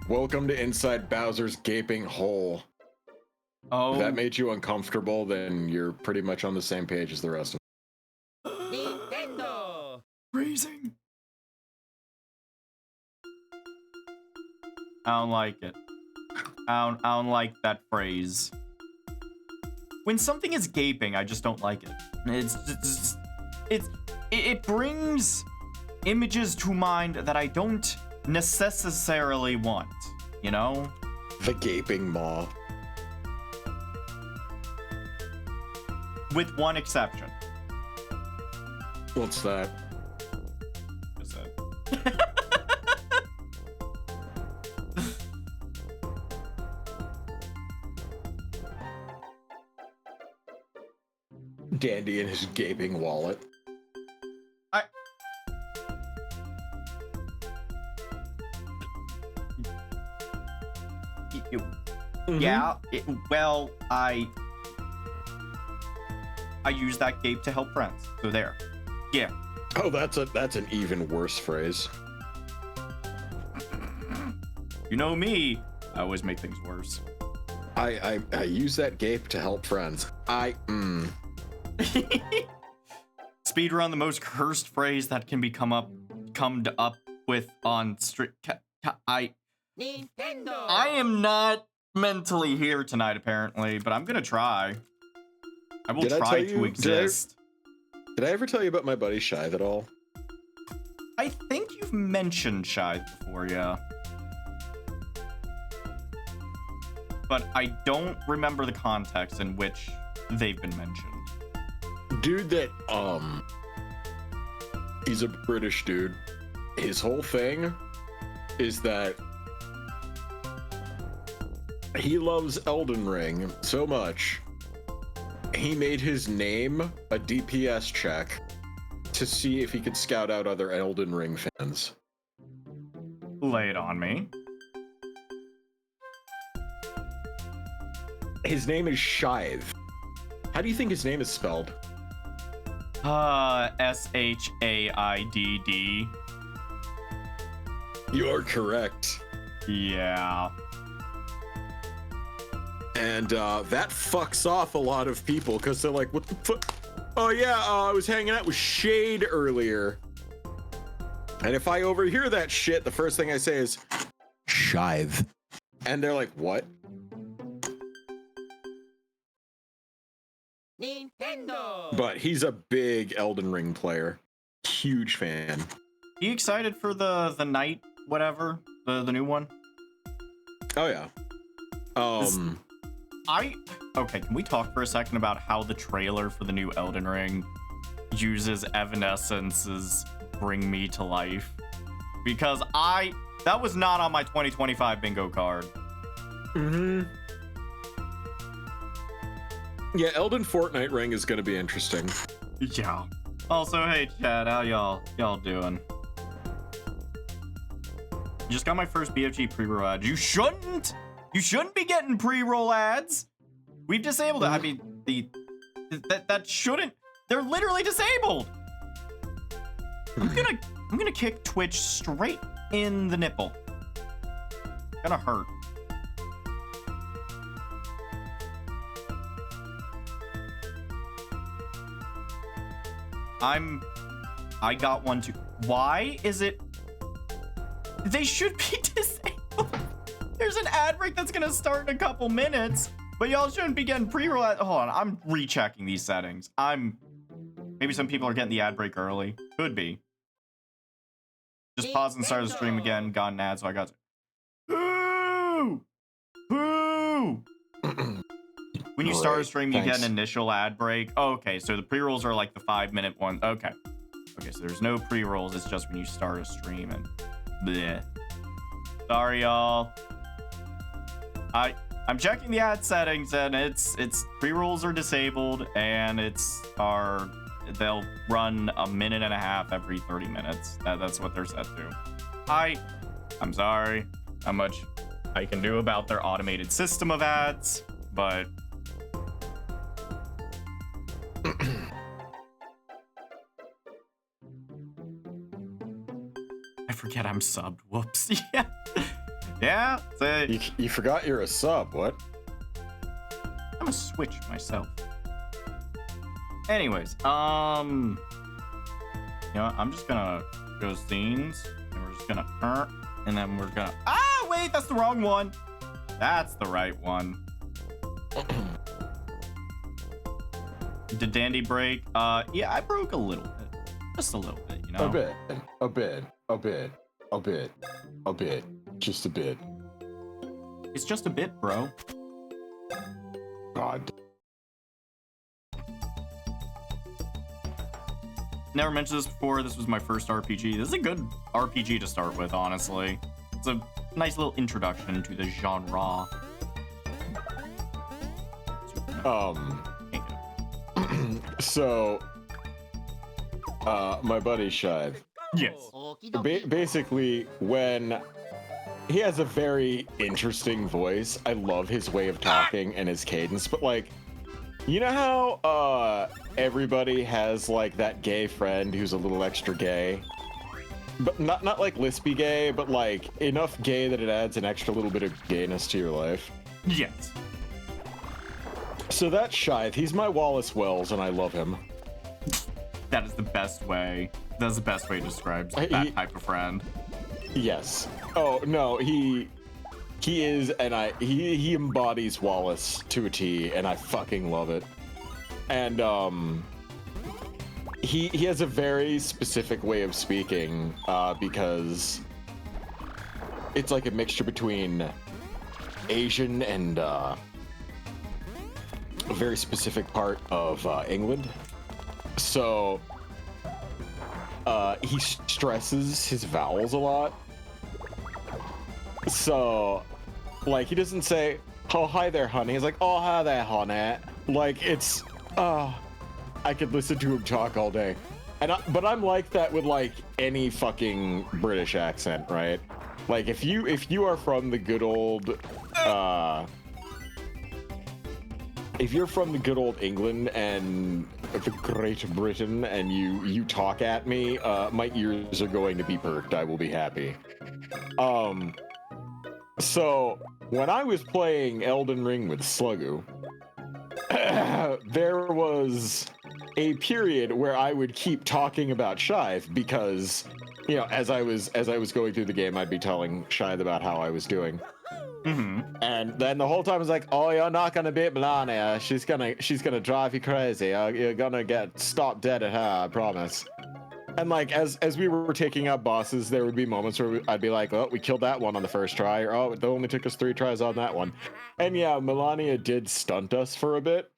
Welcome to Inside Bowser's Gaping Hole. Oh. If that made you uncomfortable, then you're pretty much on the same page as the rest of them. Nintendo! Freezing. I don't like it. I don't like that phrase. When something is gaping, I just don't like it. It brings images to mind that I don't necessarily want, you know? The gaping maw. With one exception. What's that? What's that? Dandy and his gaping wallet. Yeah, well, I use that gape to help friends. So there. Yeah. Oh, that's an even worse phrase. You know me, I always make things worse. I use that gape to help friends. Speedrun, the most cursed phrase that can be come up with on street. Nintendo. I am not mentally here tonight, apparently, but I'm gonna try. I will try to exist. Did I ever tell you about my buddy Shythe at all? I think you've mentioned Shythe before, yeah. But I don't remember the context in which they've been mentioned. Dude that, he's a British dude. His whole thing is that he loves Elden Ring so much, he made his name a DPS check to see if he could scout out other Elden Ring fans. Lay it on me. His name is Shythe. How do you think his name is spelled? S-H-A-I-D-D. You're correct. Yeah. And that fucks off a lot of people because they're like, what the fuck? Oh yeah, I was hanging out with Shade earlier. And if I overhear that shit, the first thing I say is, Shythe. And they're like, what? Nintendo. But he's a big Elden Ring player. Huge fan. You excited for the night, whatever? The new one? Oh yeah. Okay, can we talk for a second about how the trailer for the new Elden Ring uses Evanescence's Bring Me to Life? Because that was not on my 2025 bingo card. Mm-hmm. Yeah, Elden Fortnite Ring is gonna be interesting. Yeah. Also, hey Chad, how y'all doing? Just got my first BFG pre-roll ad. You shouldn't be getting pre-roll ads. We've disabled it. I mean, that shouldn't. They're literally disabled. I'm gonna kick Twitch straight in the nipple. Gonna hurt. I got one too. Why is it? They should be disabled. There's an ad break that's gonna start in a couple minutes, but y'all shouldn't be getting pre-roll ad. Hold on, I'm rechecking these settings. Maybe some people are getting the ad break early. Could be. Just pause and start the stream again. Got an ad, so I got to. Boo! When you start a stream, you get an initial ad break. Oh, okay, so the pre-rolls are like the 5-minute one. Okay, so there's no pre-rolls. It's just when you start a stream and bleh. Sorry, y'all. I'm checking the ad settings and it's pre-rolls are disabled and they'll run a minute and a half every 30 minutes. That's what they're set to. I'm sorry how much I can do about their automated system of ads, but I forget I'm subbed. Whoops. Yeah. Yeah, You forgot you're a sub. What? I'm a switch myself. Anyways, you know, I'm just gonna go scenes, and we're just gonna, and then we're gonna. Ah, wait, that's the wrong one. That's the right one. Did Dandy break? Yeah, I broke a little bit, just a little bit, you know. A bit, just a bit. It's just a bit, bro. God. Never mentioned this before. This was my first RPG. This is a good RPG to start with, honestly. It's a nice little introduction to the genre. So, my buddy Shive. Yes. Basically, when he has a very interesting voice, I love his way of talking and his cadence, but like, you know how everybody has like that gay friend who's a little extra gay? But not like lispy gay, but like enough gay that it adds an extra little bit of gayness to your life. Yes. So that's Shithe. He's my Wallace Wells, and I love him. That is the best way. That's the best way to describe that type of friend. Yes. Oh no, he is, and he embodies Wallace to a T, and I fucking love it. And he has a very specific way of speaking, because it's like a mixture between Asian and a very specific part of England. So he stresses his vowels a lot. So, like, he doesn't say, "Oh, hi there, honey." He's like, "Oh, hi there, honey." Like, it's, I could listen to him talk all day. But I'm like that with, like, any fucking British accent, right? Like, if you are from the good old, if you're from the good old England and the Great Britain and you talk at me, my ears are going to be perked. I will be happy. So when I was playing Elden Ring with Sluggo, there was a period where I would keep talking about Shithe because, you know, as I was going through the game, I'd be telling Shithe about how I was doing. Mm-hmm. And then the whole time I was like, "Oh, you're not gonna beat Melania. She's gonna drive you crazy. You're gonna get stopped dead at her, I promise." And like as we were taking out bosses, there would be moments where I'd be like, "Oh, we killed that one on the first try," or "Oh, it only took us 3 tries on that one." And yeah, Melania did stunt us for a bit,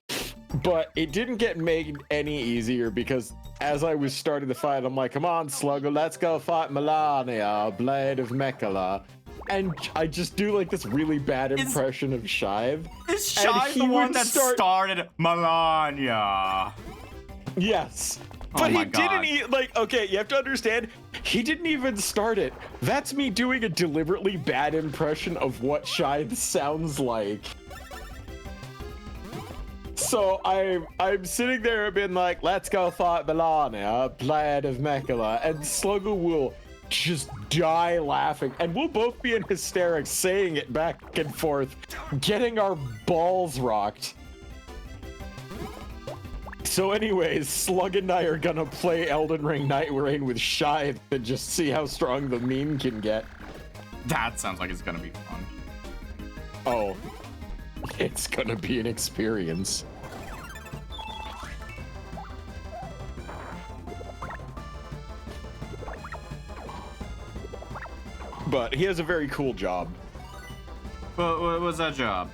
but it didn't get made any easier because as I was starting the fight, I'm like, "Come on, Sluggo, let's go fight Melania, Blade of Mechala." And I just do like this really bad impression of Shithe. Is Shithe the one that started Melania? Yes. But he didn't like, okay, you have to understand, he didn't even start it. That's me doing a deliberately bad impression of what Shithe sounds like. So I'm sitting there and being like, "Let's go fight Melania, Blade of Mechala," and Sluggo will just die laughing, and we'll both be in hysterics saying it back and forth, getting our balls rocked. So anyways, Slug and I are gonna play Elden Ring Night Rain with Shithe and just see how strong the meme can get. That sounds like it's gonna be fun. Oh, it's gonna be an experience. But he has a very cool job. What was that job?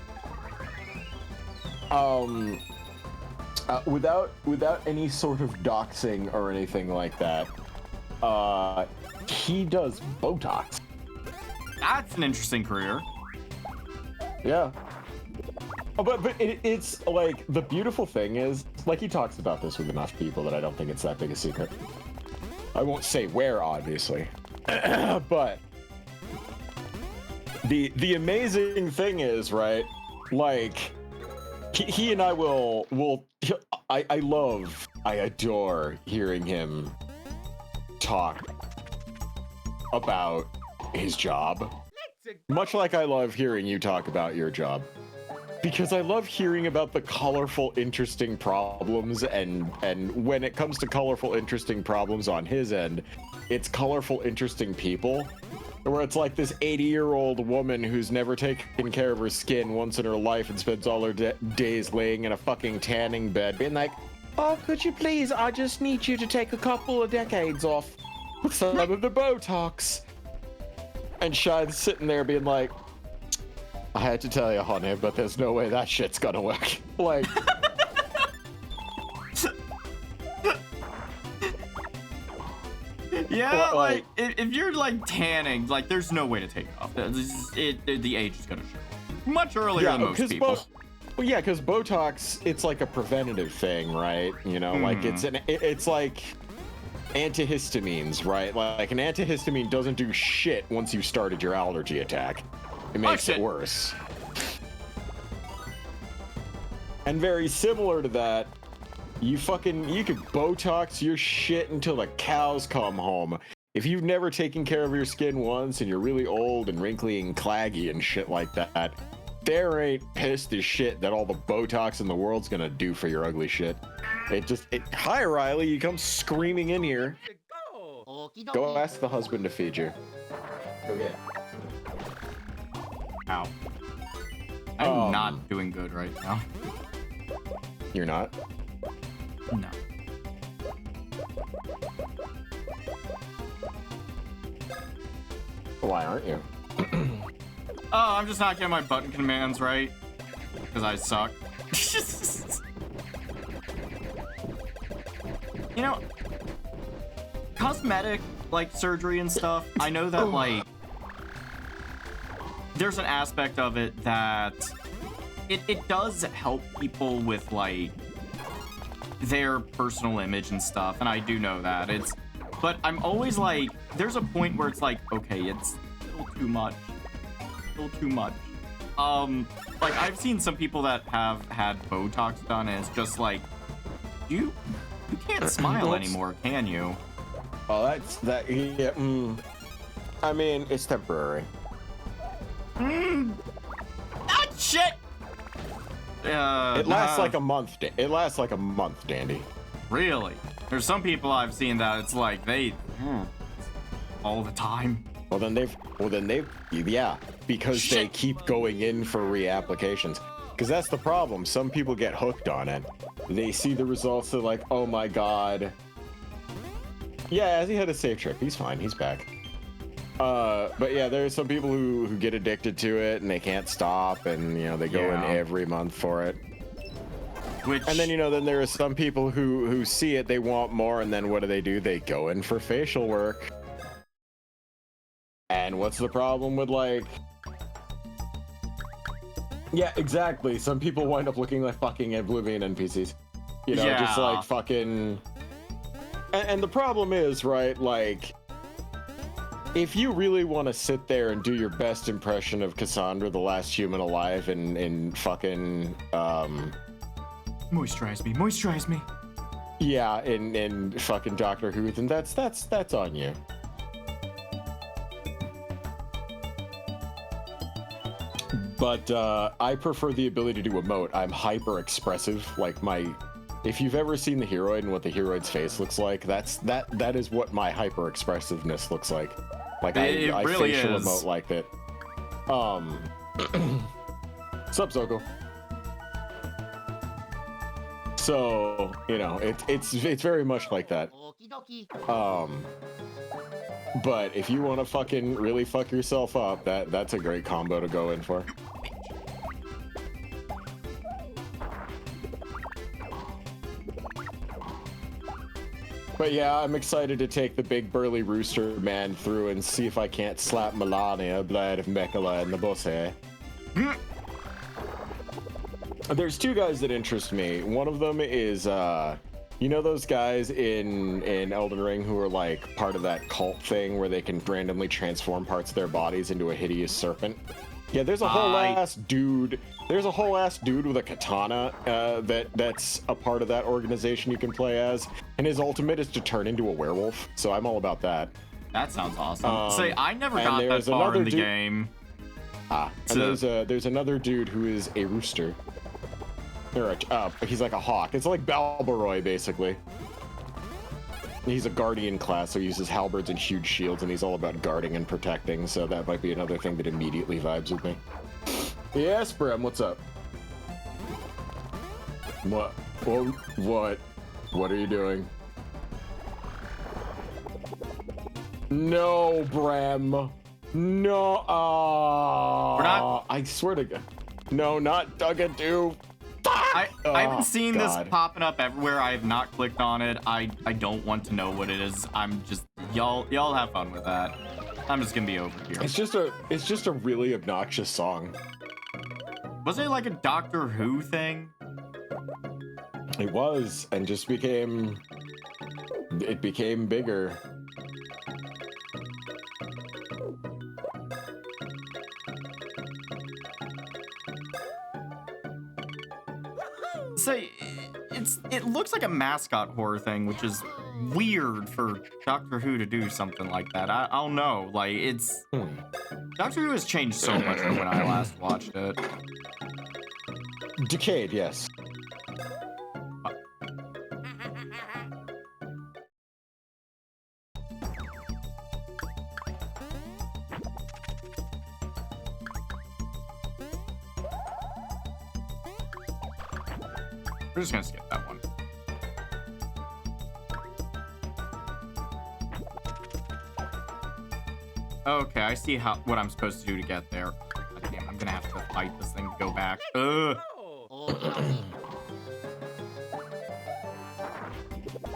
Without any sort of doxing or anything like that, he does Botox. That's an interesting career. Yeah. But it's like, the beautiful thing is, like, he talks about this with enough people that I don't think it's that big a secret. I won't say where, obviously. But the amazing thing is, right, like, he and I I adore hearing him talk about his job. Let's much like I love hearing you talk about your job. Because I love hearing about the colorful, interesting problems, and when it comes to colorful, interesting problems on his end, it's colorful, interesting people. Where it's like this 80-year-old woman who's never taken care of her skin once in her life and spends all her days laying in a fucking tanning bed, being like, "Oh, could you please? I just need you to take a couple of decades off with some of the Botox." And Shine's sitting there being like, "I had to tell you, honey, but there's no way that shit's gonna work." Like, yeah, like if you're like tanning, like there's no way to take it off. The age is gonna show much earlier than most people. Well, yeah, because Botox, it's like a preventative thing, right? You know, like it's like antihistamines, right? Like an antihistamine doesn't do shit once you started your allergy attack. It makes it worse. And very similar to that, you could Botox your shit until the cows come home. If you've never taken care of your skin once and you're really old and wrinkly and claggy and shit like that, there ain't pissed as shit that all the Botox in the world's gonna do for your ugly shit. Hi Riley, you come screaming in here. Go ask the husband to feed you. Go get it. Ow. I'm not doing good right now. You're not? No. Why aren't you? Oh, I'm just not getting my button commands right. Because I suck. You know, cosmetic, like, surgery and stuff, I know that, like, there's an aspect of it that it does help people with, like, their personal image and stuff, and I do know that. But I'm always like, there's a point where it's like, okay, it's still too much. Still too much. Like, I've seen some people that have had Botox done, and it's just like, you can't smile anymore, can you? Oh, yeah, I mean, it's temporary. Ah, shit! It lasts like a month. It lasts like a month, Dandy. Really? There's some people I've seen that it's like they all the time. Well then they've yeah, because they keep going in for reapplications. Because that's the problem. Some people get hooked on it. They see the results. They're like, oh my god. Yeah, he had a safe trip. He's fine. He's back. But yeah, there's some people who get addicted to it and they can't stop, and you know they go in every month for it. And then then there are some people who see it, they want more, and then what do? They go in for facial work. And what's the problem with, like? Yeah, exactly. Some people wind up looking like fucking Oblivion NPCs. You know, just like fucking. And the problem is, right? Like, if you really want to sit there and do your best impression of Cassandra, the last human alive, in fucking moisturize me. Yeah, in fucking Doctor Who, then that's on you. But I prefer the ability to emote. I'm hyper expressive. Like if you've ever seen the Heroid and what the Heroid's face looks like, that is what my hyper expressiveness looks like. Like I really facial is. emote like that. Sup, Zoko? So it's very much like that. But if you want to fucking really fuck yourself up, that's a great combo to go in for. But yeah, I'm excited to take the big burly rooster man through and see if I can't slap Melania, Blade of Mekala, in the bussy. There's two guys that interest me. One of them is, you know those guys in Elden Ring who are like part of that cult thing where they can randomly transform parts of their bodies into a hideous serpent? Yeah, there's a whole ass dude. There's a whole ass dude with a katana that's a part of that organization you can play as, and his ultimate is to turn into a werewolf. So I'm all about that. That sounds awesome. Say, I never got that far in the game. And there's another dude who is a rooster. Or he's like a hawk. It's like Balbaroy, basically. He's a guardian class, so he uses halberds and huge shields, and he's all about guarding and protecting, so that might be another thing that immediately vibes with me. Yes, Brem, what's up? What? What? What are you doing? No, Brem. No. We're not. I swear to God. No, not Dugadoo. I've been seeing this popping up everywhere. I have not clicked on it. I don't want to know what it is. I'm just y'all have fun with that. I'm just gonna be over here. It's just a really obnoxious song. Was it like a Doctor Who thing? It was, and just became bigger. So it looks like a mascot horror thing, which is weird for Doctor Who to do something like that. I don't know. Like Doctor Who has changed so much from when I last watched it. Decayed, yes. We're just gonna skip that one. Okay, I see what I'm supposed to do to get there. God damn, I'm gonna have to fight this thing to go back. Ugh.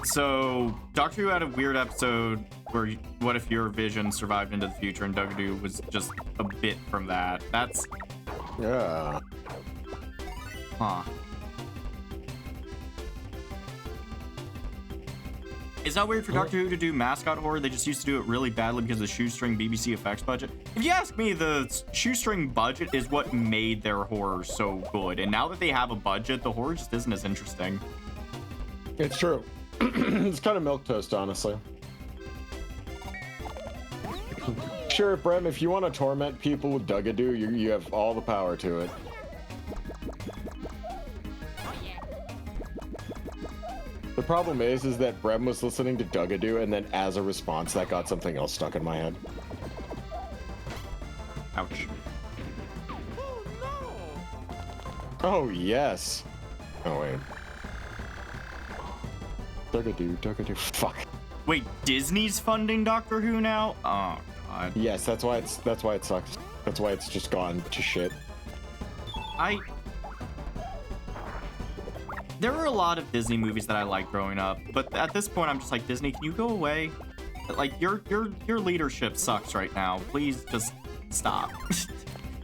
So, Doctor Who had a weird episode where what if your vision survived into the future, and Dugadoo was just a bit from that. That's... Yeah. Huh. It's not weird for Doctor Who to do mascot horror. They just used to do it really badly because of the shoestring BBC effects budget. If you ask me, the shoestring budget is what made their horror so good. And now that they have a budget, the horror just isn't as interesting. It's true. It's kind of milquetoast, honestly. Sure, Brem, if you want to torment people with Dugadoo, you have all the power to it. The problem is that Brem was listening to Dugadoo, and then as a response, that got something else stuck in my head. Ouch. Oh, yes. Oh, wait. Dugadoo, fuck. Wait, Disney's funding Doctor Who now? Oh, God. Yes, that's why it sucks. That's why it's just gone to shit. There were a lot of Disney movies that I liked growing up, but at this point, I'm just like, Disney, can you go away? Like, your leadership sucks right now. Please just stop.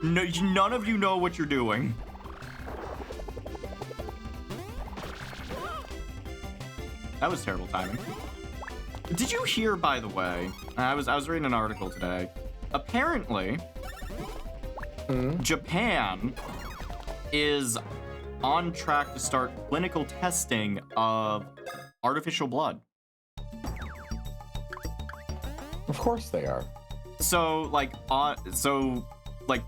No, none of you know what you're doing. That was terrible timing. Did you hear, by the way? I was reading an article today. Apparently, Japan is on track to start clinical testing of artificial blood. Of course they are. So like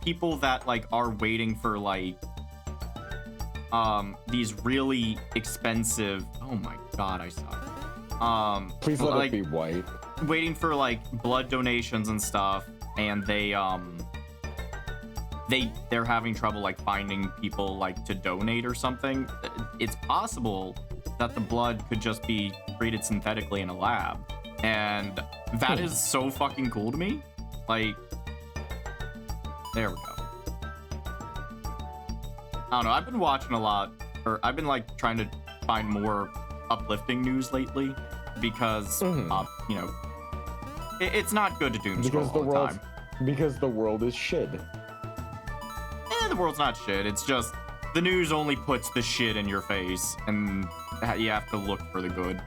people that like are waiting for like these really expensive, oh my god, I suck. Please let it be white. Waiting for like blood donations and stuff, and they're having trouble like finding people like to donate or something. It's possible that the blood could just be created synthetically in a lab, and that is so fucking cool to me. Like, there we go. I don't know, I've been watching a lot, or I've been like trying to find more uplifting news lately because you know, it's not good to doom scroll all the time. Because the world is shit. The world's not shit. It's just the news only puts the shit in your face, and you have to look for the good.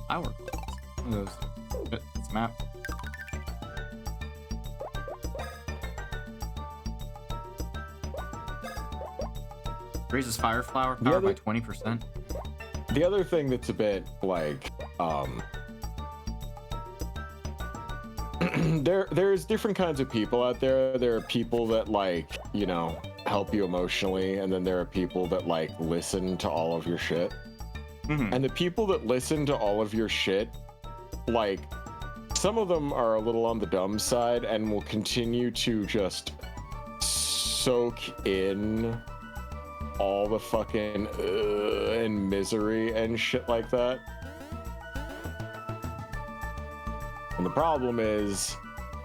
Power clouds. What are those? It's a map. Raises fire flower power by 20%. the other thing that's a bit like there's different kinds of people out there. There are people that, like, you know, help you emotionally, and then there are people that, like, listen to all of your shit. And the people that listen to all of your shit, like, some of them are a little on the dumb side and will continue to just soak in all the fucking and misery and shit like that. And the problem is,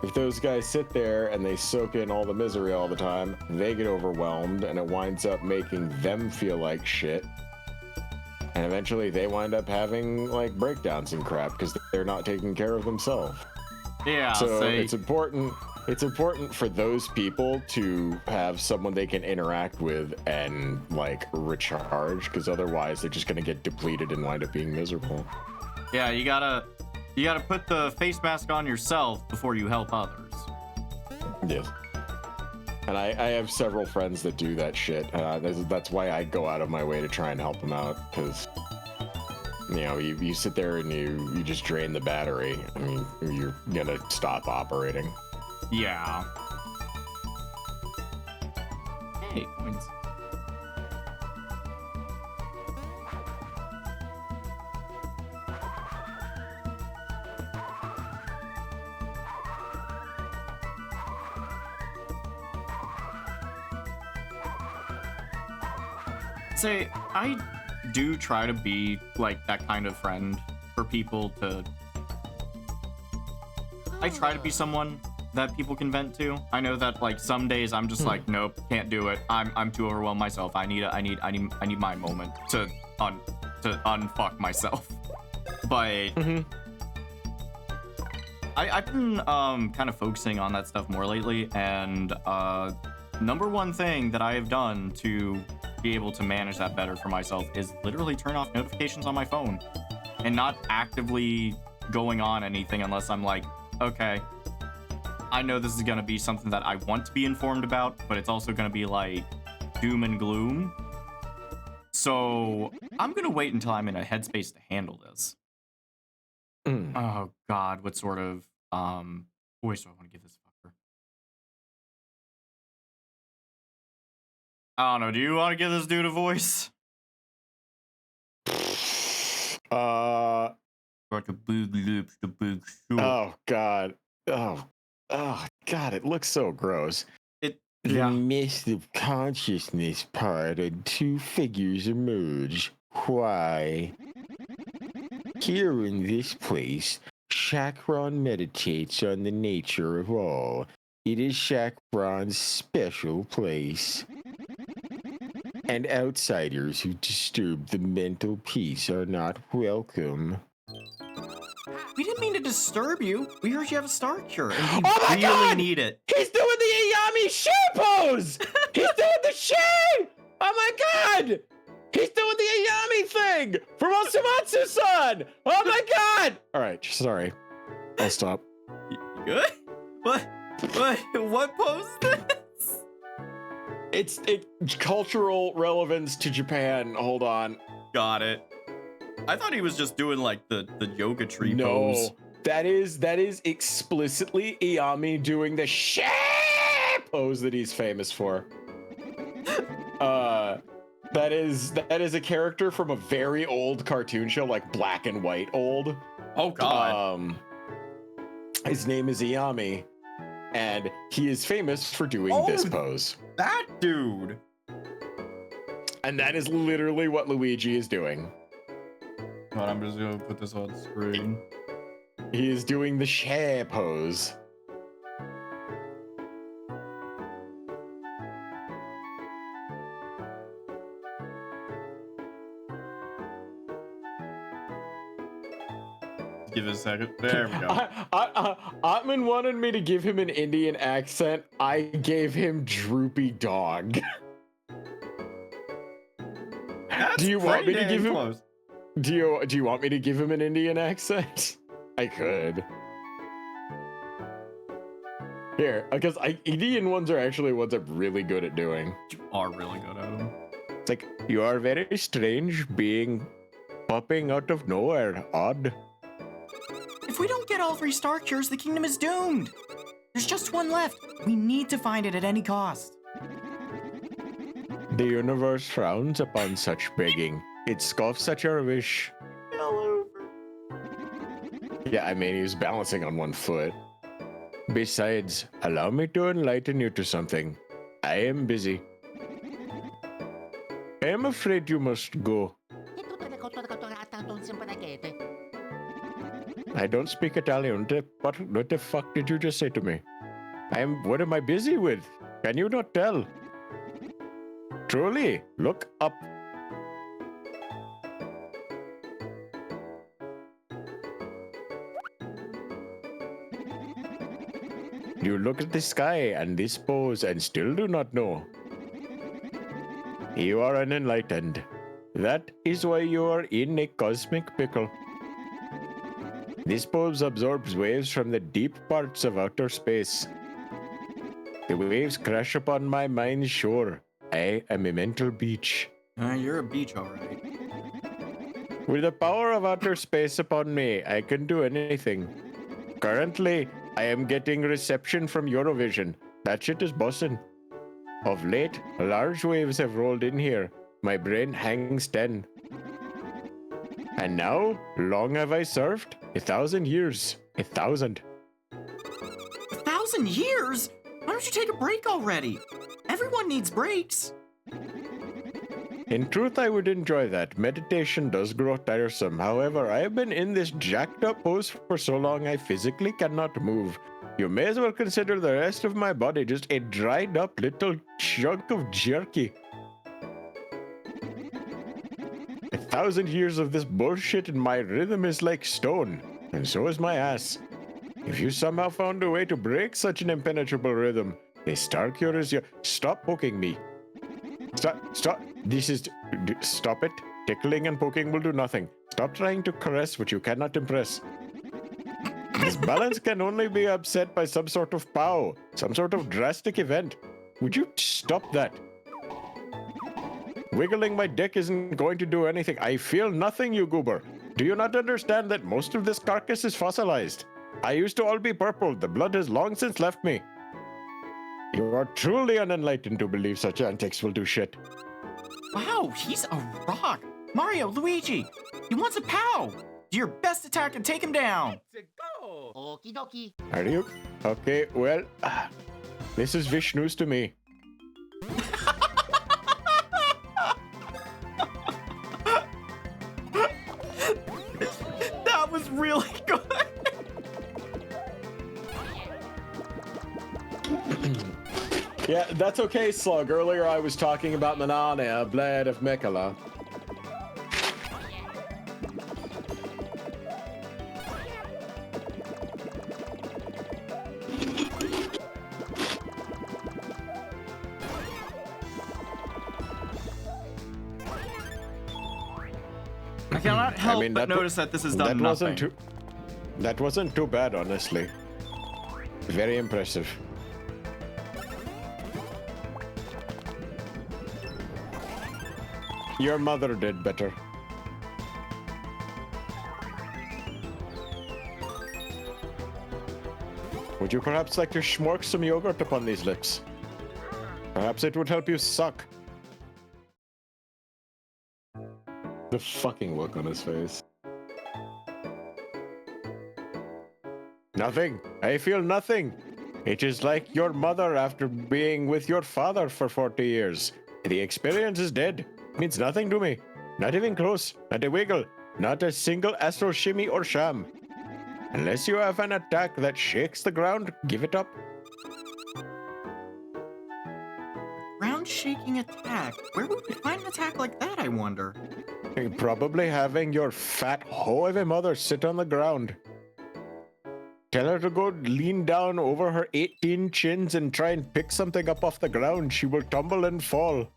if those guys sit there and they soak in all the misery all the time, they get overwhelmed and it winds up making them feel like shit. And eventually they wind up having, like, breakdowns and crap because they're not taking care of themselves. Yeah, so it's important for those people to have someone they can interact with and, like, recharge, because otherwise they're just going to get depleted and wind up being miserable. Yeah, you gotta put the face mask on yourself before you help others. Yes. And I have several friends that do that shit. That's why I go out of my way to try and help them out, because, you know, you sit there and you just drain the battery. I mean, you're gonna stop operating. Yeah. Hey, coins. Say, I do try to be like that kind of friend for people to. I try to be someone that people can vent to. I know that, like, some days I'm just like, nope, can't do it. I'm too overwhelmed myself. I need my moment to unfuck myself. But I've been kind of focusing on that stuff more lately, and number one thing that I have done to be able to manage that better for myself is literally turn off notifications on my phone and not actively going on anything unless I'm like, okay, I know this is going to be something that I want to be informed about, but it's also going to be like doom and gloom. So I'm going to wait until I'm in a headspace to handle this. Oh God, what sort of voice do I want to give this fucker? I don't know. Do you want to give this dude a voice? Oh God. Oh God, it looks so gross. The mist of consciousness part and two figures emerge. Why? Here in this place, Chakron meditates on the nature of all. It is Chakron's special place. And outsiders who disturb the mental peace are not welcome. We didn't mean to disturb you. We heard you have a star cure, and we really God! need it. He's doing the Iyami Shi pose! He's doing the Shi! Oh my God! He's doing the Iyami thing from Osamatsu-san! Oh my God! All right, sorry. I'll stop. You good? What pose is this? It's cultural relevance to Japan. Hold on. Got it. I thought he was just doing like the yoga tree pose. No, that is explicitly Iyami doing the Shi pose that he's famous for. That is a character from a very old cartoon show, like Black and White old. Oh God. His name is Iyami, and he is famous for doing this pose. That dude. And that is literally what Luigi is doing. God, I'm just gonna put this on screen. He is doing the Shi pose. Give it a second. There we go. Atman wanted me to give him an Indian accent. I gave him droopy dog. Do you want me to give him? Close. Do you want me to give him an Indian accent? I could. Here, because Indian ones are actually ones I'm really good at doing. You are really good at them. It's like, you are very strange being popping out of nowhere. Odd. If we don't get all 3 star cures, the kingdom is doomed. There's just one left. We need to find it at any cost. The universe frowns upon such begging. It scoffs at your wish. Fell over. Yeah, I mean, he's balancing on one foot. Besides, allow me to enlighten you to something. I am busy. I am afraid you must go. I don't speak Italian. What the fuck did you just say to me? What am I busy with? Can you not tell? Truly, look up. You look at the sky and this pose and still do not know. You are unenlightened. That is why you are in a cosmic pickle. This pose absorbs waves from the deep parts of outer space. The waves crash upon my mind's shore. I am a mental beach. You're a beach, all right. With the power of outer space upon me, I can do anything. Currently, I am getting reception from Eurovision. That shit is bussin'. Of late, large waves have rolled in here. My brain hangs 10. And now, long have I served? 1,000 years. 1,000. 1,000 years? Why don't you take a break already? Everyone needs breaks. In truth, I would enjoy that. Meditation does grow tiresome. However, I have been in this jacked up pose for so long I physically cannot move. You may as well consider the rest of my body just a dried up little chunk of jerky. 1,000 years of this bullshit and my rhythm is like stone, and so is my ass. If you somehow found a way to break such an impenetrable rhythm, a star cure is your— Stop poking me. Stop. Stop it. Tickling and poking will do nothing. Stop trying to caress what you cannot impress. This balance can only be upset by some sort of pow, some sort of drastic event. Would you stop that? Wiggling my dick isn't going to do anything. I feel nothing, you goober. Do you not understand that most of this carcass is fossilized? I used to all be purple. The blood has long since left me. You are truly unenlightened to believe such antics will do shit. Wow, he's a rock. Mario, Luigi, he wants a pow. Do your best attack and take him down. Let's go. Okie dokie. Are you? Okay, well, this is Vishnu's to me. That was really good. Yeah, that's okay, Slug. Earlier I was talking about Manana, Blade of Mikola. I cannot help but notice that this is done nothing. That wasn't too bad, honestly. Very impressive. Your mother did better. Would you perhaps like to schmork some yogurt upon these lips? Perhaps it would help you suck. The fucking look on his face. Nothing. I feel nothing. It is like your mother after being with your father for 40 years. The experience is dead. Means nothing to me. Not even close. Not a wiggle. Not a single astral shimmy or sham. Unless you have an attack that shakes the ground, give it up. Ground shaking attack? Where would we find an attack like that, I wonder? Probably having your fat hoe of a mother sit on the ground. Tell her to go lean down over her 18 chins and try and pick something up off the ground. She will tumble and fall.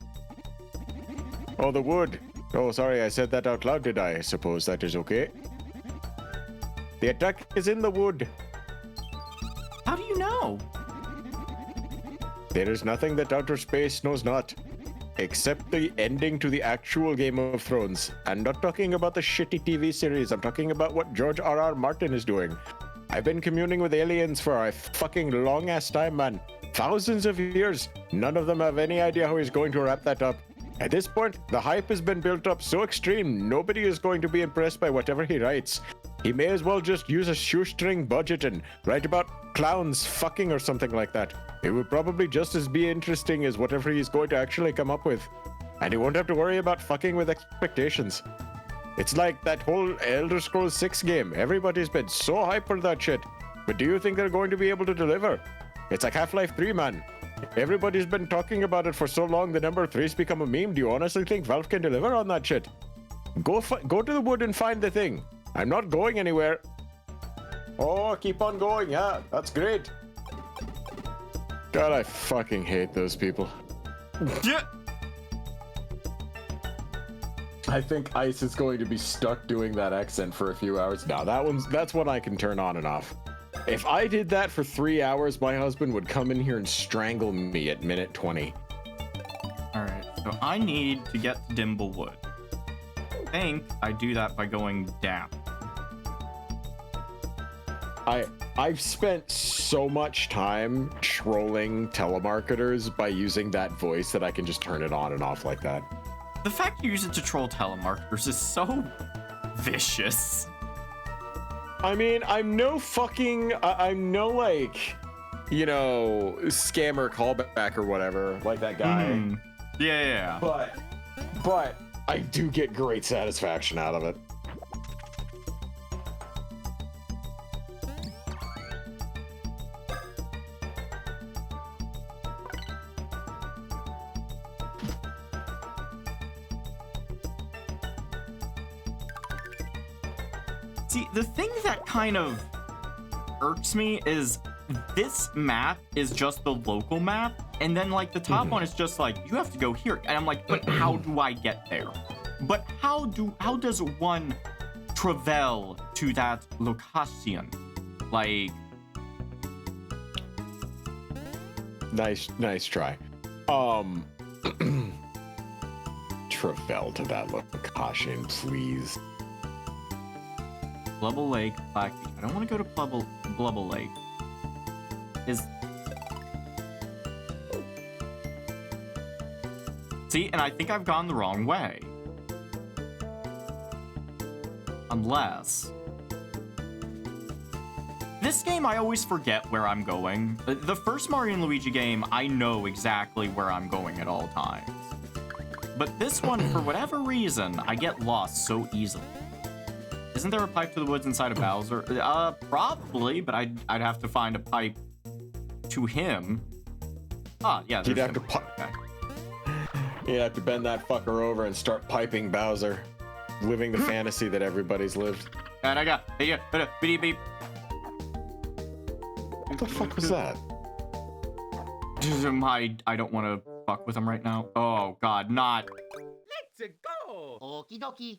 Oh, the wood. Oh, sorry, I said that out loud, did I? I suppose that is okay. The attack is in the wood. How do you know? There is nothing that outer space knows not. except the ending to the actual Game of Thrones. I'm not talking about the shitty TV series. I'm talking about what George R.R. Martin is doing. I've been communing with aliens for a fucking long ass time, man. Thousands of years. None of them have any idea how he's going to wrap that up. At this point, the hype has been built up so extreme, nobody is going to be impressed by whatever he writes. He may as well just use a shoestring budget and write about clowns fucking or something like that. It would probably just as be interesting as whatever he's going to actually come up with. And he won't have to worry about fucking with expectations. It's like that whole Elder Scrolls 6 game. Everybody's been so hyped for that shit. But do you think they're going to be able to deliver? It's like Half-Life 3, man. Everybody's been talking about it for so long, the number 3's become a meme. Do you honestly think Valve can deliver on that shit? Go to the wood and find the thing. I'm not going anywhere. Oh, keep on going. Yeah, that's great. God, I fucking hate those people. Yeah. I think Ice is going to be stuck doing that accent for a few hours. Now, that's one I can turn on and off. If I did that for 3 hours, my husband would come in here and strangle me at minute 20. All right, so I need to get to Dimblewood. I think I do that by going down. I've spent so much time trolling telemarketers by using that voice that I can just turn it on and off like that. The fact you use it to troll telemarketers is so vicious. I mean, I'm no like, you know, scammer callback or whatever, like that guy. Yeah. But I do get great satisfaction out of it. See, the thing that kind of irks me is this map is just the local map, and then like the top one is just like, you have to go here. And I'm like, but how do I get there? But how does one travel to that location? Like, nice try. Travel to that location, please. Blubble Lake, Black Beach. I don't want to go to Blubble Lake. See, and I think I've gone the wrong way. Unless... This game, I always forget where I'm going. The first Mario and Luigi game, I know exactly where I'm going at all times. But this one, for whatever reason, I get lost so easily. Isn't there a pipe to the woods inside of Bowser? Probably, but I'd have to find a pipe to him. Ah, yeah, You'd have to bend that fucker over and start piping Bowser, living the fantasy that everybody's lived. And I got beep. What the fuck was that? I don't want to fuck with him right now. Oh God, not. Let's go! Okie dokie.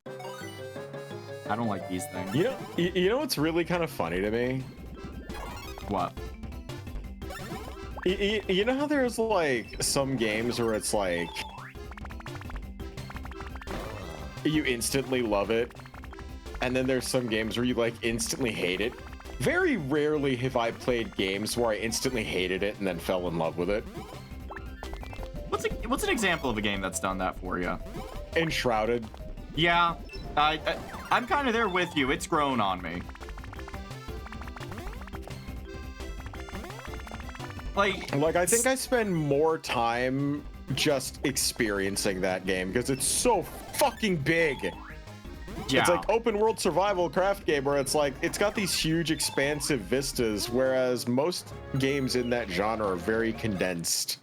I don't like these things. You know what's really kind of funny to me? What? You know how there's like some games where it's like you instantly love it, and then there's some games where you like instantly hate it. Very rarely have I played games where I instantly hated it and then fell in love with it. What's an example of a game that's done that for you? Enshrouded. Yeah, I'm kind of there with you. It's grown on me. Like I think I spend more time just experiencing that game because it's so fucking big. Yeah. It's like open world survival craft game where it's like it's got these huge expansive vistas, whereas most games in that genre are very condensed,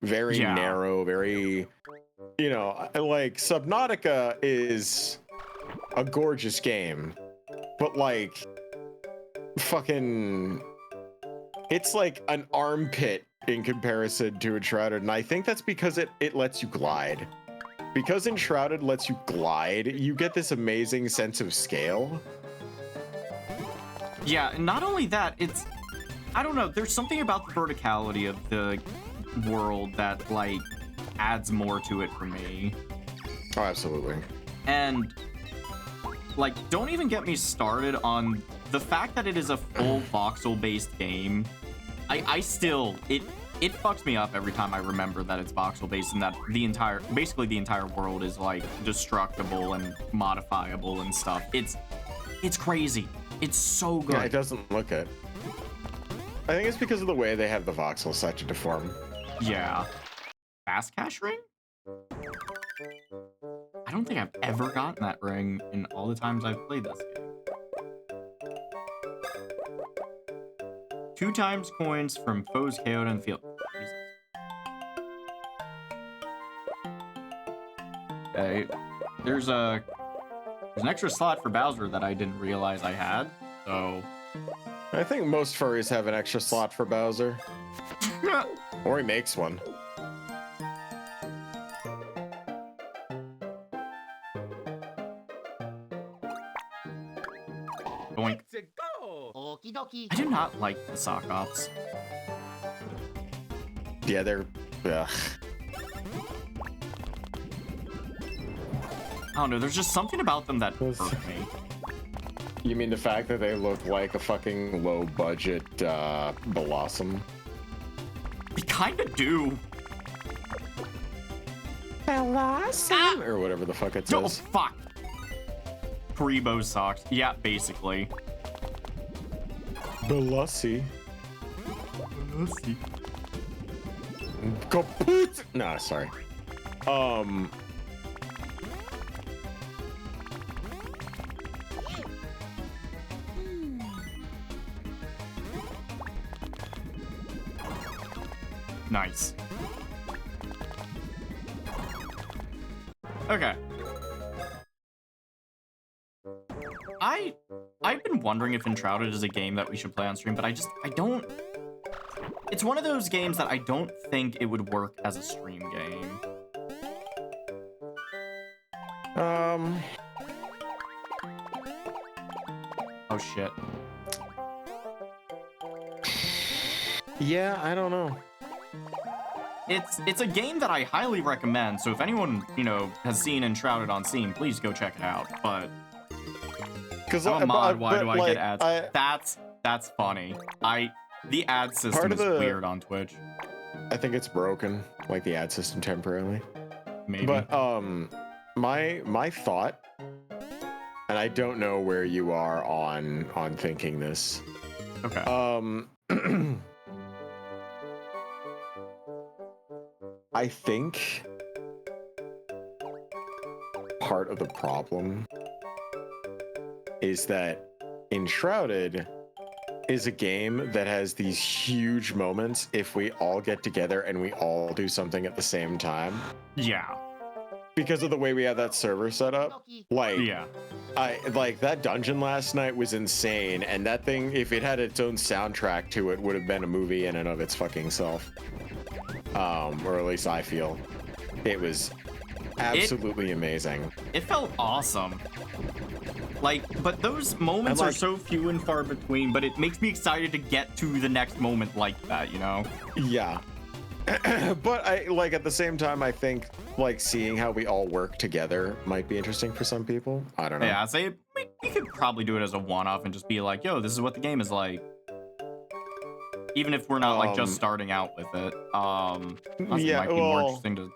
very narrow, very, you know, like Subnautica is a gorgeous game, but like fucking it's like an armpit in comparison to Enshrouded, and I think that's because it lets you glide. Because Enshrouded lets you glide, you get this amazing sense of scale. Yeah, and not only that, it's... I don't know, there's something about the verticality of the world that, like... adds more to it for me. Oh, absolutely. And like, don't even get me started on the fact that it is a full voxel-based game. I still, it fucks me up every time I remember that it's voxel-based and that basically the entire world is like destructible and modifiable and stuff. It's crazy. It's so good. Yeah, it doesn't look it. I think it's because of the way they have the voxels set to deform. Yeah. Fast cash ring? I don't think I've ever gotten that ring in all the times I've played this game. 2 times coins from foes KO'd in the field. Jesus. Okay. There's an extra slot for Bowser that I didn't realize I had, so... I think most furries have an extra slot for Bowser. Or he makes one. Boink. Let's go. Okie dokie. I do not like the sock ops. Yeah, they're... Ugh. I don't know, there's just something about them that hurt me. You mean the fact that they look like a fucking low-budget Blossom? They kinda do. Blossom? Or whatever the fuck it Oh, says. fuck. Haribo socks. Yeah, basically. Belussi. Kaput! No, sorry. Nice. Okay. I've been wondering if Enshrouded is a game that we should play on stream, but I don't... It's one of those games that I don't think it would work as a stream game. Oh, shit. Yeah, I don't know. It's a game that I highly recommend, so if anyone, you know, has seen Enshrouded on Steam, please go check it out, but... I'm a mod, why do I get ads? That's funny. The ad system is weird on Twitch. I think it's broken, like the ad system temporarily. Maybe. But my thought, and I don't know where you are on thinking this. Okay. I think part of the problem is that Enshrouded is a game that has these huge moments if we all get together and we all do something at the same time. Yeah. Because of the way we have that server set up. Like, Yeah. like that dungeon last night was insane, and that thing, if it had its own soundtrack to it, would have been a movie in and of its fucking self. Or at least I feel. It was absolutely amazing. It felt awesome. Like, but those moments are so few and far between, but it makes me excited to get to the next moment like that, you know? Yeah. But at the same time, I think like seeing how we all work together might be interesting for some people. I don't know. Yeah, so we could probably do it as a one-off and just be like, yo, this is what the game is like. Even if we're not like just starting out with it. Yeah, might be more interesting to...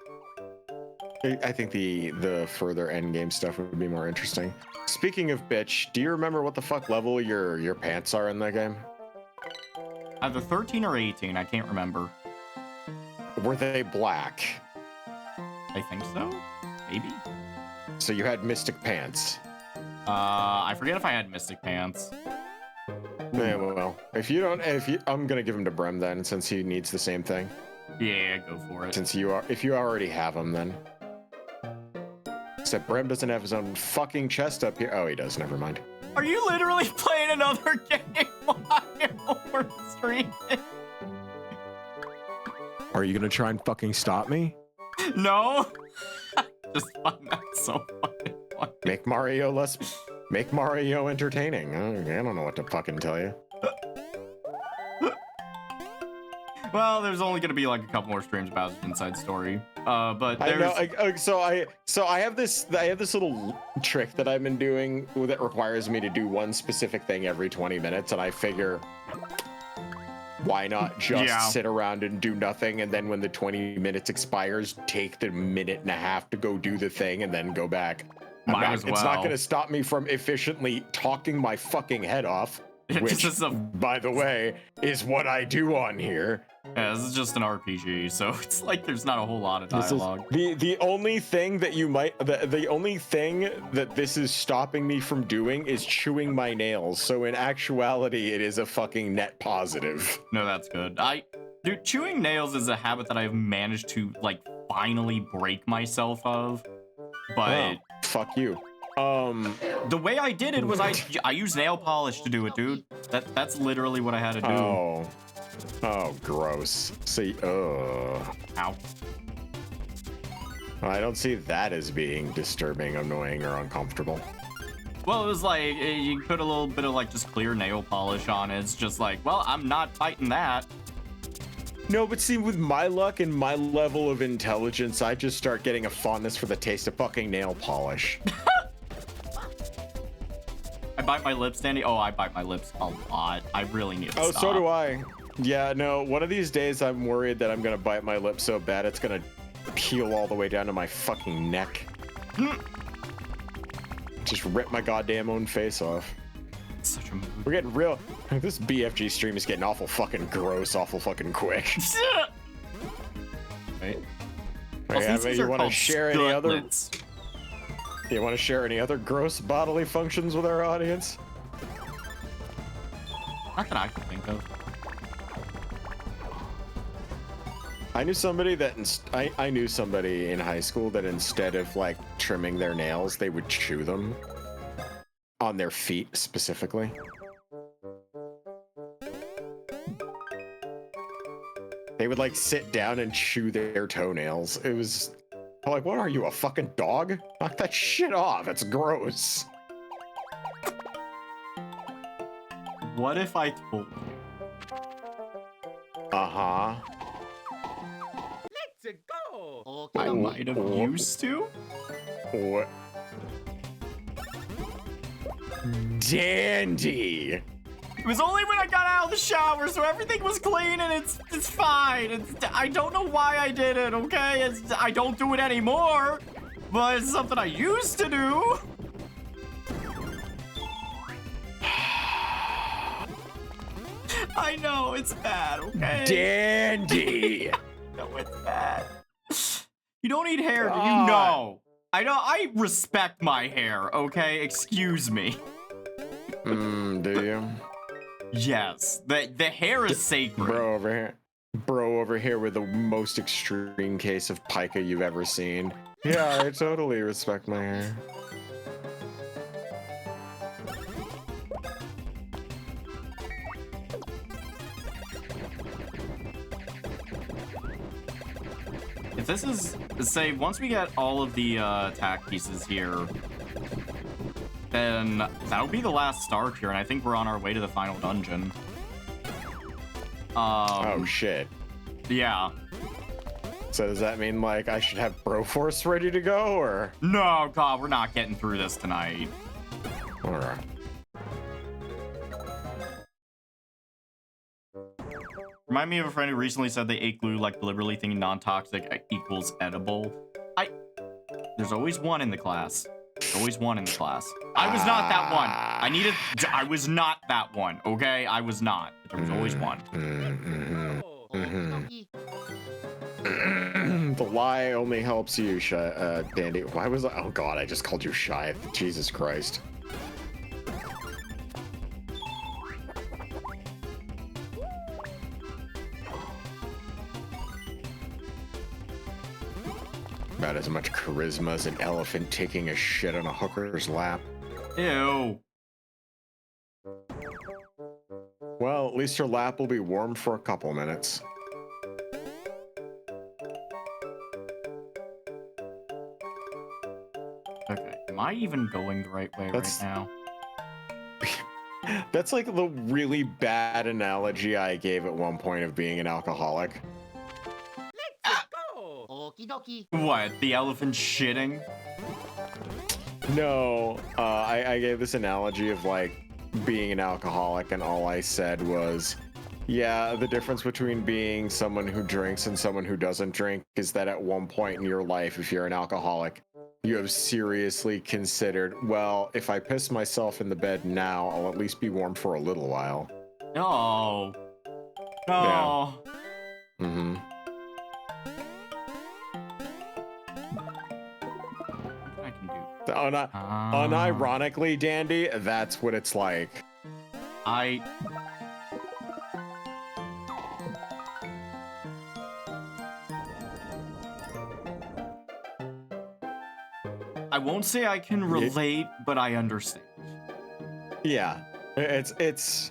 I think the further end game stuff would be more interesting. Speaking of bitch, do you remember what the fuck level your pants are in that game? Either 13 or 18, I can't remember. Were they black? I think so? Maybe? So you had Mystic Pants. I forget if I had Mystic Pants. Yeah, well, I'm gonna give him to Brem then, since he needs the same thing. Yeah, go for it. Since if you already have him, then. Except Brem doesn't have his own fucking chest up here. Oh, he does. Never mind. Are you literally playing another game while we're streaming? Are you gonna try and fucking stop me? No. Just find that so fucking funny. Make Mario entertaining. I don't know what to fucking tell you. Well, there's only gonna be like a couple more streams about his inside story. But there's... I know. So I have this little trick that I've been doing that requires me to do one specific thing every 20 minutes, and I figure, why not just sit around and do nothing, and then when the 20 minutes expires, take the minute and a half to go do the thing, and then go back. It's not going to stop me from efficiently talking my fucking head off, which, by the way, is what I do on here. Yeah, this is just an RPG, so it's like there's not a whole lot of dialogue. The only thing that the only thing that this is stopping me from doing is chewing my nails. So in actuality, it is a fucking net positive. No, that's good. Dude, chewing nails is a habit that I've managed to like finally break myself of. But fuck you. The way I did it was I used nail polish to do it, dude. That's literally what I had to do. Oh, gross. See, Ow. I don't see that as being disturbing, annoying, or uncomfortable. Well, it was like, you put a little bit of like just clear nail polish on it. It's just like, well, I'm not fighting that. No, but see, with my luck and my level of intelligence, I just start getting a fondness for the taste of fucking nail polish. I bite my lips, Danny. Oh, I bite my lips a lot. I really need to stop. So do I. Yeah, no, one of these days I'm worried that I'm gonna bite my lip so bad it's gonna peel all the way down to my fucking neck. Just rip my goddamn own face off. Such a mood. We're getting real. This BFG stream is getting awful fucking gross, awful fucking quick. Right. You want to share any other? You want to share any other gross bodily functions with our audience? Not that I can think of. I knew somebody in high school that instead of like trimming their nails, they would chew them on their feet specifically. They would like sit down and chew their toenails. It was like, what are you, a fucking dog? Knock that shit off. It's gross. What if I told you? Uh-huh. Let's go. I might have used to. What? Dandy. It was only when I got out of the shower, so everything was clean and it's fine. I don't know why I did it, okay? I don't do it anymore, but it's something I used to do. I know, it's bad, okay? Dandy. No, it's bad. You don't need hair, do you know? I respect my hair, okay? Excuse me. Do you? Yes, the hair is sacred. Bro over here with the most extreme case of pica you've ever seen. Yeah, I totally respect my hair. If this is, say, once we get all of the attack pieces here, then that'll be the last star here, and I think we're on our way to the final dungeon. Oh shit. Yeah. So does that mean like I should have Broforce ready to go, or? No, God, we're not getting through this tonight. Alright. Remind me of a friend who recently said they ate glue like deliberately thinking non-toxic equals edible. There's always one in the class. Always one in the class. I was not that one. I was not that one, okay? I was not. There was always one. The lie only helps you, Dandy. Why was I? Oh god, I just called you shy. Jesus Christ. About as much charisma as an elephant taking a shit on a hooker's lap. Ew. Well, at least your lap will be warm for a couple minutes. Okay, am I even going the right way right now? That's like the really bad analogy I gave at one point of being an alcoholic. Okie dokie. What? The elephant shitting? No, I gave this analogy of like being an alcoholic, and all I said was, yeah, the difference between being someone who drinks and someone who doesn't drink is that at one point in your life, if you're an alcoholic, you have seriously considered, well, if I piss myself in the bed now, I'll at least be warm for a little while. No. No. Yeah. Mm-hmm. I can do. Unironically, Dandy, that's what it's like. I won't say I can relate, but I understand. Yeah, it's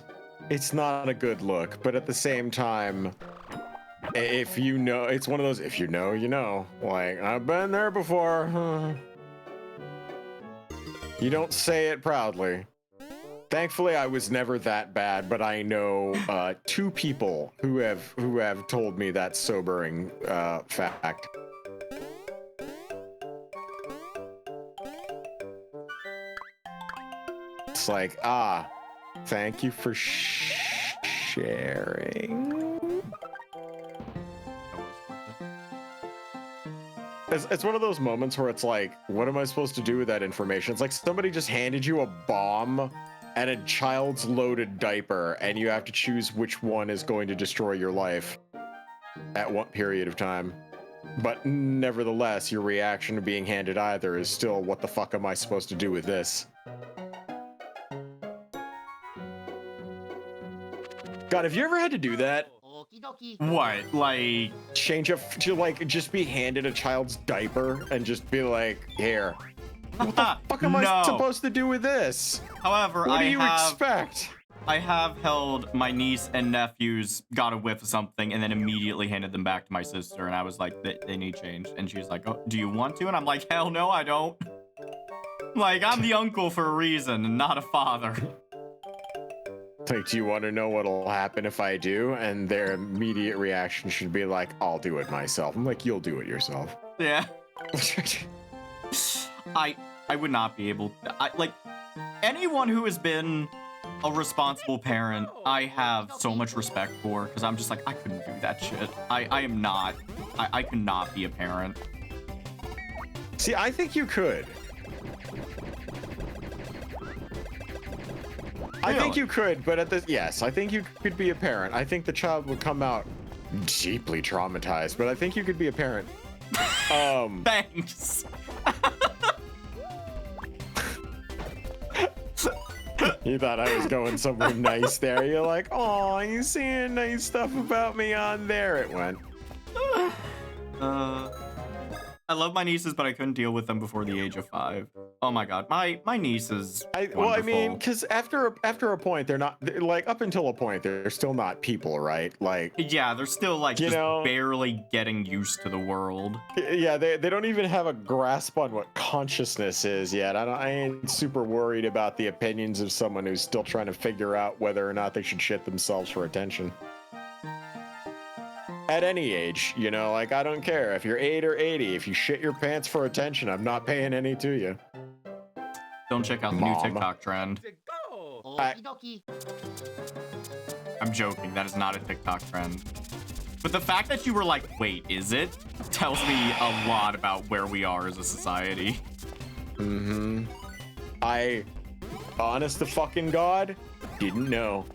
not a good look, but at the same time, if you know, it's one of those, if you know, you know. Like, I've been there before. You don't say it proudly. Thankfully, I was never that bad, but I know 2 people who have told me that sobering fact. It's like, thank you for sharing. It's one of those moments where it's like, what am I supposed to do with that information? It's like somebody just handed you a bomb and a child's loaded diaper, and you have to choose which one is going to destroy your life at what period of time. But nevertheless, your reaction to being handed either is still, what the fuck am I supposed to do with this? God, have you ever had to do that? Okie dokie. What? Like To like just be handed a child's diaper and just be like, here. What the fuck am I supposed to do with this? However, what do you expect? I have held my niece and nephews got a whiff of something and then immediately handed them back to my sister, and I was like, they need change. And she was like, oh, do you want to? And I'm like, hell no, I don't. Like, I'm the uncle for a reason and not a father. Like, do you want to know what'll happen if I do? And their immediate reaction should be like, I'll do it myself. I'm like, you'll do it yourself. Yeah. I would not be able. Like, anyone who has been a responsible parent, I have so much respect for, because I'm just like, I couldn't do that shit. I am not. I could not be a parent. See, I think you could. I think you could, but yes, I think you could be a parent. I think the child would come out deeply traumatized, but I think you could be a parent. Thanks. You thought I was going somewhere nice there. You're like, oh, you seeing nice stuff about me on there. It went. I love my nieces, but I couldn't deal with them before the age of 5. Oh my god, my nieces. Well, I mean, because after a point, they're not like, up until a point, they're still not people, right? Like, yeah, they're still like just barely getting used to the world. Yeah, they don't even have a grasp on what consciousness is yet. I ain't super worried about the opinions of someone who's still trying to figure out whether or not they should shit themselves for attention. At any age, you know, like, I don't care if you're 8 or 80. If you shit your pants for attention, I'm not paying any to you. Don't check out the new TikTok trend. Okie dokie. I'm joking. That is not a TikTok trend. But the fact that you were like, wait, is it? Tells me a lot about where we are as a society. Mm-hmm. Honest to fucking God, didn't know.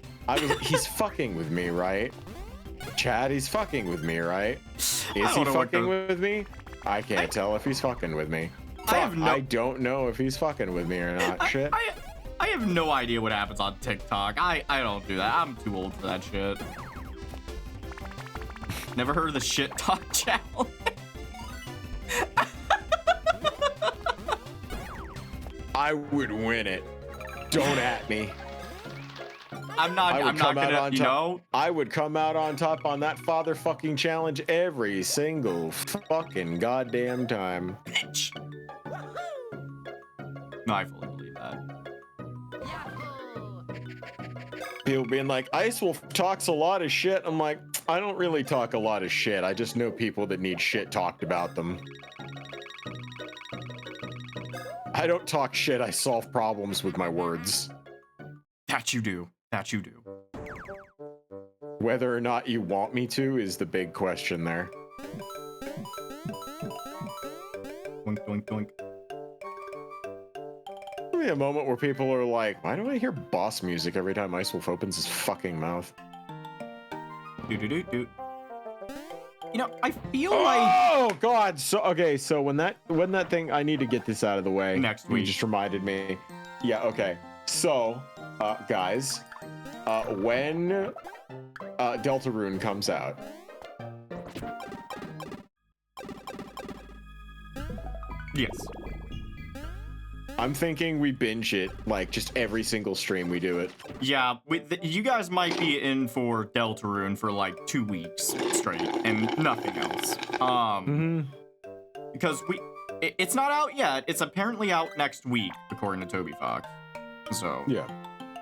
He's fucking with me, right? Chad, he's fucking with me, right? Is he fucking with me? I can't tell if he's fucking with me. I don't know if he's fucking with me or not. Shit. I have no idea what happens on TikTok. I don't do that. I'm too old for that shit. Never heard of the shit talk challenge. I would win it. Don't at me. I'm not gonna, you know. I would come out on top on that father fucking challenge every single fucking goddamn time. Bitch. No, I fully believe that. People being like, Ice Wolf talks a lot of shit. I'm like, I don't really talk a lot of shit. I just know people that need shit talked about them. I don't talk shit. I solve problems with my words. That you do. That you do. Whether or not you want me to is the big question there. Doink, doink, doink. There'll be a moment where people are like, why do I hear boss music every time Ice Wolf opens his fucking mouth? Do do do do. You know, I feel Oh God! So okay, so when that thing, I need to get this out of the way. Next week. You just reminded me. Yeah. Okay. So, guys, when Deltarune comes out, yes. I'm thinking we binge it, like, just every single stream we do it. Yeah, you guys might be in for Deltarune for like 2 weeks straight and nothing else. Because it's not out yet. It's apparently out next week, according to Toby Fox. So yeah,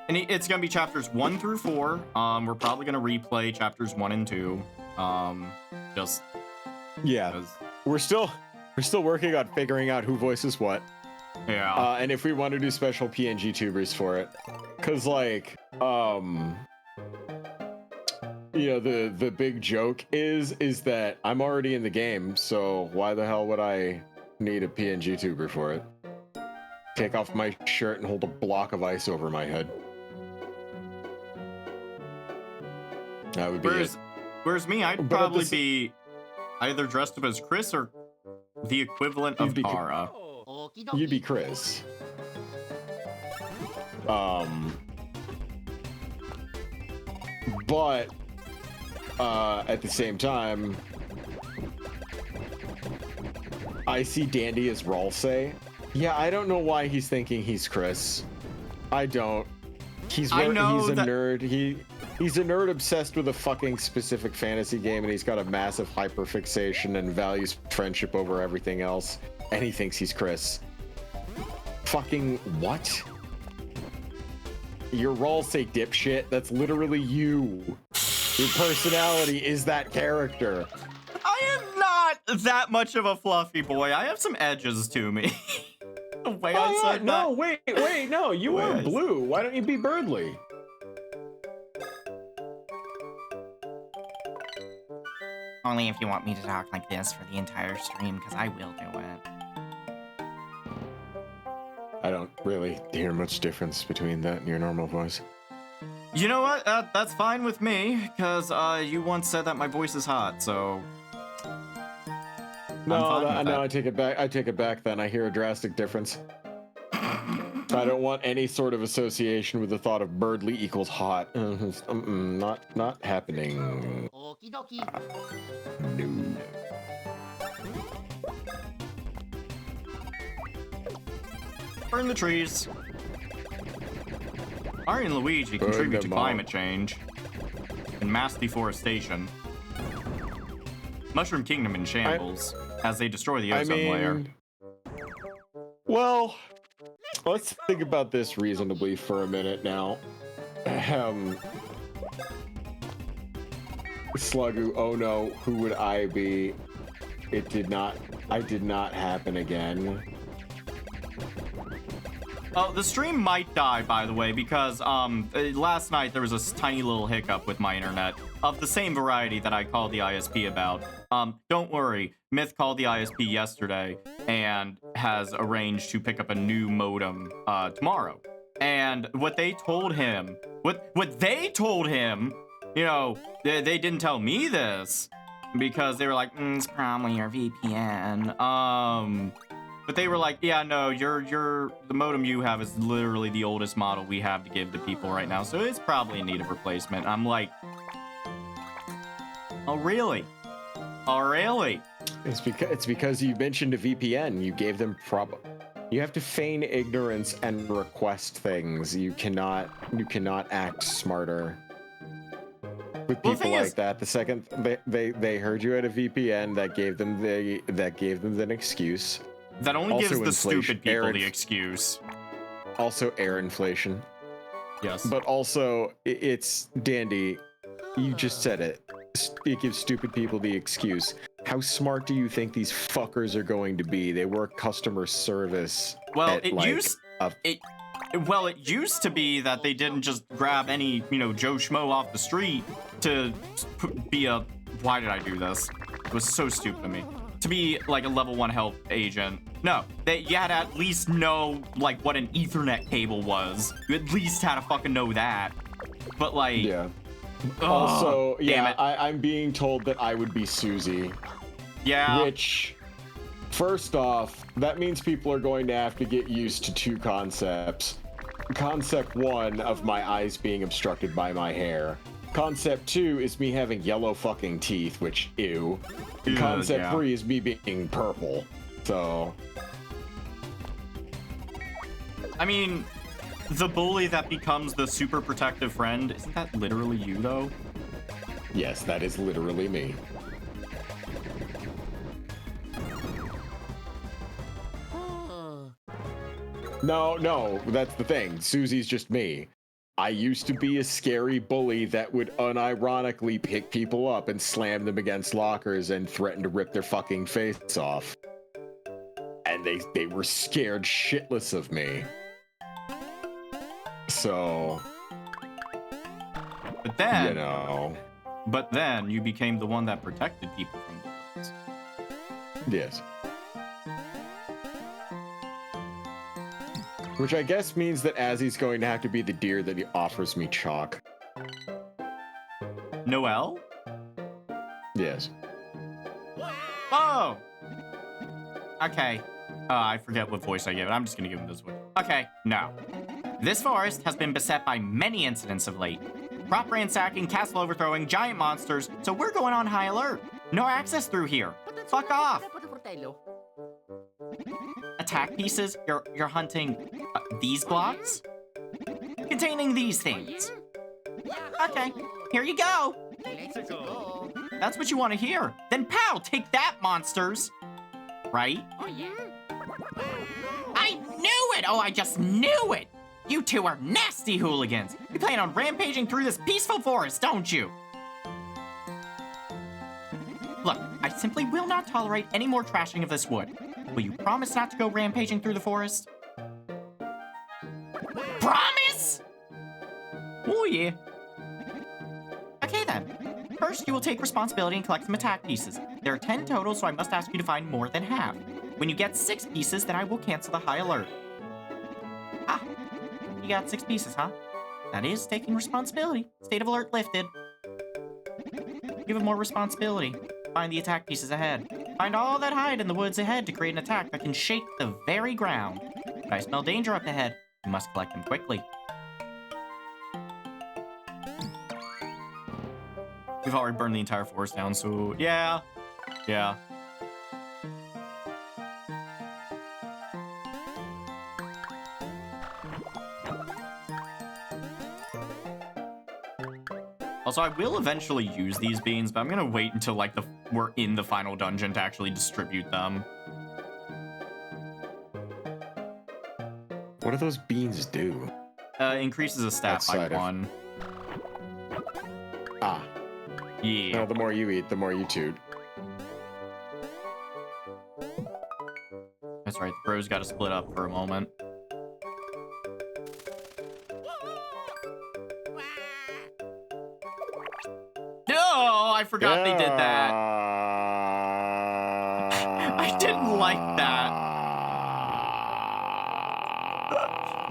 and it's gonna be chapters 1 through 4. We're probably gonna replay chapters 1 and 2. Just yeah. We're still working on figuring out who voices what. Yeah. And if we want to do special PNG tubers for it, cause like, you know, the big joke is that I'm already in the game, so why the hell would I need a PNG tuber for it? Take off my shirt and hold a block of ice over my head. That would be it. Whereas me, I'd probably be either dressed up as Chris or the equivalent of Kara. You'd be Chris. But at the same time, I see Dandy as Ralsei. Yeah, I don't know why he's thinking he's Chris. I don't. He's a nerd. He's a nerd obsessed with a fucking specific fantasy game, and he's got a massive hyperfixation and values friendship over everything else. And he thinks he's Chris. Fucking what? You're Ralsei, dipshit. That's literally you. Your personality is that character. I am not that much of a fluffy boy. I have some edges to me. The way I said that. No, wait, no. You are blue. Why don't you be Birdly? Only if you want me to talk like this for the entire stream, because I will do it. I don't really hear much difference between that and your normal voice. You know what? That's fine with me, because you once said that my voice is hot, so... No, I take it back. I take it back then. I hear a drastic difference. I don't want any sort of association with the thought of Birdly equals hot. Not happening. No. Burn the trees. Mario and Luigi contribute to climate change and mass deforestation. Mushroom Kingdom in shambles as they destroy the ozone layer. Well, let's think about this reasonably for a minute now. Sluggu, oh no, who would I be? I did not happen again. Oh, the stream might die, by the way, because last night there was a tiny little hiccup with my internet of the same variety that I called the ISP about. Don't worry, Myth called the ISP yesterday and has arranged to pick up a new modem tomorrow. And what they told him, you know, they didn't tell me this because they were like, it's probably your VPN. But they were like, yeah, no, the modem you have is literally the oldest model we have to give to people right now, so it's probably in need of replacement. I'm like, oh, really? Oh, really? It's because you mentioned a VPN. You gave them You have to feign ignorance and request things. You cannot act smarter. With people like that, the second they heard you had a VPN, that gave them an excuse. That only gives the stupid people the excuse. Also, air inflation. Yes. But also, it's Dandy. You just said it. It gives stupid people the excuse. How smart do you think these fuckers are going to be? They work customer service. Well, at, it like, used to be that they didn't just grab any, Joe Schmo off the street to be a. Why did I do this? It was so stupid of me. To be like a level 1 help agent. No, you had to at least know like what an Ethernet cable was. You at least had to fucking know that. But like. Yeah. Ugh, Also, damn yeah, it. I'm being told that I would be Susie. Yeah. Which, first off, that means people are going to have to get used to 2 concepts. Concept 1 of my eyes being obstructed by my hair. Concept 2 is me having yellow fucking teeth, which, ew. And concept 3 is me being purple. So. I mean, the bully that becomes the super protective friend, isn't that literally you, though? Yes, that is literally me. No, that's the thing. Susie's just me. I used to be a scary bully that would unironically pick people up and slam them against lockers and threaten to rip their fucking face off. And they were scared shitless of me. So, But then, But then you became the one that protected people from bullies. yes. Which I guess means that Azzy's going to have to be the deer that he offers me chalk. Noelle? Yes. Oh! Okay. I forget what voice I gave it. I'm just gonna give him this one. Okay, no. This forest has been beset by many incidents of late. Crop ransacking, castle overthrowing, giant monsters, so we're going on high alert. No access through here. Fuck off. Attack pieces? You're hunting these blocks? Containing these things. Okay, here you go. Let's go. That's what you want to hear. Then pow, take that, monsters. Right? Oh yeah. I knew it! Oh, I just knew it! You two are nasty hooligans. You plan on rampaging through this peaceful forest, don't you? Look, I simply will not tolerate any more trashing of this wood. Will you promise not to go rampaging through the forest? Promise? Oh, yeah. Okay, then. First, you will take responsibility and collect some attack pieces. There are 10 total, so I must ask you to find more than half. When you get 6 pieces, then I will cancel the high alert. Ah, you got 6 pieces, huh? That is taking responsibility. State of alert lifted. Give him more responsibility. Find the attack pieces ahead. Find all that hide in the woods ahead to create an attack that can shake the very ground. If I smell danger up ahead, you must collect them quickly. We've already burned the entire forest down, so yeah. Yeah. Also, I will eventually use these beans, but I'm gonna wait until like we're in the final dungeon to actually distribute them. What do those beans do? Increases a stat Outside by of- 1. Ah. Yeah. No, the more you eat, the more you toot. That's right, the bros gotta split up for a moment. No, I forgot they did that. I didn't like that.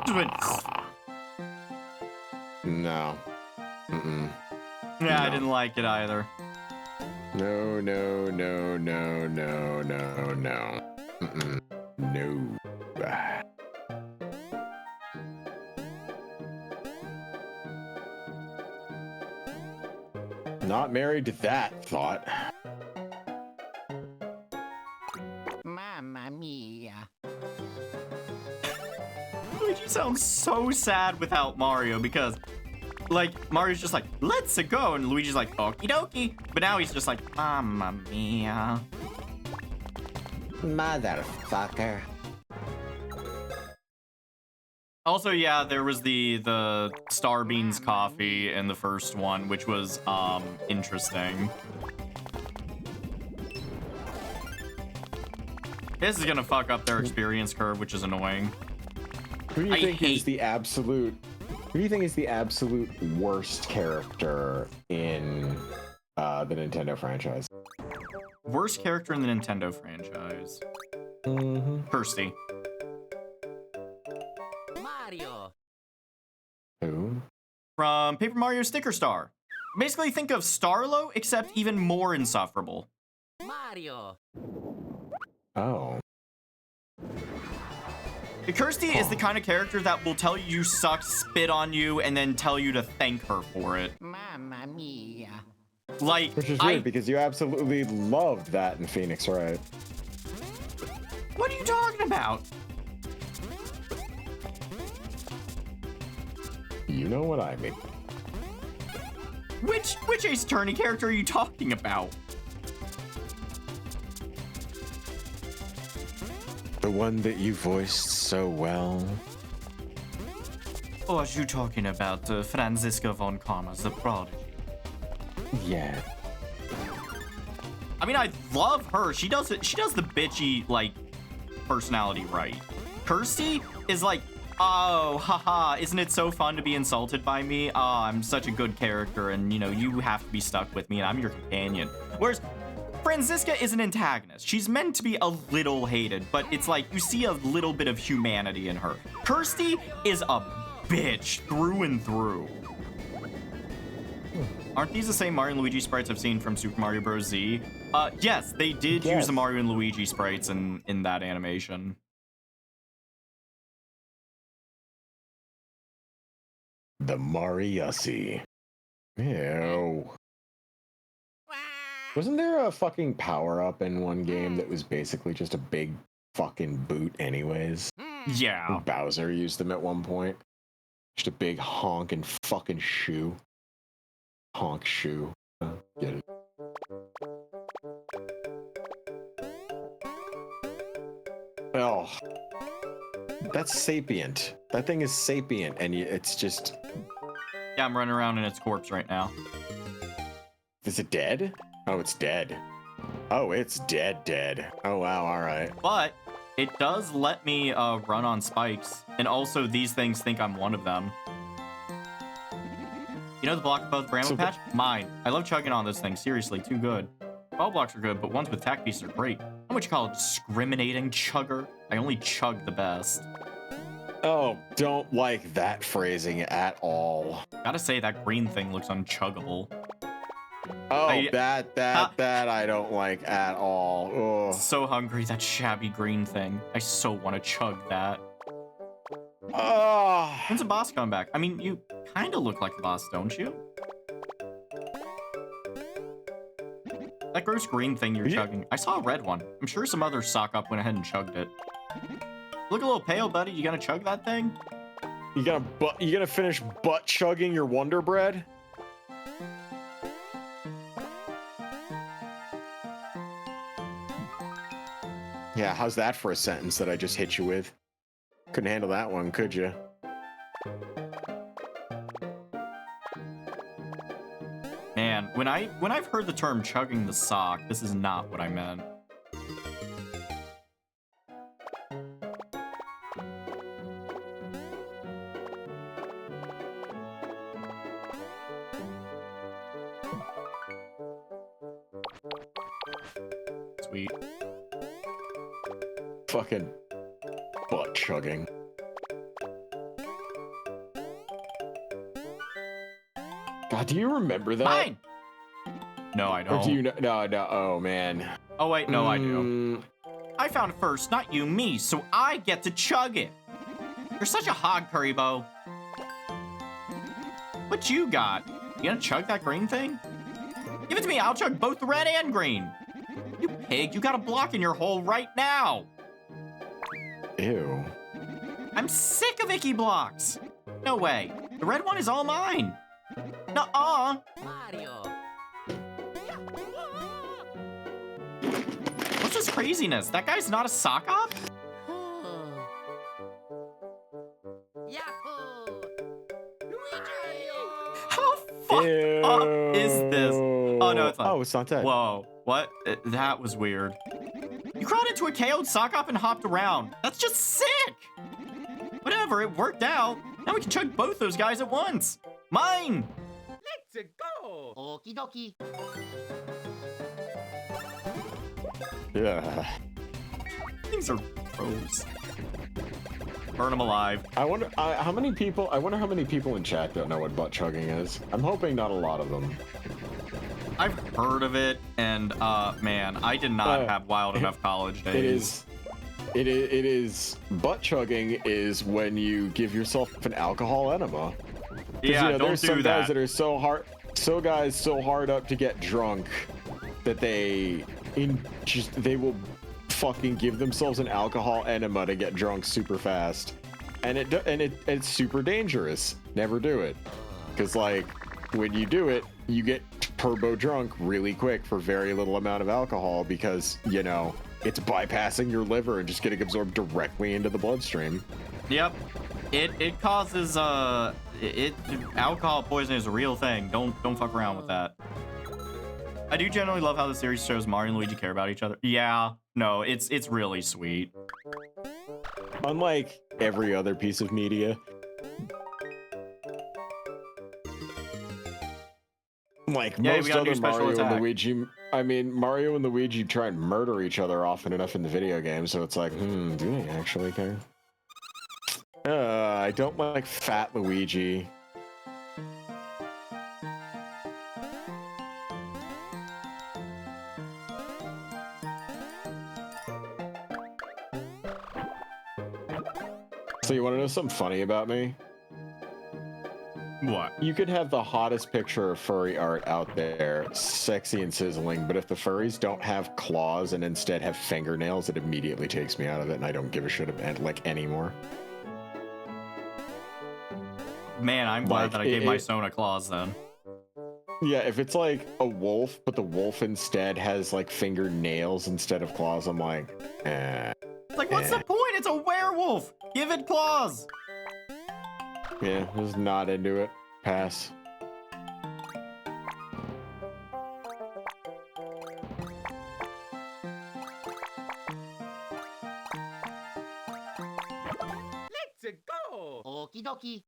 Just went, No. Mm-mm. yeah, I No. didn't like it either. No, no, no, no, no, no, no. Mm-mm. No. Ah. Not married to that thought. Mamma mia. Luigi sounds so sad without Mario because, like, Mario's just like, let's go, and Luigi's like, okie dokie. But now he's just like, mamma mia. Motherfucker. Also, yeah, there was the Star Beans coffee in the first one, which was interesting. This is gonna fuck up their experience curve, which is annoying. Who do you think is the absolute? Who do you think is the absolute worst character in the Nintendo franchise? Worst character in the Nintendo franchise. Kirsty. Mario. Who? From Paper Mario Sticker Star. Basically, think of Starlo, except even more insufferable. Mario. Oh. Kirsty is the kind of character that will tell you suck, spit on you, and then tell you to thank her for it. Mamma mia. Like, Which is weird because you absolutely loved that in Phoenix, right? What are you talking about? You know what I mean. Which Ace Attorney character are you talking about? The one that you voiced so well. Or are you talking about Franziska von Karma's The Prodigy? Yeah. I mean, I love her. She does it. She does the bitchy, like, personality right. Kirsty is like, oh, haha, isn't it so fun to be insulted by me? Oh, I'm such a good character, and, you know, you have to be stuck with me, and I'm your companion. Whereas Franziska is an antagonist. She's meant to be a little hated, but it's like you see a little bit of humanity in her. Kirsty is a bitch through and through. Aren't these the same Mario and Luigi sprites I've seen from Super Mario Bros. Z? Yes, they did use the Mario and Luigi sprites in that animation. The Mariussi. Ew. Wasn't there a fucking power-up in one game that was basically just a big fucking boot anyways? Yeah. Bowser used them at one point. Just a big honking fucking shoe. Honk shoe. Get it? Oh. That's sapient. That thing is sapient, and it's just... Yeah, I'm running around in its corpse right now. Is it dead? Oh, it's dead. Oh, it's dead. Oh, wow, alright. But it does let me run on spikes, and also these things think I'm one of them. You know the block above the Bramble Patch? Mine. I love chugging on those things. Seriously, too good. All blocks are good, but ones with tack pieces are great. How much you call it discriminating chugger? I only chug the best. Oh, don't like that phrasing at all. Gotta say, that green thing looks unchuggable. Oh, that I don't like at all. Ugh. So hungry, that shabby green thing. I so want to chug that. Oh. When's the boss come back? I mean, you kind of look like the boss, don't you? That gross green thing you're chugging. I saw a red one. I'm sure some other sock up went ahead and chugged it. Look a little pale, buddy. You gonna chug that thing? You gonna finish butt chugging your Wonder Bread? Yeah, how's that for a sentence that I just hit you with? Couldn't handle that one, could you? Man, when I've heard the term chugging the sock, this is not what I meant. Sweet. Fucking butt chugging. God, do you remember that? Mine! No, I don't. Or do you know? No. Oh, man. Oh, wait, no, I do. I found it first, not you, me, so I get to chug it. You're such a hog, Kuribo. What you got? You gonna chug that green thing? Give it to me, I'll chug both the red and green. You pig, you got a block in your hole right now. Ew. I'm sick of icky blocks. No way. The red one is all mine. Nuh-uh. Mario. What's this craziness? That guy's not a sock op? Yeah. fuck up is this? Oh, no, it's not. Oh, it's not dead. Whoa, what? That was weird. You crawled into a KO'd sock up and hopped around. That's just sick. Whatever, it worked out. Now we can chug both those guys at once. Mine. Let's go. Okie dokie. Yeah. Things are gross. Burn them alive. I wonder how many people. I wonder how many people in chat don't know what butt chugging is. I'm hoping not a lot of them. I've heard of it, and man, I did not have wild enough college days. It is butt chugging is when you give yourself an alcohol enema. Yeah, don't there's do some that. guys that are so hard up to get drunk that they will fucking give themselves an alcohol enema to get drunk super fast, and it's super dangerous. Never do it, because like when you do it, you get turbo drunk really quick for very little amount of alcohol, because it's bypassing your liver and just getting absorbed directly into the bloodstream. Yep, it causes alcohol poisoning is a real thing. Don't fuck around with that. I do generally love how the series shows Mario and Luigi care about each other. Yeah, no, it's really sweet. Unlike every other piece of media. Like most other Mario and Luigi, Mario and Luigi try and murder each other often enough in the video game, so it's like, do they actually care? I don't like fat Luigi. So you want to know something funny about me? What? You could have the hottest picture of furry art out there, sexy and sizzling, but if the furries don't have claws and instead have fingernails, it immediately takes me out of it, and I don't give a shit about like anymore. Man, I'm glad that I gave my Sona claws then. Yeah, if it's like a wolf, but the wolf instead has like fingernails instead of claws, I'm like, Like, what's the point? It's a werewolf. Give it claws. Yeah, just not into it. Pass. Let's go. Okie dokie.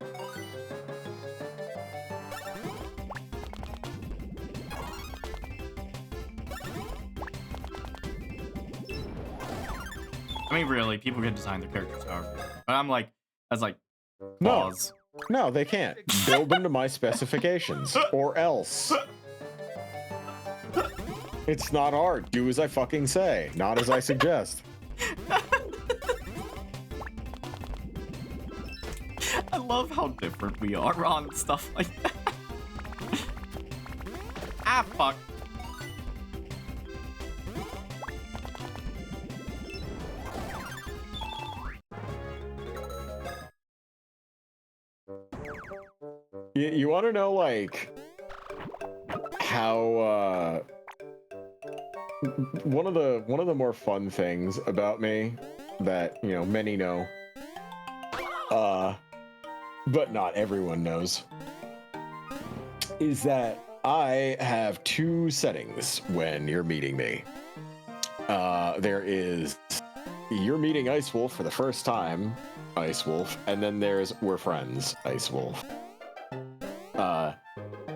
I mean, really, people can design their characters however. But I was like, No. claws. No, they can't. Build them to my specifications, or else. It's not art. Do as I fucking say, not as I suggest. I love how different we are on stuff like that. Ah, fuck. You want to know, like, how, one of the more fun things about me that, many know, but not everyone knows, is that I have two settings when you're meeting me. There is, you're meeting Ice Wolf for the first time, Ice Wolf, and then there's we're friends, Ice Wolf.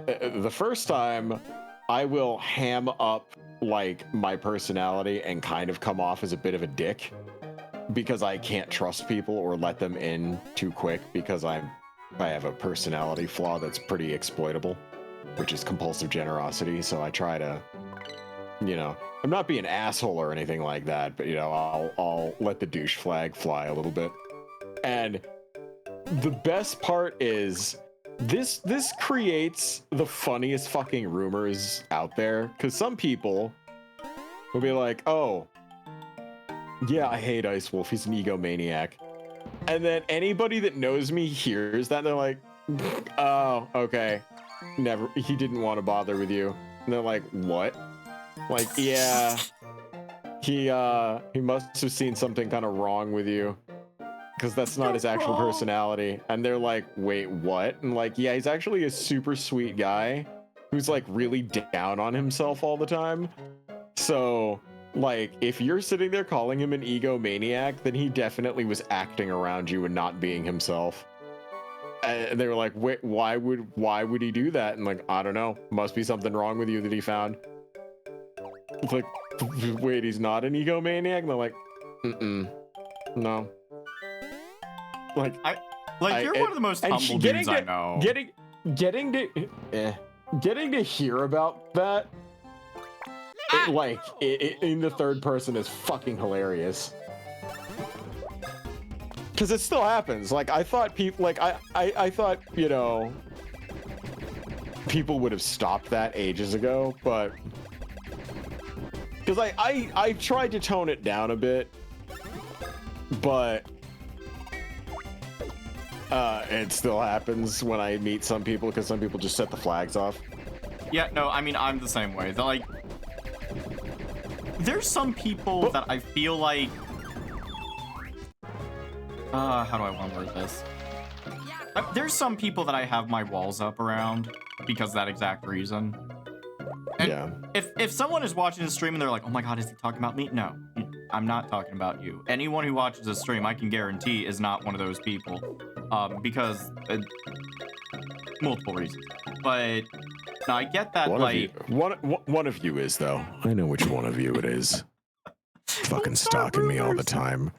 The first time, I will ham up like my personality and kind of come off as a bit of a dick because I can't trust people or let them in too quick because I have a personality flaw that's pretty exploitable, which is compulsive generosity. So I try to, I'm not being an asshole or anything like that, but I'll let the douche flag fly a little bit. And the best part is this creates the funniest fucking rumors out there, because some people will be like, oh, yeah, I hate Ice Wolf, he's an egomaniac. And then anybody that knows me hears that, and they're like, oh, okay, never, he didn't want to bother with you. And they're like, what? Like, yeah, he must have seen something kind of wrong with you. because that's not his actual personality. And they're like, wait, what? And like, yeah, he's actually a super sweet guy who's like really down on himself all the time. So like, if you're sitting there calling him an egomaniac, then he definitely was acting around you and not being himself. And they were like, wait, why would he do that? And like, I don't know, must be something wrong with you that he found. It's like, wait, he's not an egomaniac? And they're like, no. Like, you're one of the most humble dudes I know. Getting to hear about that, in the third person is fucking hilarious. Because it still happens. Like, I thought people, like, I thought, you know, people would have stopped that ages ago, but because I tried to tone it down a bit, but it still happens when I meet some people, because some people just set the flags off. Yeah, no, I mean, I'm the same way. They're like, there's some people that I feel like, how do I want to word this? There's some people that I have my walls up around because of that exact reason. And yeah. If someone is watching the stream and they're like, oh my god, is he talking about me? No, I'm not talking about you. Anyone who watches the stream, I can guarantee, is not one of those people. Because multiple reasons. But no, I get that. One of you is, though. I know which one of you it is. Fucking stalking me all the time.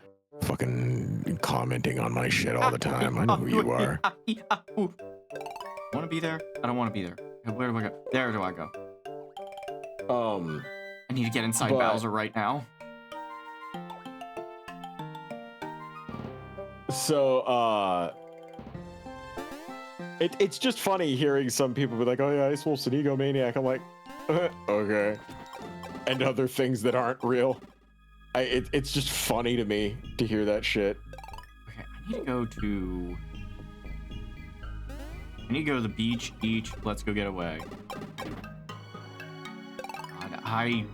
Fucking commenting on my shit all the time. I know who you are. Want to be there? I don't want to be there. Where do I go? There do I go. I need to get inside Bowser right now. So, it's just funny hearing some people be like, oh yeah, Ice Wolf's an egomaniac. I'm like, okay. And other things that aren't real. It's just funny to me to hear that shit. Okay, I need to go to the beach. Let's go get away. God,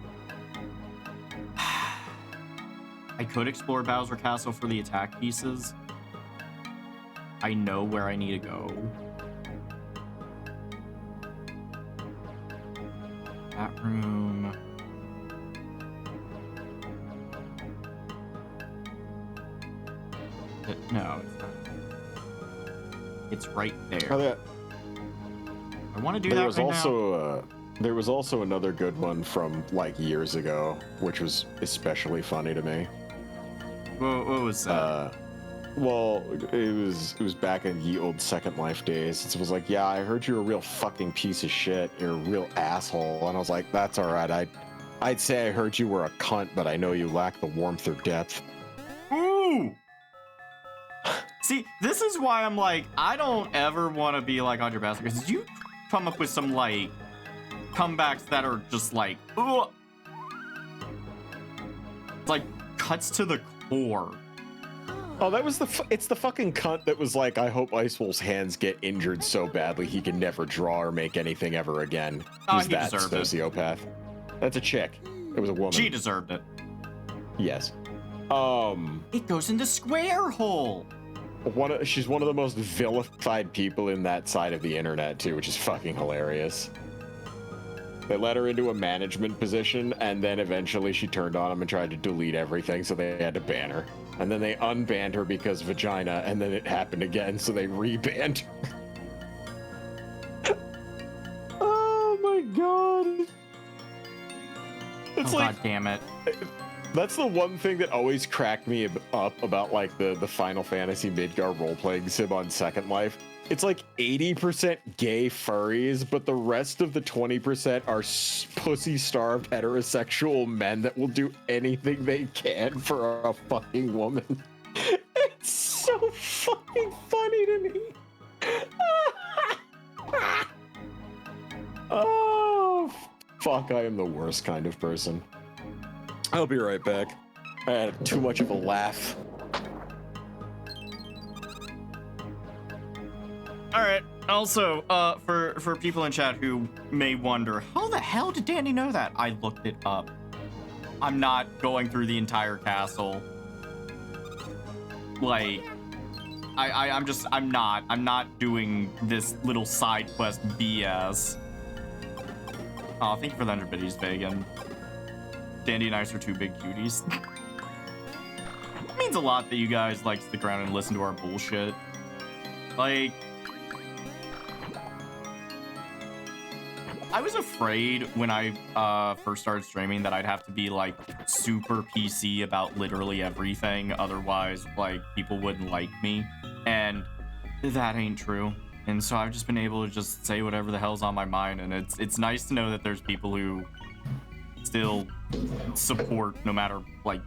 I could explore Bowser Castle for the attack pieces. I know where I need to go. That room. No, it's not. It's right there. Oh, yeah. I want to do that right now. There was also another good one from like years ago, which was especially funny to me. What was that? Well, it was back in ye old Second Life days. It was like, yeah, I heard you're a real fucking piece of shit. You're a real asshole. And I was like, that's all right. I'd say I heard you were a cunt, but I know you lack the warmth or depth. Ooh! See, this is why I'm like, I don't ever want to be like Andre Bastard, because you come up with some like comebacks that are just like, ugh. It's like cuts to the core. Oh, that was it's the fucking cunt that was like, I hope Ice Wolf's hands get injured so badly he can never draw or make anything ever again. Who's that sociopath? That's a chick. It was a woman. She deserved it. Yes. It goes in the square hole. She's one of the most vilified people in that side of the internet too, which is fucking hilarious. They let her into a management position, and then eventually she turned on him and tried to delete everything, so they had to ban her. And then they unbanned her because vagina, and then it happened again, so they rebanned her. Oh my god. It's like, god damn it. That's the one thing that always cracked me up about like the Final Fantasy Midgar role-playing sim on Second Life. It's like 80% gay furries, but the rest of the 20% are pussy-starved heterosexual men that will do anything they can for a fucking woman. It's so fucking funny to me. Oh, fuck, I am the worst kind of person. I'll be right back. I had too much of a laugh. All right. Also, for people in chat who may wonder, how the hell did Danny know that? I looked it up. I'm not going through the entire castle. Like, I'm not doing this little side quest BS. Oh, thank you for the 100 biddies, Vegan. Dandy and Ice are two big cuties. It means a lot that you guys like stick around and listen to our bullshit. Like, I was afraid when I first started streaming that I'd have to be like super PC about literally everything, otherwise like people wouldn't like me, and that ain't true. And so I've just been able to just say whatever the hell's on my mind, and it's nice to know that there's people who still support no matter like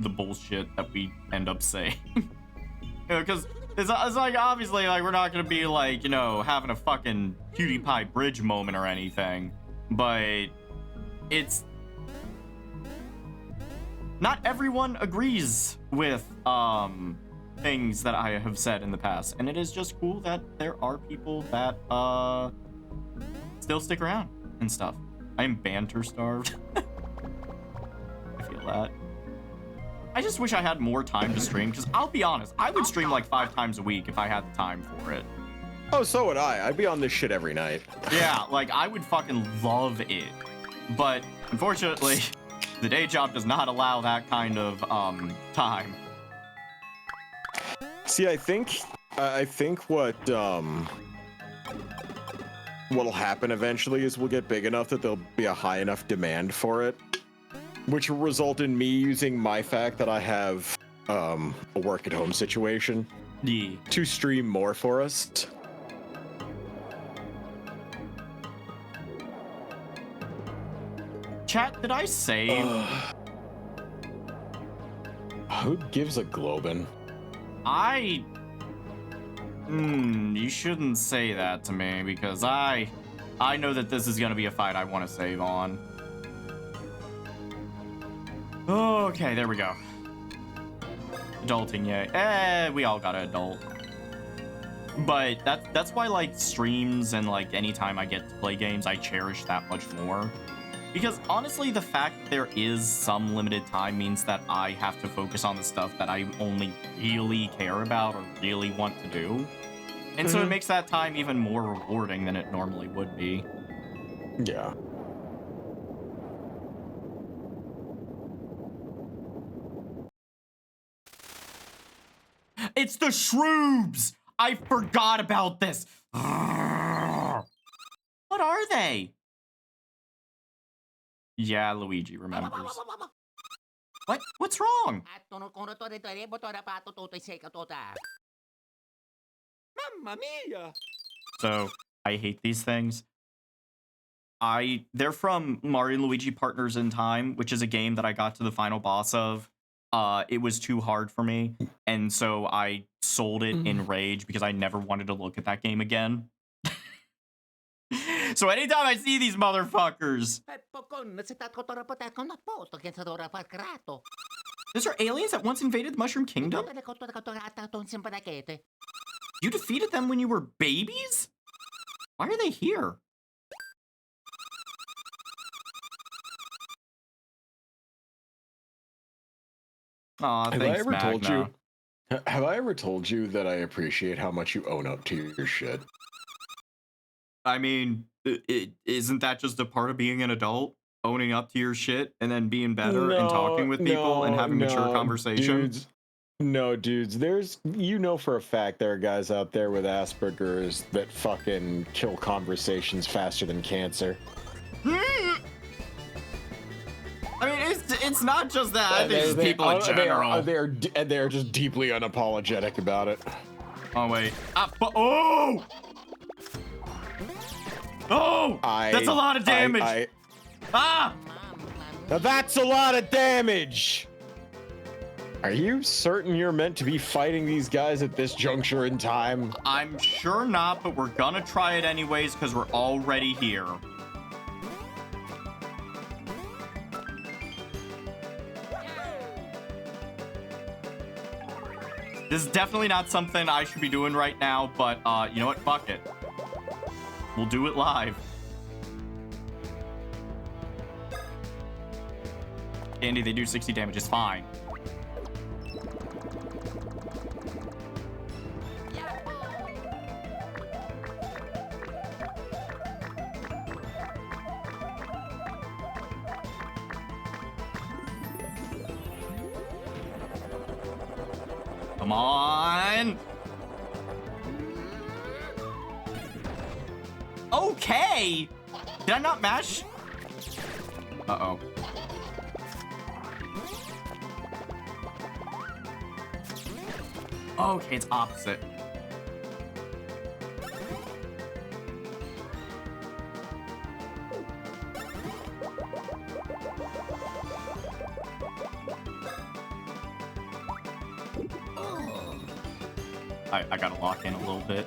the bullshit that we end up saying. You know, because it's like, obviously, like, we're not gonna be like, you know, having a fucking cutie pie bridge moment or anything, but it's not everyone agrees with things that I have said in the past, and it is just cool that there are people that still stick around and stuff. I am banter starved. I feel that. I just wish I had more time to stream, because I'll be honest, I would stream like 5 times a week if I had the time for it. Oh, so would I. I'd be on this shit every night. Yeah, like, I would fucking love it. But, unfortunately, the day job does not allow that kind of, time. See, I think what'll happen eventually is we'll get big enough that there'll be a high enough demand for it, which will result in me using my fact that I have a work at home situation to stream more for us. Chat, did I save? Who gives a Globin? You shouldn't say that to me, because I know that this is gonna be a fight I want to save on. Okay, there we go. Adulting, yay. We all gotta adult. But that's why, like, streams and, like, anytime I get to play games, I cherish that much more. Because, honestly, the fact that there is some limited time means that I have to focus on the stuff that I only really care about or really want to do. And so it makes that time even more rewarding than it normally would be. Yeah. It's the shrooms! I forgot about this! What are they? Yeah, Luigi remembers. What? What's wrong? Mamma mia! So, I hate these things. They're from Mario and Luigi Partners in Time, which is a game that I got to the final boss of. It was too hard for me, and so I sold it in rage because I never wanted to look at that game again. So anytime I see these motherfuckers... These are aliens that once invaded the Mushroom Kingdom? You defeated them when you were babies? Why are they here? Aw, thanks, Magna. Have I ever told you that I appreciate how much you own up to your shit? I mean, isn't that just a part of being an adult? Owning up to your shit and then being better and talking with people and having mature conversations? Dudes, there's, you know for a fact there are guys out there with Asperger's that fucking kill conversations faster than cancer. I mean, it's not just that. I think it's people in general. They're just deeply unapologetic about it. Oh, wait. Oh! Oh! That's a lot of damage! Ah! Now that's a lot of damage! Are you certain you're meant to be fighting these guys at this juncture in time? I'm sure not, but we're gonna try it anyways because we're already here. This is definitely not something I should be doing right now, but you know what? Fuck it. We'll do it live. Andy, they do 60 damage. It's fine. Come on. Okay. Did I not mash? Uh-oh. Okay, it's opposite. I gotta lock in a little bit.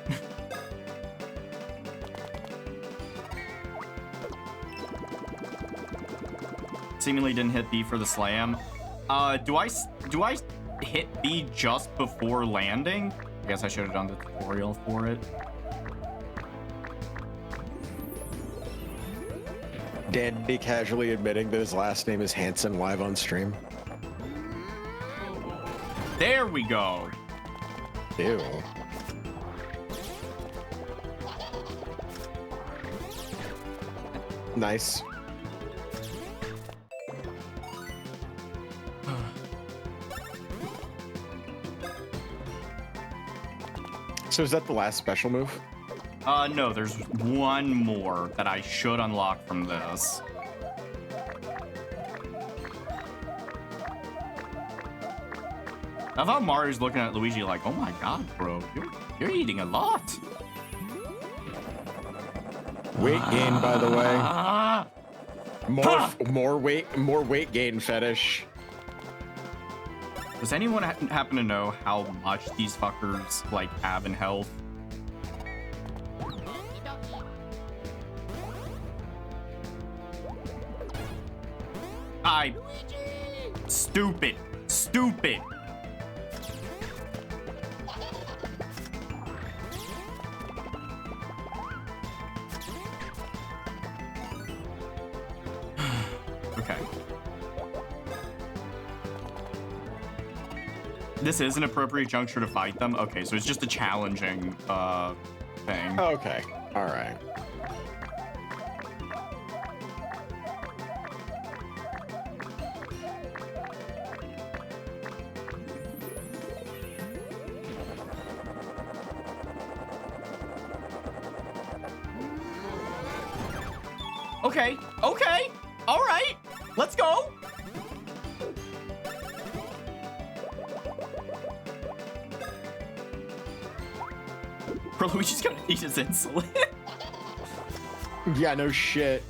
Seemingly didn't hit B for the slam. Do I hit B just before landing? I guess I should have done the tutorial for it. Dandy casually admitting that his last name is Hanson live on stream. There we go. Ew. Nice. So is that the last special move? No, there's one more that I should unlock from this. I thought Mario's looking at Luigi like, oh my god, bro, you're eating a lot. Weight gain, by the way. More weight gain fetish. Does anyone happen to know how much these fuckers like have in health? Stupid. Okay. This is an appropriate juncture to fight them. Okay, so it's just a challenging thing. Okay. All right. Okay. All right. Let's go. Bro, Luigi's gonna eat his insulin. Yeah, no shit.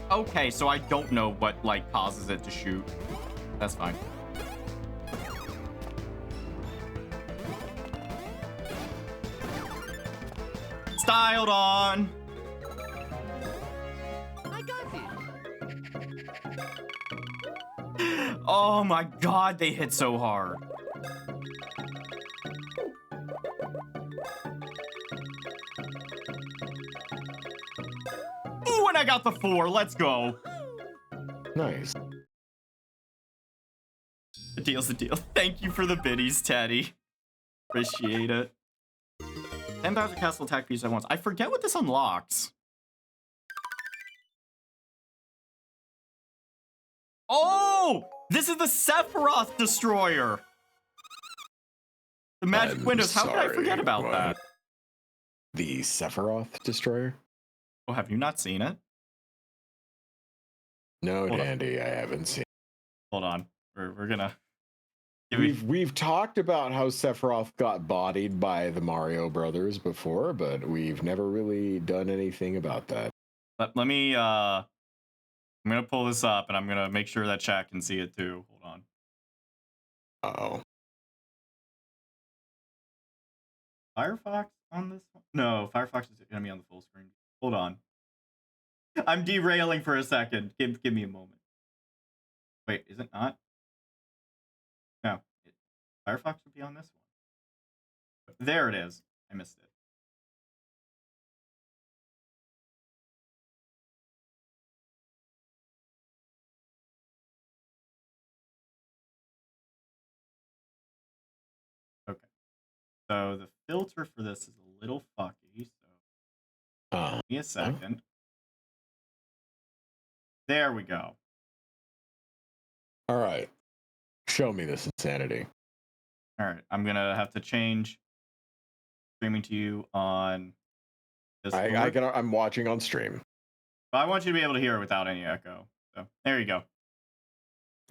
Okay, so I don't know what, like, causes it to shoot. That's fine. Styled on. I got this. Oh my god, they hit so hard. Ooh, and I got the 4. Let's go. Nice. The deal's a deal. Thank you for the biddies, Teddy. Appreciate it. 10,000 castle attack pieces at once. I forget what this unlocks. Oh! This is the Sephiroth Destroyer! The magic windows. How could I forget about that? The Sephiroth Destroyer? Oh, have you not seen it? No, Hold Dandy, I haven't seen. Hold on. We're gonna... We've talked about how Sephiroth got bodied by the Mario Brothers before, but we've never really done anything about that. Let me, I'm gonna pull this up, and I'm gonna make sure that chat can see it too. Hold on. Uh-oh. Firefox on this one? No, Firefox is gonna be on the full screen. Hold on. I'm derailing for a second. Give me a moment. Wait, is it not? No. Firefox would be on this one. There it is. I missed it. Okay. So the filter for this is a little fucky, so give me a second. There we go. All right. Show me this insanity. All right, I'm gonna have to change streaming to you on Discord. I'm watching on stream. But I want you to be able to hear it without any echo. So there you go.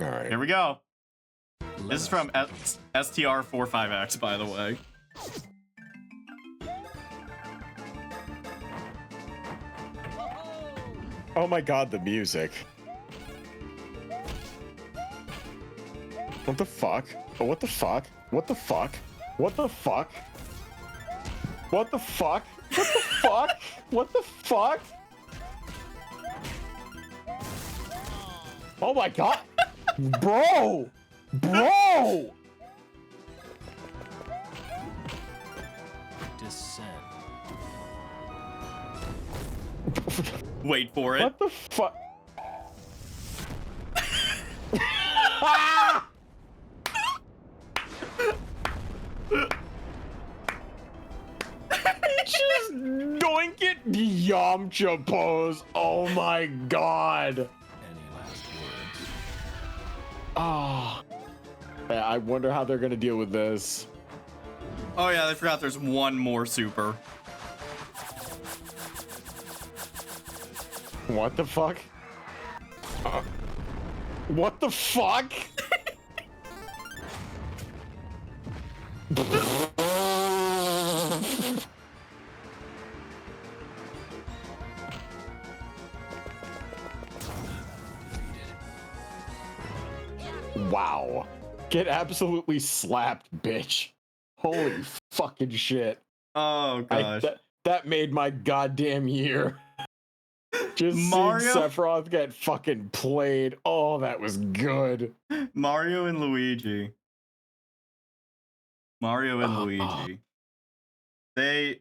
All right. Here we go. This is from STR45X, by the way. Oh my god, the music. What the fuck? Oh, what the fuck? What the fuck? What the fuck? What the fuck? What the fuck? What the fuck? Oh my god! Bro! Bro! Descend. Wait for it. What the fuck? Just doink it, Yamcha pose. Oh my god. Any last words? Oh. I wonder how they're gonna deal with this. Oh yeah, I forgot there's one more super. What the fuck? What the fuck? Wow. Get absolutely slapped, bitch. Holy fucking shit. Oh gosh. That made my goddamn year. Just Mario? seeing Sephiroth get fucking played. Oh, that was good. Mario and Luigi. Mario and Luigi. They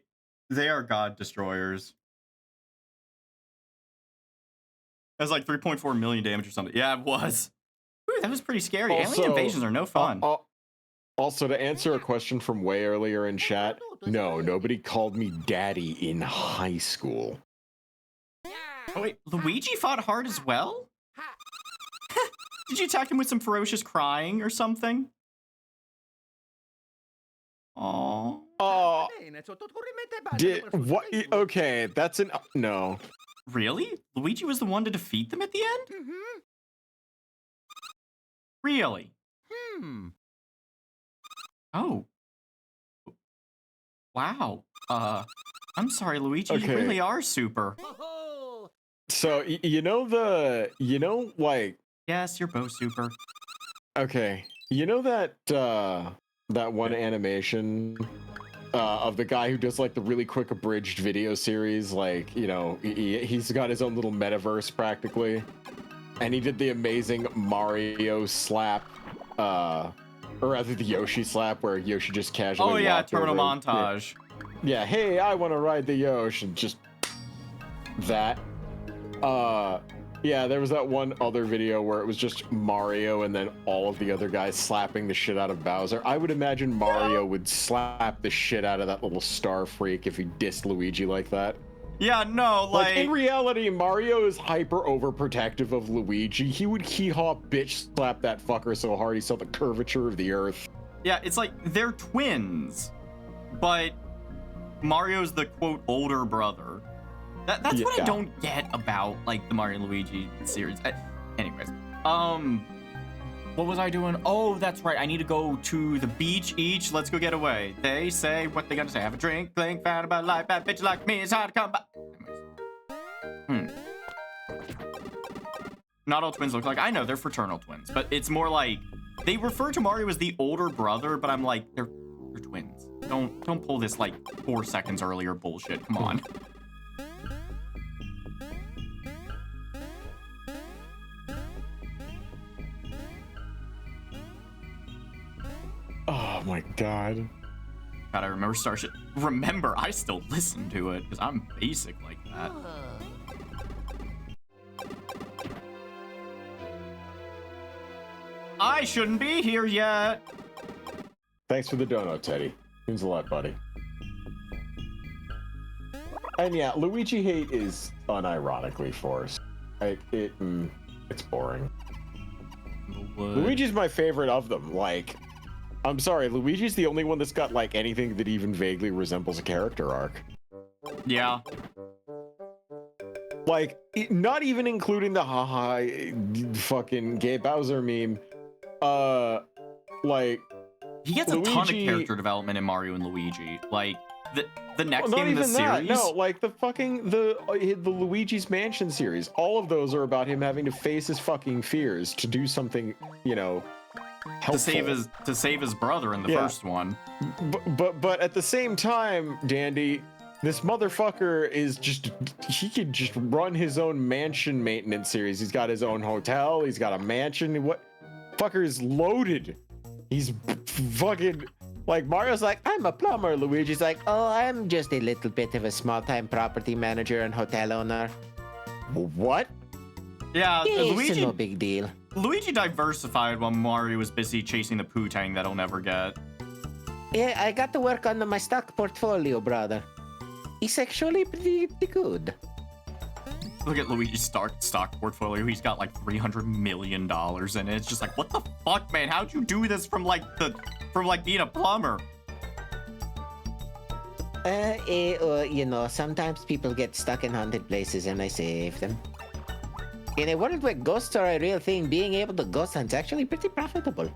are god destroyers. That was like 3.4 million damage or something. Yeah, it was. Ooh, that was pretty scary. Also, Alien invasions are no fun. Also, to answer a question from way earlier in chat, no, nobody called me daddy in high school. Oh wait, Luigi fought hard as well? Did you attack him with some ferocious crying or something? Aww. Oh, what? Okay, that's an no. Really? Luigi was the one to defeat them at the end? Really? Oh. Wow. I'm sorry, Luigi. You Okay. really are super. So like, Yes, you're both super. okay, you know that that one animation of the guy who does like the really quick abridged video series, like, you know, he's got his own little metaverse practically, and he did the amazing Mario slap, or rather the Yoshi slap, where Yoshi just casually Oh yeah, walked terminal over- montage. Yeah, hey, I want to ride the Yoshi, and just that. Yeah, there was that one other video where it was just Mario and then all of the other guys slapping the shit out of Bowser. I would imagine Mario would slap the shit out of that little star freak if he dissed Luigi like that. Yeah, no, Like, in reality, Mario is hyper overprotective of Luigi. He would hee-haw bitch slap that fucker so hard he saw the curvature of the earth. yeah, it's like they're twins, but Mario's the quote older brother. That's what I Yeah. don't get about like the Mario and Luigi series. Anyways, what was I doing? Oh, that's right. I need to go to the beach each. Let's go get away. They say what they gonna say. Have a drink, think bad about life. Bad bitch like me is hard to come by. Not all twins look like. I know they're fraternal twins, but it's more like they refer to Mario as the older brother. But I'm like, they're twins. Don't pull this like 4 seconds earlier bullshit. Come on. Oh my god. Gotta remember Starship. Remember, I still listen to it because I'm basic like that. I shouldn't be here yet. Thanks for the donut, Teddy. Means a lot, buddy. And yeah, Luigi hate is unironically forced. It's boring. would. Luigi's my favorite of them. Like, I'm sorry, Luigi's the only one that's got like anything that even vaguely resembles a character arc. Yeah. Like, not even including the haha fucking gay Bowser meme. Like, He gets a ton of Luigi- character development in Mario and Luigi. Like, the next not game in the even that. series. No, like the fucking the Luigi's Mansion series. All of those are about him having to face his fucking fears to do something, you know, helpful. to save his brother in the first one. But at the same time, Dandy, this motherfucker is he could just run his own mansion maintenance series. He's got his own hotel, he's got a mansion. What fucker is loaded? He's fucking like Mario's like, I'm a plumber. Luigi's like, oh, I'm just a little bit of a small-time property manager and hotel owner. What? Yeah, It's Luigi. no big deal. Luigi diversified while Mario was busy chasing the Poo-Tang that he'll never get. Yeah, I got to work on my stock portfolio, brother. It's actually pretty good. Look at Luigi's stock portfolio. He's got like $300 million in it. It's just like, what the fuck, man? How'd you do this from being a plumber? You know, sometimes people get stuck in haunted places and I save them. In a world where ghosts are a real thing, being able to ghost hunt's actually pretty profitable.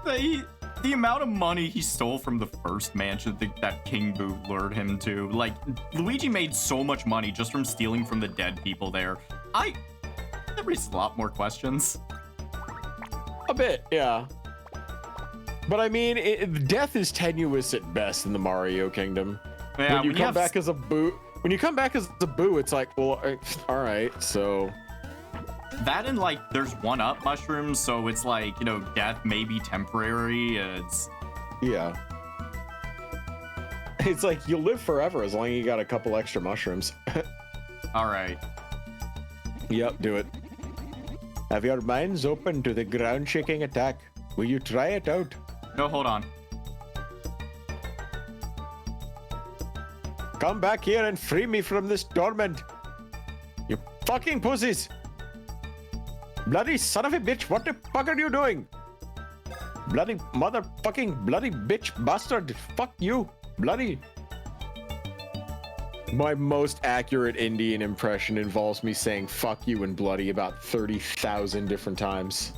The amount of money he stole from the first mansion that King Boo lured him to, like, Luigi made so much money just from stealing from the dead people there. That raises a lot more questions. A bit, yeah. But I mean, death is tenuous at best in the Mario Kingdom. Yeah, when you come back as a Boo, it's like, well, all right, so. That and like, there's one-up mushrooms, so it's like, you know, death may be temporary. Yeah. It's like you'll live forever as long as you got a couple extra mushrooms. All right. Yep, do it. Have your minds open to the ground-shaking attack? Will you try it out? No, hold on. Come back here and free me from this torment. You fucking pussies! Bloody son of a bitch, what the fuck are you doing? Bloody motherfucking bloody bitch bastard. Fuck you. Bloody. My most accurate Indian impression involves me saying fuck you and bloody about 30,000 different times.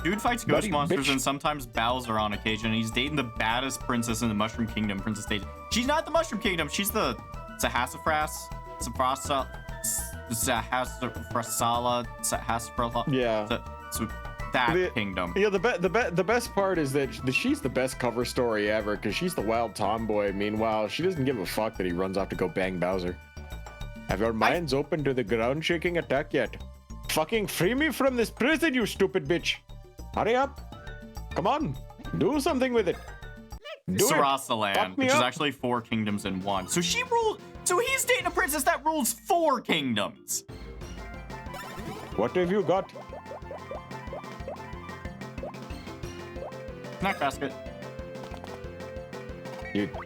Dude fights Bloody ghost monsters bitch. and sometimes Bowser on occasion. He's dating the baddest princess in the Mushroom Kingdom, Princess Daisy. She's not the Mushroom Kingdom. She's the Sahassafras. Yeah. So that kingdom. Yeah, the best part is that she's the best cover story ever because she's the wild tomboy. Meanwhile, she doesn't give a fuck that he runs off to go bang Bowser. Have your minds open to the ground-shaking attack yet? Fucking free me from this prison, you stupid bitch! Hurry up! Come on, do something with it. Do Sarasa it. Land, Fuck me which is up. actually 4 kingdoms in one. So she ruled. So he's dating a princess that rules 4 kingdoms. What have you got? Snack basket.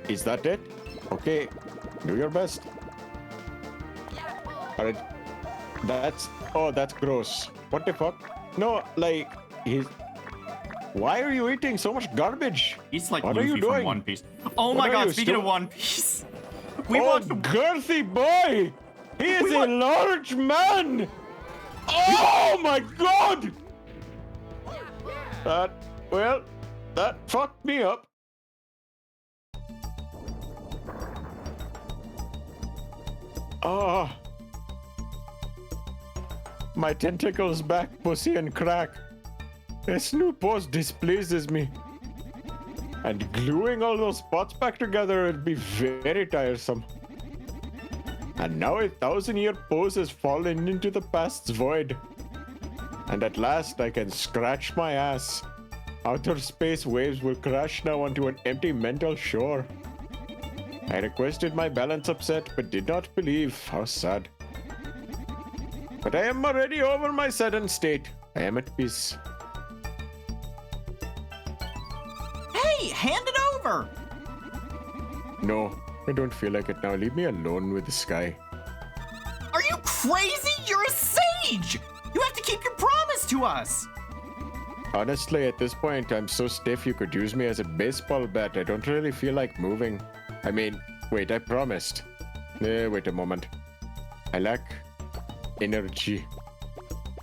Is that it? Okay, do your best. Alright. That's gross. What the fuck? No, like, why are you eating so much garbage? He's like What are you Luffy from doing? One Piece. Oh What my are god, you, speaking of One Piece. We Oh, watched. girthy boy! He is a large man! Oh my god! That fucked me up. Ah. My tentacles back, pussy, and crack. This new pose displeases me. And gluing all those spots back together would be very tiresome. And now a 1,000-year pose has fallen into the past's void. And at last I can scratch my ass. Outer space waves will crash now onto an empty mental shore. I requested my balance upset, but did not believe. How sad. But I am already over my sudden state. I am at peace. Hey, hand it over. No, I don't feel like it now. Leave me alone with the sky. Are you crazy? You're a sage! You have to keep your promise to us! Honestly, at this point, I'm so stiff you could use me as a baseball bat. I don't really feel like moving. I mean, wait, I promised. Wait a moment. I lack energy.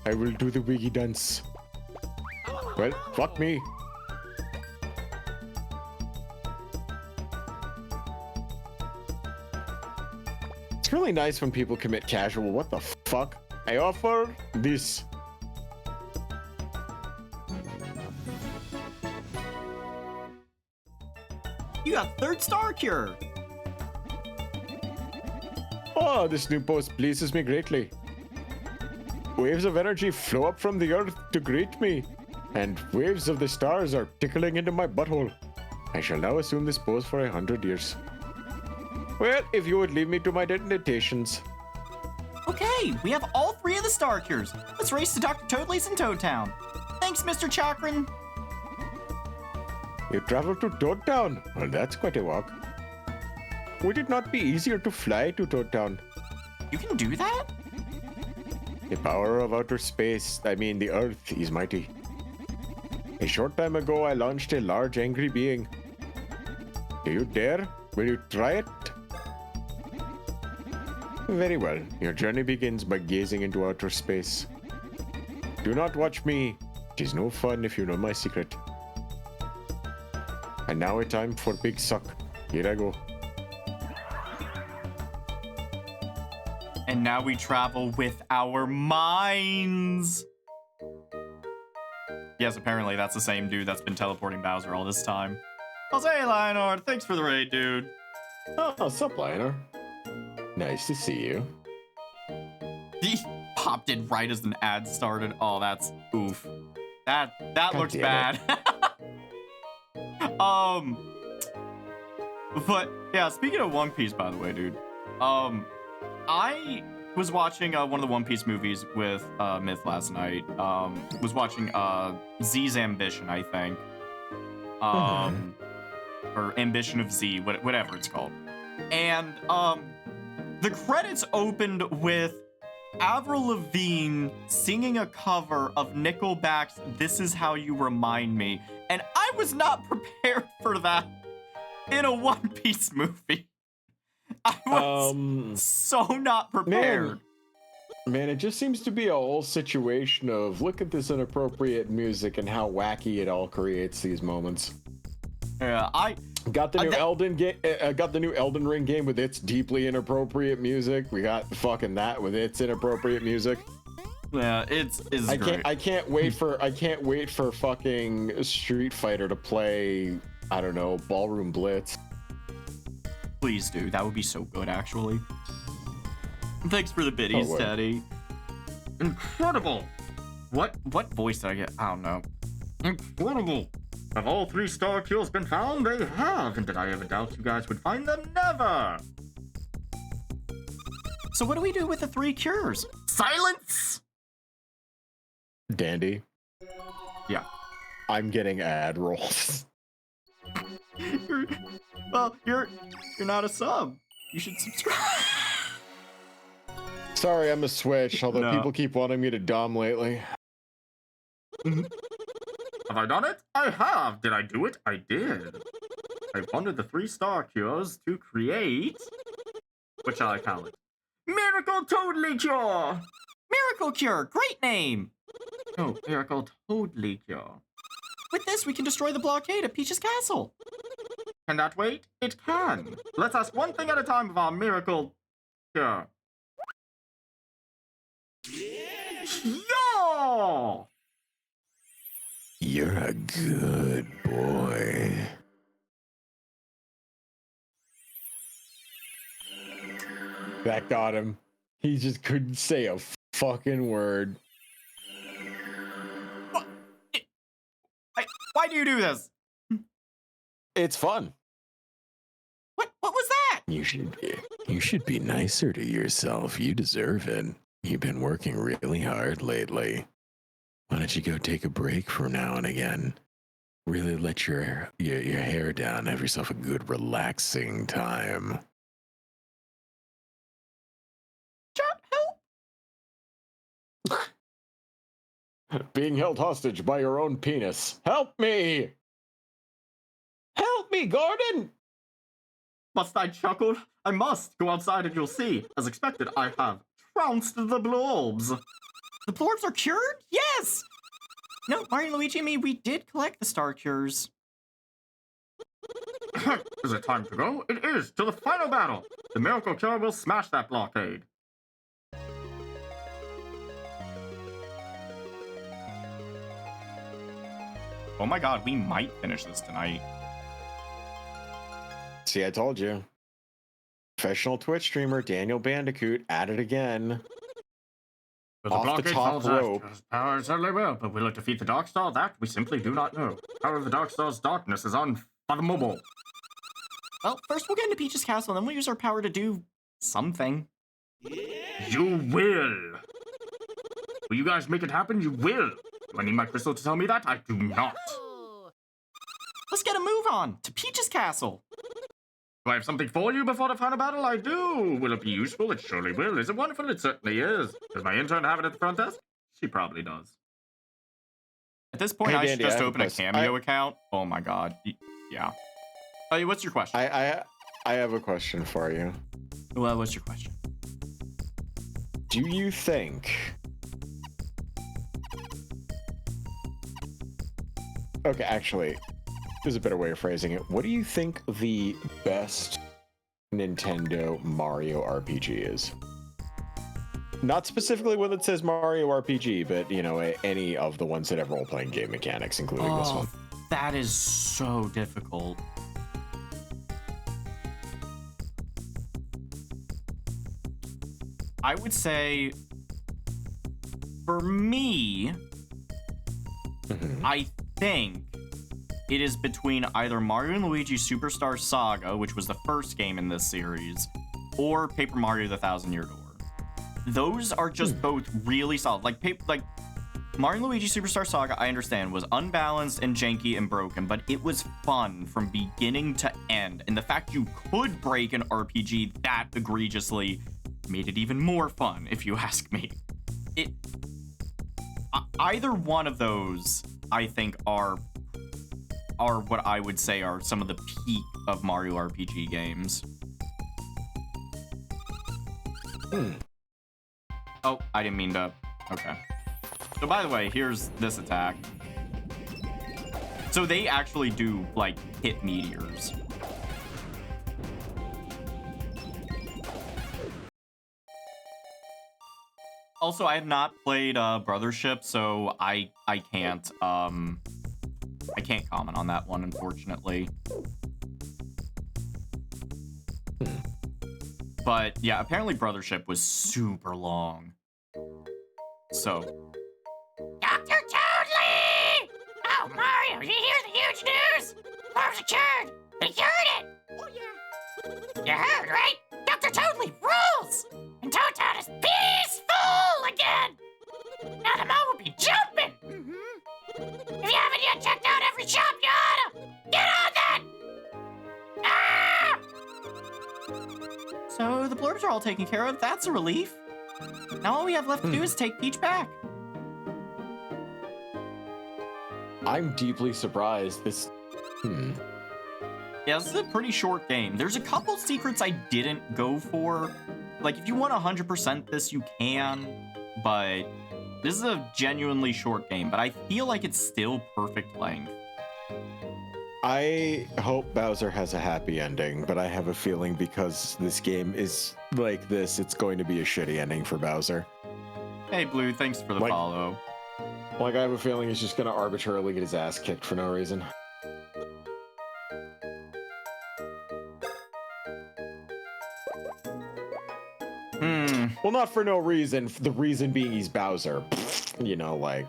I will do the wiggy dance. Well, fuck me. It's really nice when people commit casual. What the fuck? I offer this. You got third star cure! Oh, this new post pleases me greatly. Waves of energy flow up from the earth to greet me, and waves of the stars are tickling into my butthole. I shall now assume this pose for 100 years. Well, if you would leave me to my detonations. Okay, we have all 3 of the star cures. Let's race to Dr. Toadley's in Toad Town. Thanks, Mr. Chakran. You travel to Toad Town? Well, that's quite a walk. Would it not be easier to fly to Toad Town? You can do that? The power of outer space, I mean the Earth, is mighty. A short time ago, I launched a large angry being. Do you dare? Will you try it? Very well. Your journey begins by gazing into outer space. Do not watch me. It is no fun if you know my secret. And now a time for big suck. Here I go. And now we travel with our minds. Yes, apparently that's the same dude that's been teleporting Bowser all this time. Oh, hey, Lionard. Thanks for the raid, dude. Oh, sup, Lionel? Nice to see you. He popped in right as an ad started. Oh, that's oof. That looks bad. But yeah, speaking of One Piece, by the way, dude. I was watching one of the One Piece movies with Myth last night. Was watching Z's Ambition, I think. Or Ambition of Z, whatever it's called. And the credits opened with Avril Lavigne singing a cover of Nickelback's "This Is How You Remind Me," and I was not prepared for that in a One Piece movie. I was so not prepared. Man, it just seems to be a whole situation of look at this inappropriate music and how wacky it all creates these moments. Yeah, I got the new got the new Elden Ring game with its deeply inappropriate music. We got fucking that with its inappropriate music. Yeah, it's great. I can't wait for fucking Street Fighter to play, I don't know, Ballroom Blitz. Please do. That would be so good, actually. Thanks for the biddies, Teddy. Incredible. What voice did I get? I don't know. Incredible. Have all 3 star kills been found? They have. And did I ever doubt you guys would find them? Never. So what do we do with the 3 cures? Silence. Dandy. Yeah. I'm getting ad rolls. You're not a sub. You should subscribe. Sorry, I'm a Switch, although people keep wanting me to dom lately. Have I done it? I have. Did I do it? I did. I wanted the 3 star cures to create... What shall I call it? Miracle Totally Cure! Miracle Cure! Great name! Oh, Miracle Totally Cure. With this, we can destroy the blockade at Peach's Castle. Can that wait? It can. Let's ask one thing at a time of our Miracle Cure. Yo! You're a good boy. That got him. He just couldn't say a fucking word. Why do you do this? It's fun. What was that? You should be nicer to yourself. You deserve it. You've been working really hard lately. Why don't you go take a break from now and again? Really let your hair down. Have yourself a good relaxing time. Chat, help! Being held hostage by your own penis. Help me! Help me, Gordon! Must I chuckle? I must go outside and you'll see. As expected, I have trounced the blorbs. The blorbs are cured? Yes! No, Mario, Luigi, and me, we did collect the star cures. Is it time to go? It is, to the final battle. The miracle cure will smash that blockade. Oh my god, we might finish this tonight. See, I told you. Professional Twitch streamer Daniel Bandicoot at it again. Will Off the top rope. Power certainly will, but will it defeat the Dark Star? That we simply do not know. Power of the Dark Star's darkness is unfathomable. Well, first we'll get into Peach's castle, and then we'll use our power to do something. You will! Will you guys make it happen? You will! Do I need my crystal to tell me that? I do not. Let's get a move on to Peach's castle. Do I have something for you before the final battle? I do. Will it be useful? It surely will. Is it wonderful? It certainly is. Does my intern have it at the front desk? She probably does. At this point, Hey, I should Dandy, just I have open a a question. Cameo account. Oh my god. Yeah. Oh, what's your question? I have a question for you. Well, what's your question? Do you think... Okay, actually, there's a better way of phrasing it. What do you think the best Nintendo Mario RPG is? Not specifically one that says Mario RPG, but, you know, any of the ones that have role-playing game mechanics, including this one. That is so difficult. I would say, for me, I think it is between either Mario and Luigi Superstar Saga, which was the first game in this series, or Paper Mario: The Thousand Year Door. Those are just both really solid. Like Mario and Luigi Superstar Saga, I understand, was unbalanced and janky and broken, but it was fun from beginning to end. And the fact you could break an RPG that egregiously made it even more fun, if you ask me. Either one of those, I think, are what I would say are some of the peak of Mario RPG games. Oh, I didn't mean to. Okay. So by the way, here's this attack. So they actually do, like, hit meteors. Also, I have not played Brothership, so I can't comment on that one, unfortunately. But yeah, apparently Brothership was super long. So. Dr. Toadley! Oh, Mario, did you hear the huge news? Barb's a cured! They cured it! Oh, yeah. You heard, right? Dr. Toadley rules! And Toad Town is peaceful again! Now the mall will be jumping! If you haven't yet checked out every shop, you oughta! Get on that! Ah! So the blurbs are all taken care of. That's a relief. Now all we have left to do is take Peach back. I'm deeply surprised. This... Yeah, this is a pretty short game. There's a couple secrets I didn't go for. Like, if you want 100% this, you can. But this is a genuinely short game. But I feel like it's still perfect length. I hope Bowser has a happy ending, but I have a feeling because this game is like this, it's going to be a shitty ending for Bowser. Hey, Blue, thanks for the follow. Like, I have a feeling he's just going to arbitrarily get his ass kicked for no reason. Well, not for no reason. The reason being he's Bowser. You know, like...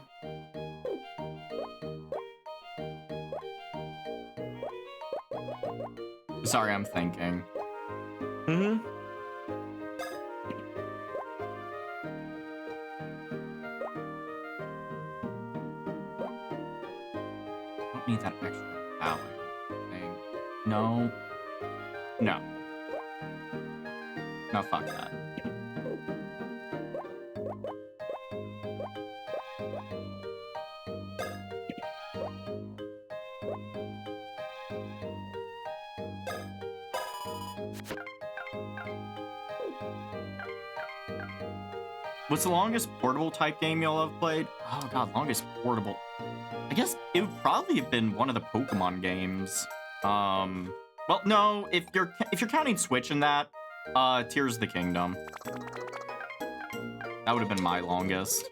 Sorry, I'm thinking. Mm-hmm. Don't need that extra power thing. No. No. No, fuck that. What's the longest portable type game y'all have played? Oh god, longest portable. I guess it would probably have been one of the Pokemon games. Well, no, if you're counting Switch in that, Tears of the Kingdom. That would have been my longest.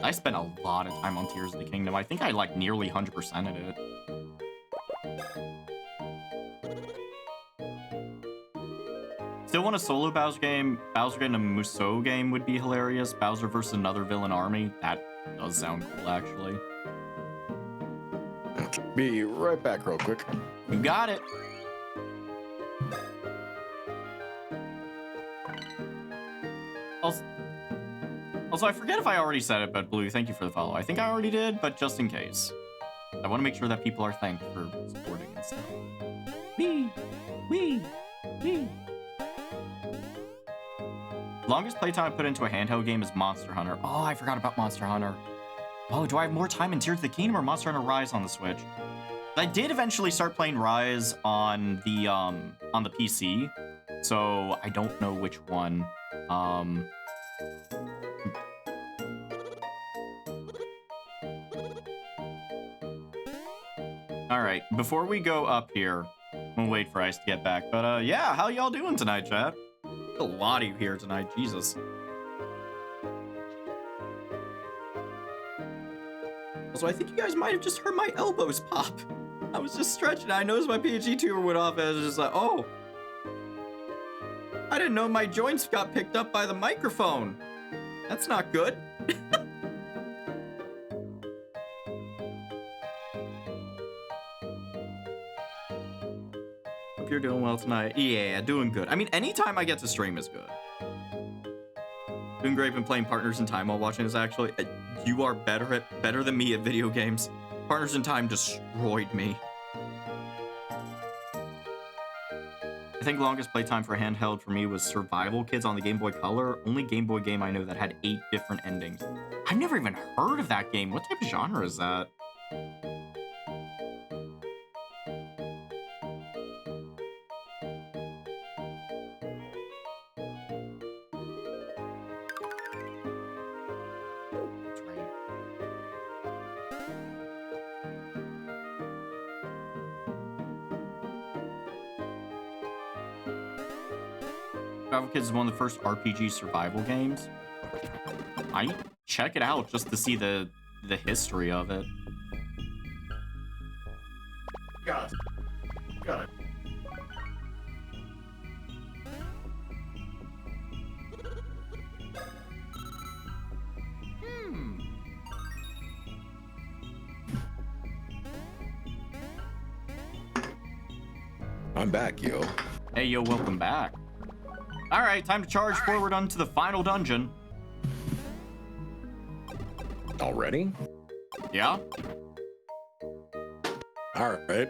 I spent a lot of time on Tears of the Kingdom. I think I like nearly 100%ed it. Still want a solo Bowser game. Bowser in a Musou game would be hilarious. Bowser versus another villain army. That does sound cool, actually. Be right back real quick. You got it. Also, I forget if I already said it, but Blue, thank you for the follow. I think I already did, but just in case. I want to make sure that people are thanked for supporting and stuff. Wee! Longest playtime I put into a handheld game is Monster Hunter. Oh, I forgot about Monster Hunter. Oh, do I have more time in Tears of the Kingdom or Monster Hunter Rise on the Switch? I did eventually start playing Rise on the PC, so I don't know which one. All right, before we go up here, we'll wait for Ice to get back. But yeah, how y'all doing tonight, chat? A lot of you here tonight, Jesus. Also, I think you guys might have just heard my elbows pop. I was just stretching. I noticed my PhD tuber went off, and I was just like, oh. I didn't know my joints got picked up by the microphone. That's not good. Hope you're doing well tonight. Yeah, doing good. I mean, anytime I get to stream is good. Doing great. Been playing Partners in Time while watching this, actually. You are better than me at video games. Partners in Time destroyed me. I think longest playtime for handheld for me was Survival Kids on the Game Boy Color. Only Game Boy game I know that had 8 different endings. I've never even heard of that game. What type of genre is that? Survival Kids is one of the first RPG survival games. I check it out just to see the history of it. Got it. I'm back, yo. Hey, yo, welcome back. All right, time to charge forward onto the final dungeon. Already? Yeah? All right.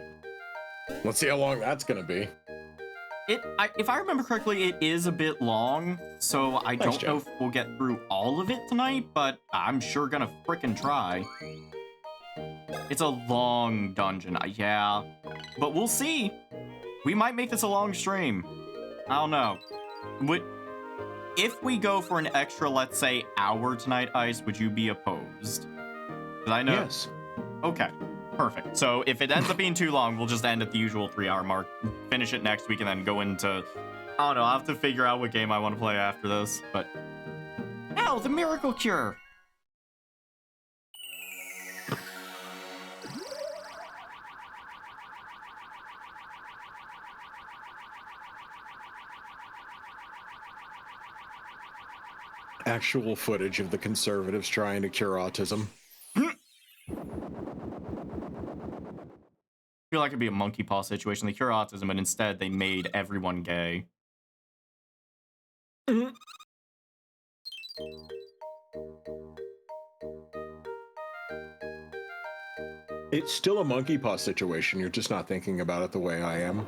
Let's see how long that's gonna be. If I remember correctly, it is a bit long, so I don't know if we'll get through all of it tonight, but I'm sure gonna frickin' try. It's a long dungeon, yeah, but we'll see. We might make this a long stream. I don't know. If we go for an extra, let's say, hour tonight, Ice, would you be opposed? 'Cause I know. Yes. Okay. Perfect. So if it ends up being too long, we'll just end at the usual 3-hour mark, finish it next week, and then go into... I don't know, I'll have to figure out what game I want to play after this, but... Ow, the miracle cure! Actual footage of the conservatives trying to cure autism. I feel like it'd be a monkey paw situation. They cure autism, but instead they made everyone gay. It's still a monkey paw situation. You're just not thinking about it the way I am.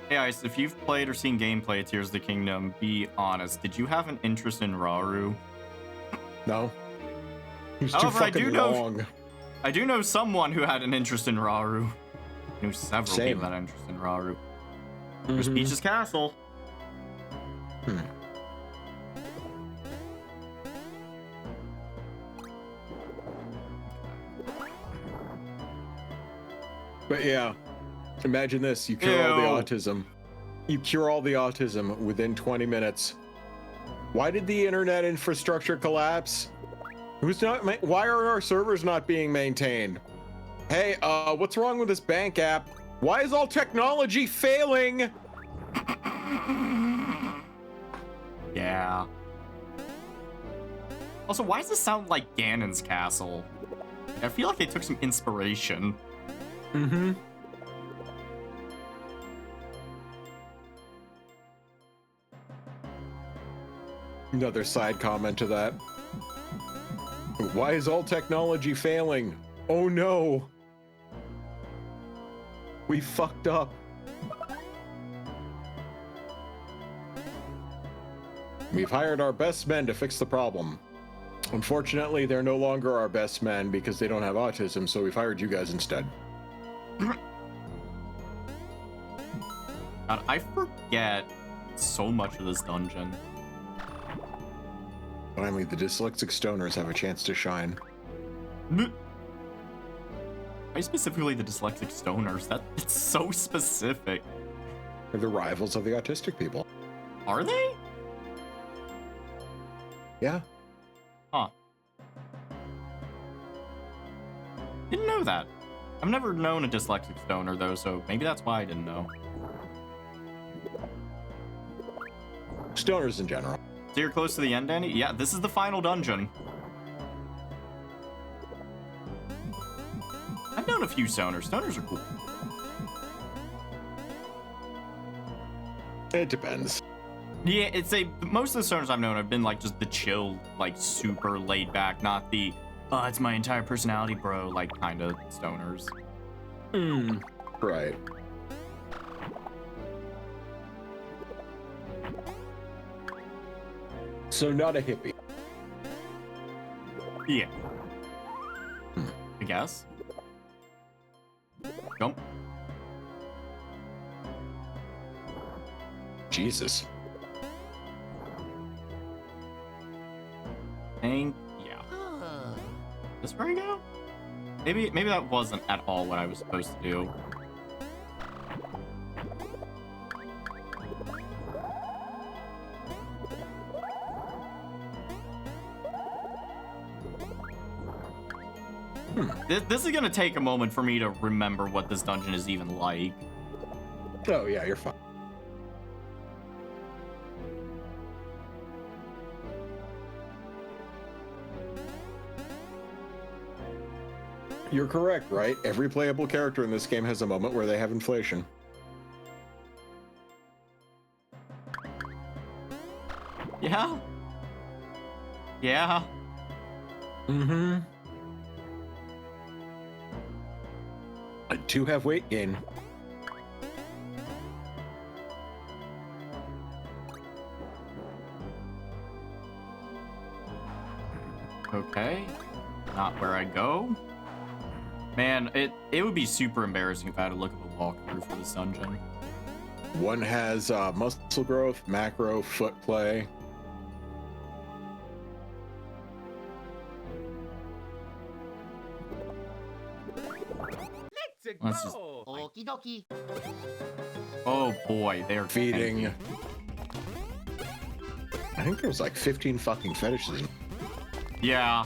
Hey, Ice, if you've played or seen gameplay of Tears of the Kingdom, be honest. Did you have an interest in Rauru? No. He's too However, fucking long. I do know someone who had an interest in Rauru. I knew several Same. people that had an interest in Rauru. There's Peach's Castle. But yeah, imagine this: you cure all the Ew. autism. You cure all the autism within 20 minutes. Why did the internet infrastructure collapse? Who's not? Why are our servers not being maintained? Hey, what's wrong with this bank app? Why is all technology failing? Yeah. Also, why does this sound like Ganon's castle? I feel like they took some inspiration. Mm-hmm. Another side comment to that. Why is all technology failing? Oh no. We fucked up. We've hired our best men to fix the problem. Unfortunately, they're no longer our best men because they don't have autism, so we've hired you guys instead. God, I forget so much of this dungeon. Finally, the dyslexic stoners have a chance to shine. Why specifically the dyslexic stoners? It's so specific. They're the rivals of the autistic people. Are they? Yeah. Huh. Didn't know that. I've never known a dyslexic stoner though, so maybe that's why I didn't know. Stoners in general. So you're close to the end, Danny? Yeah, this is the final dungeon. I've known a few stoners. Stoners are cool. It depends. Yeah, most of the stoners I've known have been like just the chill, like super laid back, not the it's my entire personality, bro, like kind of stoners. Right. So not a hippie. Yeah. I guess. Jump. Jesus. Yeah. This where I go? Maybe that wasn't at all what I was supposed to do. This is gonna take a moment for me to remember what this dungeon is even like. Oh yeah, you're fine. You're correct, right? Every playable character in this game has a moment where they have inflation. Yeah? Yeah? Mm-hmm. I do have weight gain. Okay. Not where I go. Man, it would be super embarrassing if I had to look up a walkthrough for this dungeon. One has muscle growth, macro, foot play. Let's just... Okie dokie. Oh boy, they're Feeding. tanky. I think there was like 15 fucking fetishes. Yeah.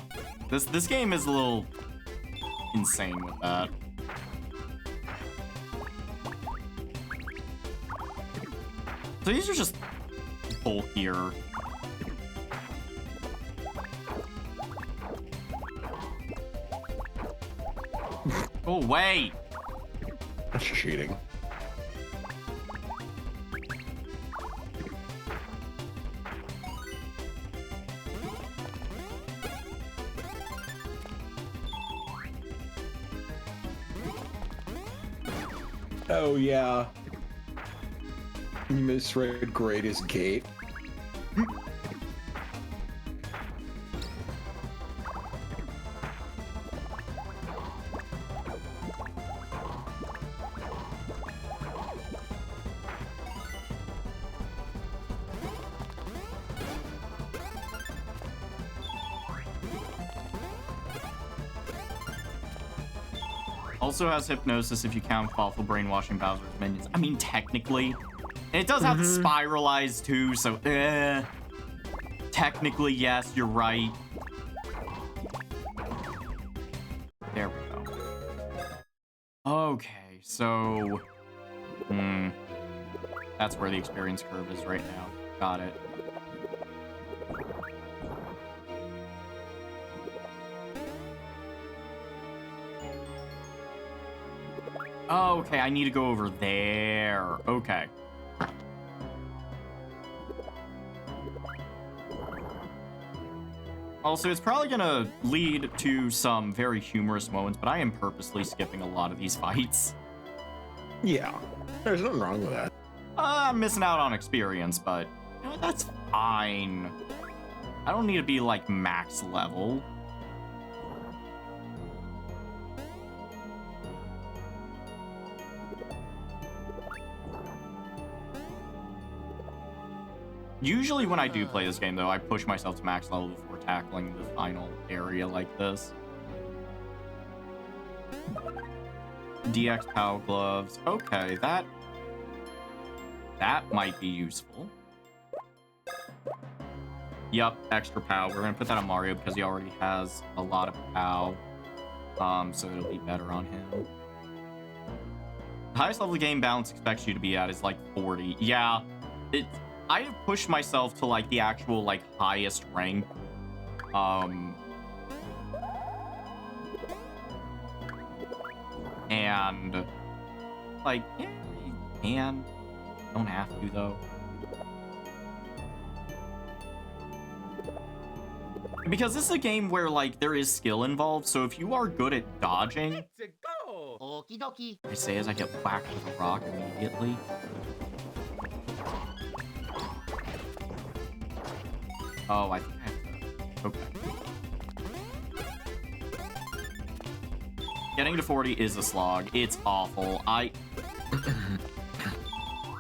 This game is a little insane with that. So these are just bulkier. Oh, wait. That's cheating. Oh yeah. You misread greatest gate. Also has hypnosis if you count Fawful brainwashing Bowser's minions. I mean, technically. And it does have spiralize too, so technically, yes, you're right. There we go. Okay, so... That's where the experience curve is right now. Got it. Oh, okay, I need to go over there. Okay. Also, it's probably gonna lead to some very humorous moments, but I am purposely skipping a lot of these fights. Yeah, there's nothing wrong with that. I'm missing out on experience, but you know, that's fine. I don't need to be like max level. Usually when I do play this game, though, I push myself to max level before tackling the final area like this. DX POW gloves. Okay, that might be useful. Yup, extra POW. We're gonna put that on Mario because he already has a lot of POW. So it'll be better on him. The highest level the game balance expects you to be at is like 40. Yeah, I have pushed myself to like the actual like highest rank. And like, yeah, you can. Don't have to though. Because this is a game where like there is skill involved, so if you are good at dodging, Okie dokie. I say as I get whacked with a rock immediately. Oh, I think I have to. Okay. Getting to 40 is a slog. It's awful.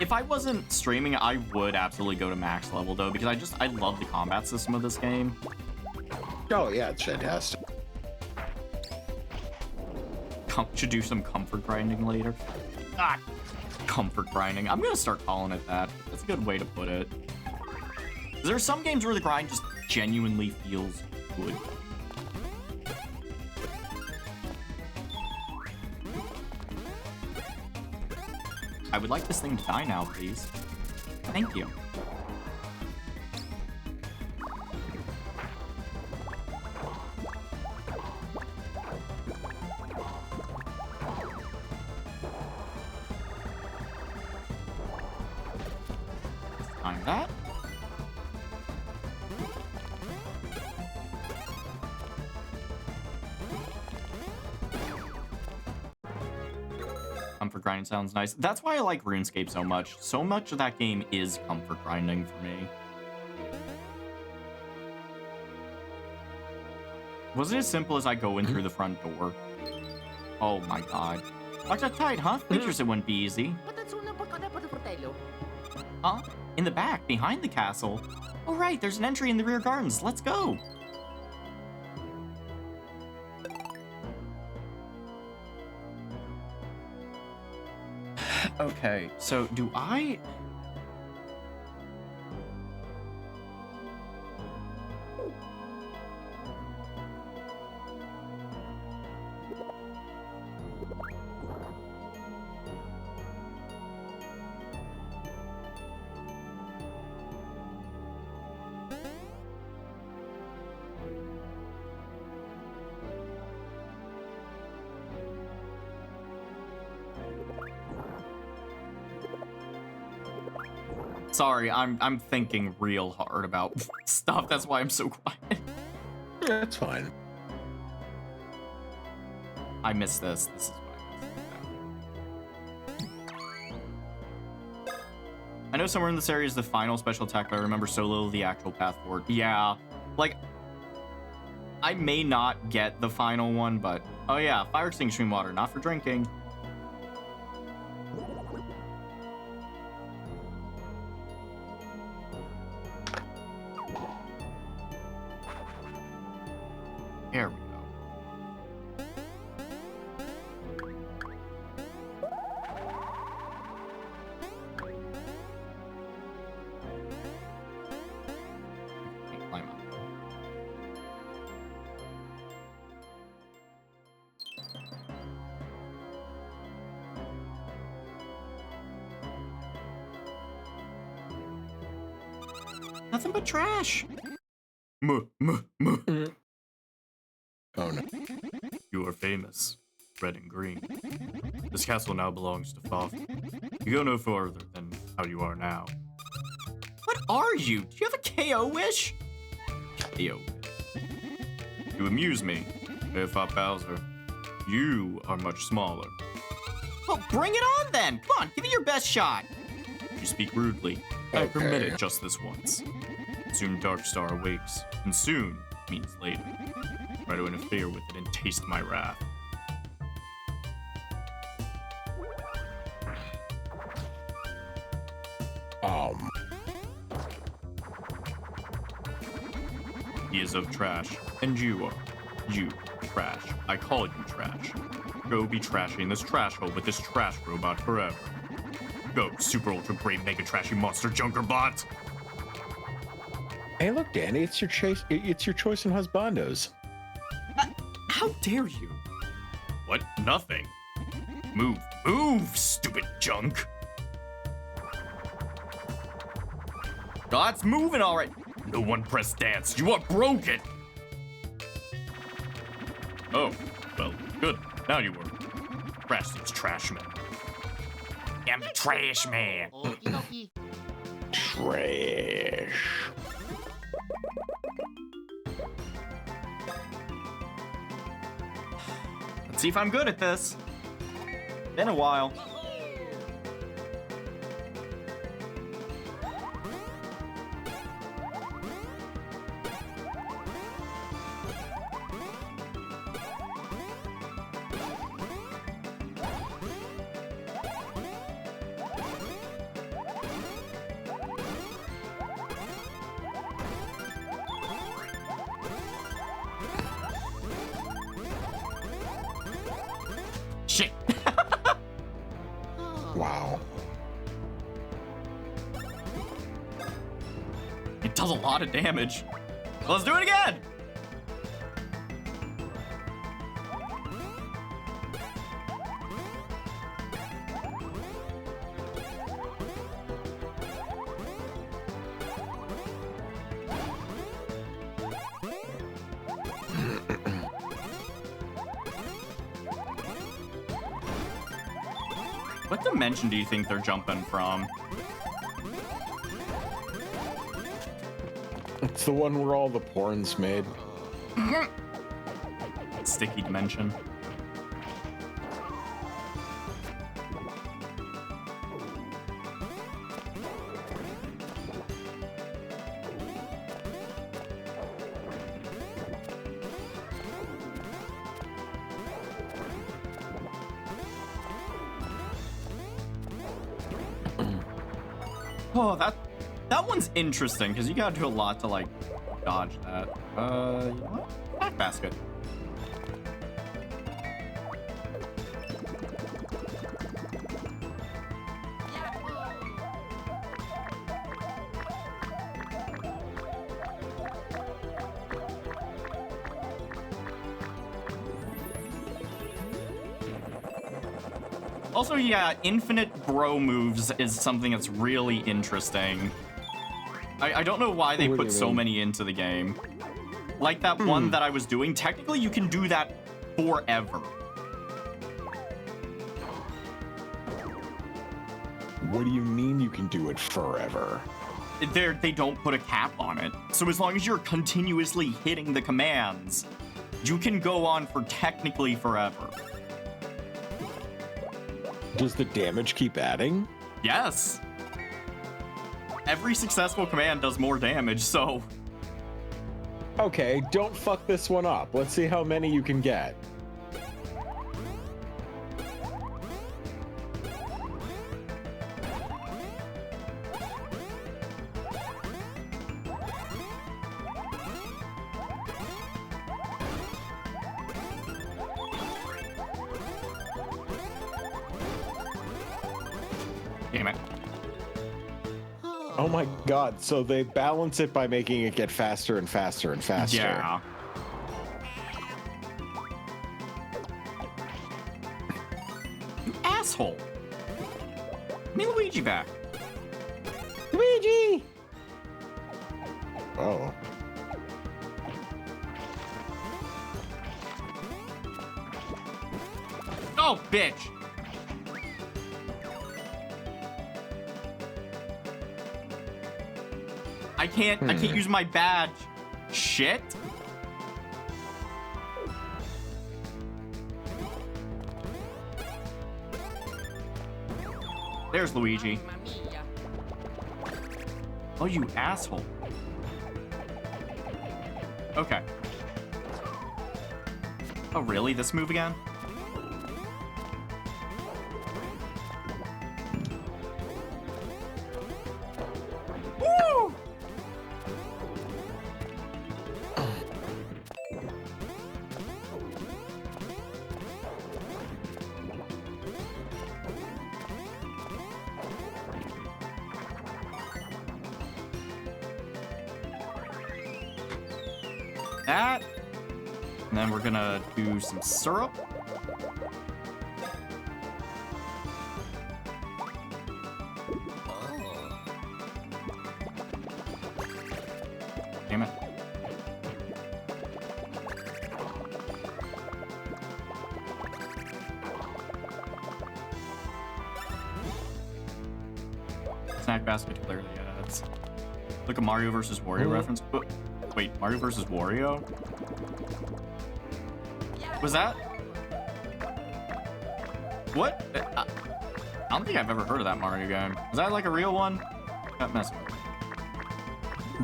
If I wasn't streaming, I would absolutely go to max level, though, because I love the combat system of this game. Oh, yeah, it's fantastic. Should do some comfort grinding later. Ah, comfort grinding. I'm gonna start calling it that. That's a good way to put it. There are some games where the grind just genuinely feels good. I would like this thing to die now, please. Thank you. Let's time that. Comfort grinding sounds nice. That's why I like RuneScape so much. So much of that game is comfort grinding for me. Was it as simple as I go in through the front door? Oh my god. Locked up tight, huh? Pictures it wouldn't be easy. Huh? In the back, behind the castle. Oh right, there's an entry in the rear gardens. Let's go. Okay, so do I... Sorry, I'm thinking real hard about stuff. That's why I'm so quiet. Yeah, that's fine. I missed this. This is what I missed. I know somewhere in this area is the final special attack, but I remember so little of the actual path forward. Yeah, like, I may not get the final one, but... Oh yeah, fire extinguishing water, not for drinking. There we go. Nothing but trash. Muh, muh, muh. Oh no. You are famous, red and green. This castle now belongs to Father. You go no further than how you are now. What are you? Do you have a KO wish? KO wish. You amuse me. If I Bowser, you are much smaller. Well, bring it on then! Come on, give it your best shot! You speak rudely. I permit it just this once. Soon Darkstar awakes, and soon means later. Try to interfere with it and taste my wrath. He is of trash, and you are. You, trash. I call you trash. Go be trashy in this trash hole with this trash robot forever. Go, super ultra great mega trashy monster junker bot! Hey, look, Danny, it's your choice. It's your choice in husbandos. How dare you? What? Nothing. Move, move, stupid junk! Oh, it's moving all right. No one press dance. You are broken. Oh, well, good. Now you work. Crash these trash men. I'm the trash man. Trash. Let's see if I'm good at this. Been a while. Shit. Wow. It does a lot of damage. Let's do it again. What dimension do you think they're jumping from? It's the one where all the porn's made. Sticky dimension. Oh, that one's interesting because you gotta do a lot to like dodge that. You know what? Back basket. Also, yeah, infinite bro moves is something that's really interesting. I don't know why they put so many into the game. Like that one that I was doing, technically you can do that forever. What do you mean you can do it forever? They don't put a cap on it. So as long as you're continuously hitting the commands, you can go on for technically forever. Does the damage keep adding? Yes. Every successful command does more damage, so... Okay, don't fuck this one up. Let's see how many you can get. Damn it. Oh my god, so they balance it by making it get faster and faster and faster. Yeah. You asshole. Give me Luigi back. Luigi! Oh. Oh, bitch! I can't use my badge. Shit. There's Luigi. Oh, you asshole. Okay. Oh, really? This move again? Woo! That. And then we're gonna do some syrup. Damn it. Snack basket clearly adds. Look, a Mario versus Wario reference. Oh, wait, Mario versus Wario? Was that? What? I don't think I've ever heard of that Mario game. Was that like a real one? Got messing with me.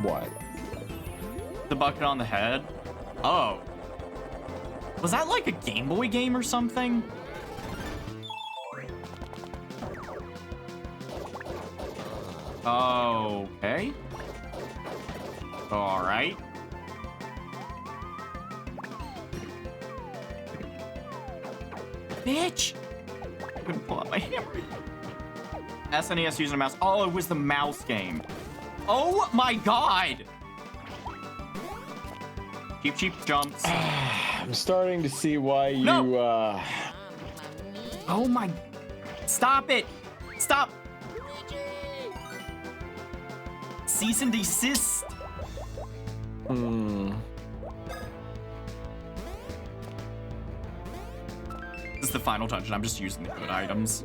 What? The bucket on the head? Oh. Was that like a Game Boy game or something? Okay. All right. Bitch! I couldn't pull out my hammer. SNES using a mouse. Oh, it was the mouse game. Oh my god! Cheap, cheap jumps. I'm starting to see why you, No. Oh my... Stop it! Stop! Cease and desist! This is the final dungeon. I'm just using the good items.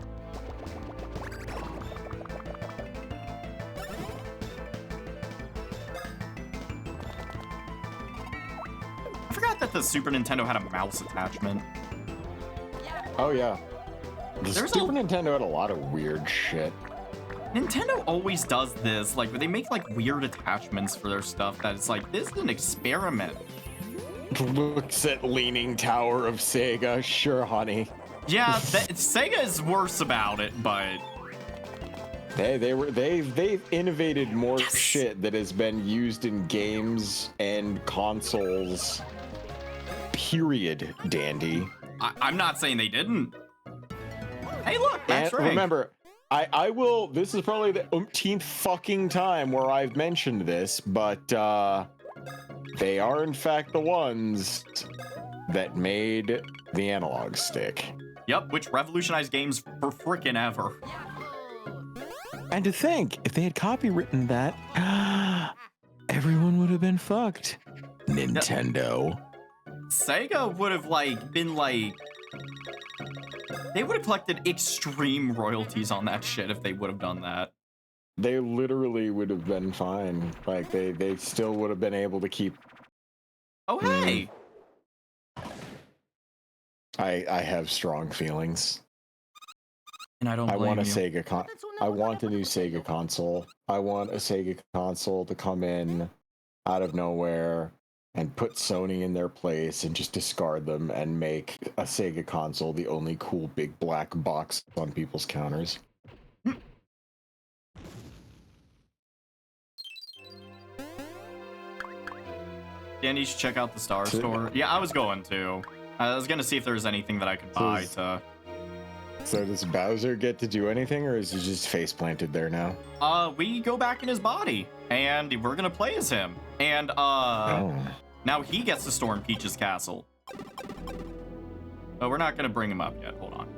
I forgot that the Super Nintendo had a mouse attachment. Oh, yeah. The There's Super Nintendo had a lot of weird shit. Nintendo always does this. Like, they make, like, weird attachments for their stuff that it's like, this is an experiment. Looks at Leaning Tower of Sega. Sure, honey. Yeah, Sega is worse about it, but... They've innovated more Yes! shit that has been used in games and consoles. Period, Dandy. I'm not saying they didn't. Hey, look, that's And right. remember, I will. This is probably the umpteenth fucking time where I've mentioned this, but they are in fact the ones that made the analog stick. Yep, which revolutionized games for frickin' ever. And to think, if they had copywritten that, everyone would have been fucked. Nintendo. Sega would have, like, been, like... They would have collected extreme royalties on that shit if they would have done that. They literally would have been fine. Like, they still would have been able to keep... Oh, hey! I have strong feelings. And I don't I blame want a you. Sega I want a new Sega console. I want a Sega console to come in out of nowhere and put Sony in their place and just discard them and make a Sega console the only cool big black box on people's counters. Dan, you should check out the Star Store. Yeah, I was going to. I was gonna see if there was anything that I could buy to... So does Bowser get to do anything, or is he just face planted there now? We go back in his body, and we're gonna play as him. And, now he gets to storm Peach's castle. But we're not gonna bring him up yet. Hold on.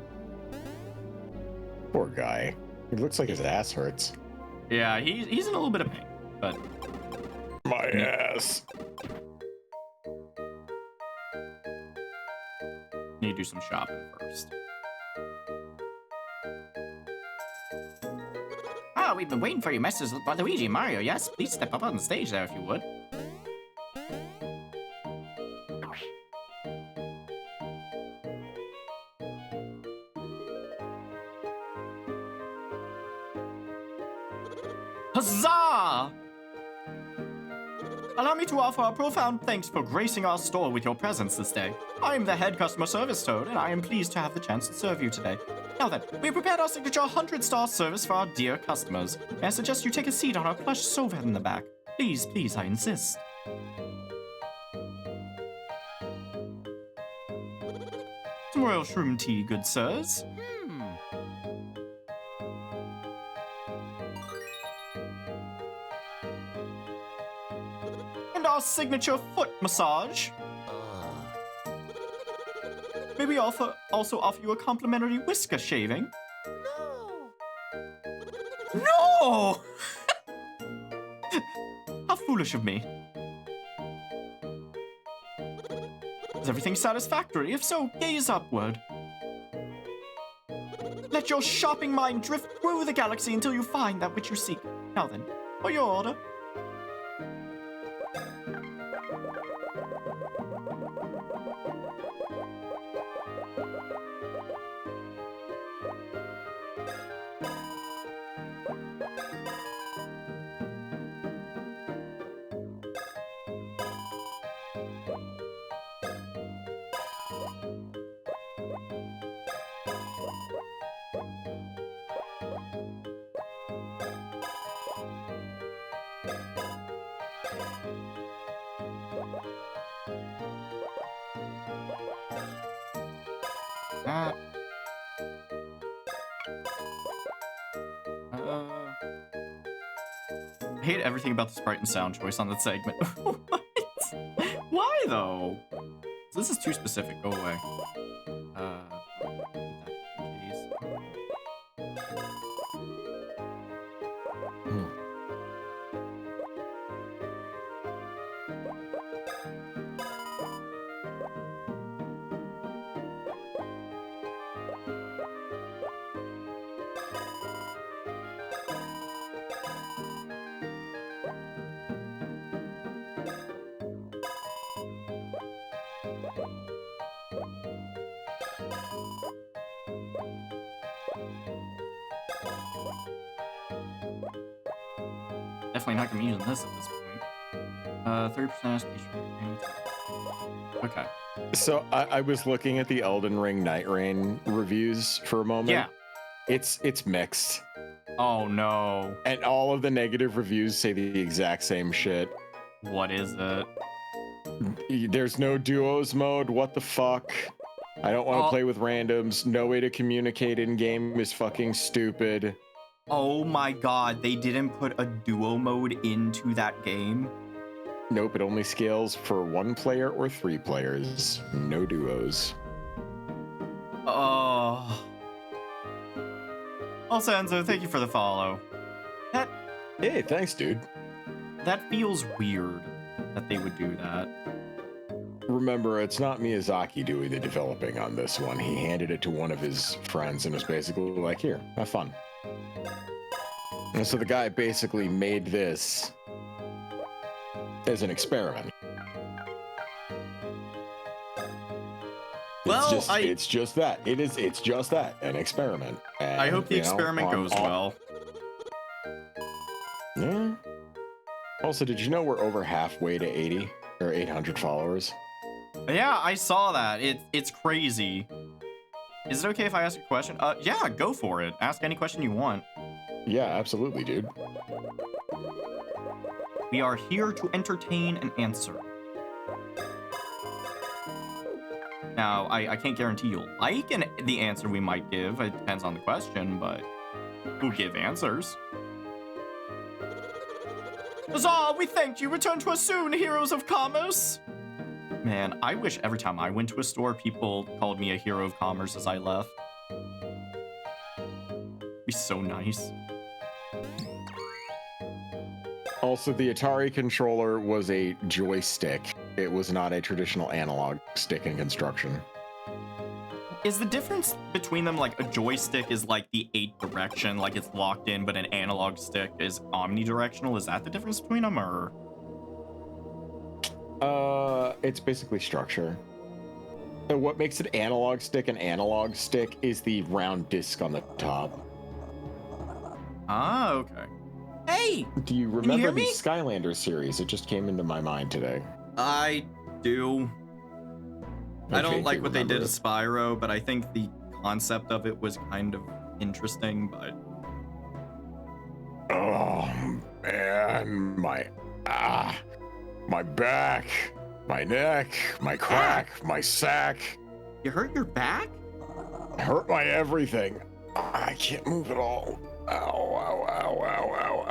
Poor guy. It looks like his ass hurts. Yeah, he's in a little bit of pain, but... My ass. Need to do some shopping first. Ah, we've been waiting for you, Masters Luigi and Mario. Yes, please step up on the stage there if you would. Huzzah! Allow me to offer our profound thanks for gracing our store with your presence this day. I am the head customer service toad, and I am pleased to have the chance to serve you today. Now then, we prepared our signature 100-star service for our dear customers. May I suggest you take a seat on our plush sofa in the back? Please, please, I insist. Some royal shroom tea, good sirs. And our signature foot massage. May we also offer you a complimentary whisker shaving? No! How foolish of me. Is everything satisfactory? If so, gaze upward. Let your shopping mind drift through the galaxy until you find that which you seek. Now then, for your order. I hate everything about the sprite and sound choice on that segment. What? Why though? This is too specific. Go away. Definitely not gonna be using this at this point. 30% SP. Okay. So I was looking at the Elden Ring Night Rain reviews for a moment. Yeah. It's mixed. Oh no. And all of the negative reviews say the exact same shit. What is it? There's no duos mode. What the fuck? I don't want to play with randoms. No way to communicate in game is fucking stupid. Oh my god, they didn't put a duo mode into that game? Nope, it only scales for 1 player or 3 players. No duos. Oh. Alfonso, thank you for the follow. Hey, thanks, dude. That feels weird that they would do that. Remember, it's not Miyazaki doing the developing on this one. He handed it to one of his friends and was basically like, here, have fun. And so the guy basically made this as an experiment. Well, it's just that. It's just that, an experiment. And, I hope the experiment goes well. Yeah. Also, did you know we're over halfway to 80 or 800 followers? Yeah, I saw that. It's crazy. Is it okay if I ask a question? Yeah, go for it. Ask any question you want. Yeah, absolutely, dude. We are here to entertain and answer. Now, I can't guarantee you'll like the answer we might give. It depends on the question, but we'll give answers. Huzzah! We thank you. Return to us soon, heroes of commerce. Man, I wish every time I went to a store, people called me a hero of commerce as I left. Be so nice. Also, the Atari controller was a joystick. It was not a traditional analog stick in construction. Is the difference between them like a joystick is like the 8 direction, like it's locked in, but an analog stick is omnidirectional? Is that the difference between them, or? It's basically structure. So what makes an analog stick is the round disc on the top. Ah, okay. Hey! Do you you remember hear the me? Skylander series? It just came into my mind today. I do. I don't vaguely like what they did remember to Spyro, but I think the concept of it was kind of interesting, but... Oh man, my back, my neck, my crack, my sack. You hurt your back? Hurt my everything. I can't move at all. Ow, ow, ow, ow, ow,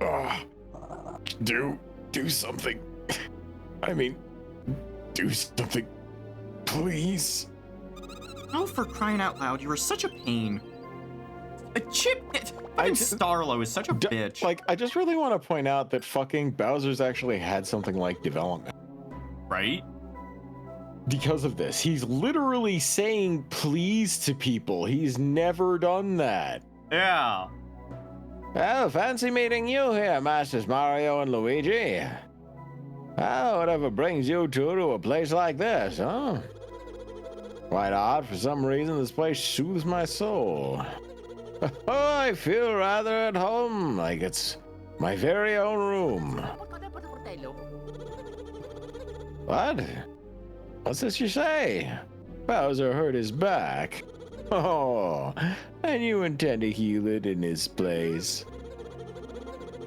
ow, ow. Do something. I mean, do something, please. Oh, for crying out loud, you were such a pain. Fucking Starlo is such a bitch. Like, I just really want to point out that fucking Bowser's actually had something like development. Right? Because of this, he's literally saying please to people. He's never done that. Yeah. Oh, fancy meeting you here, Masters Mario and Luigi. Oh, whatever brings you two to a place like this, huh? Quite odd. For some reason, this place soothes my soul. Oh, I feel rather at home, like it's my very own room. What? What's this you say? Bowser hurt his back. Oh, and you intend to heal it in his place.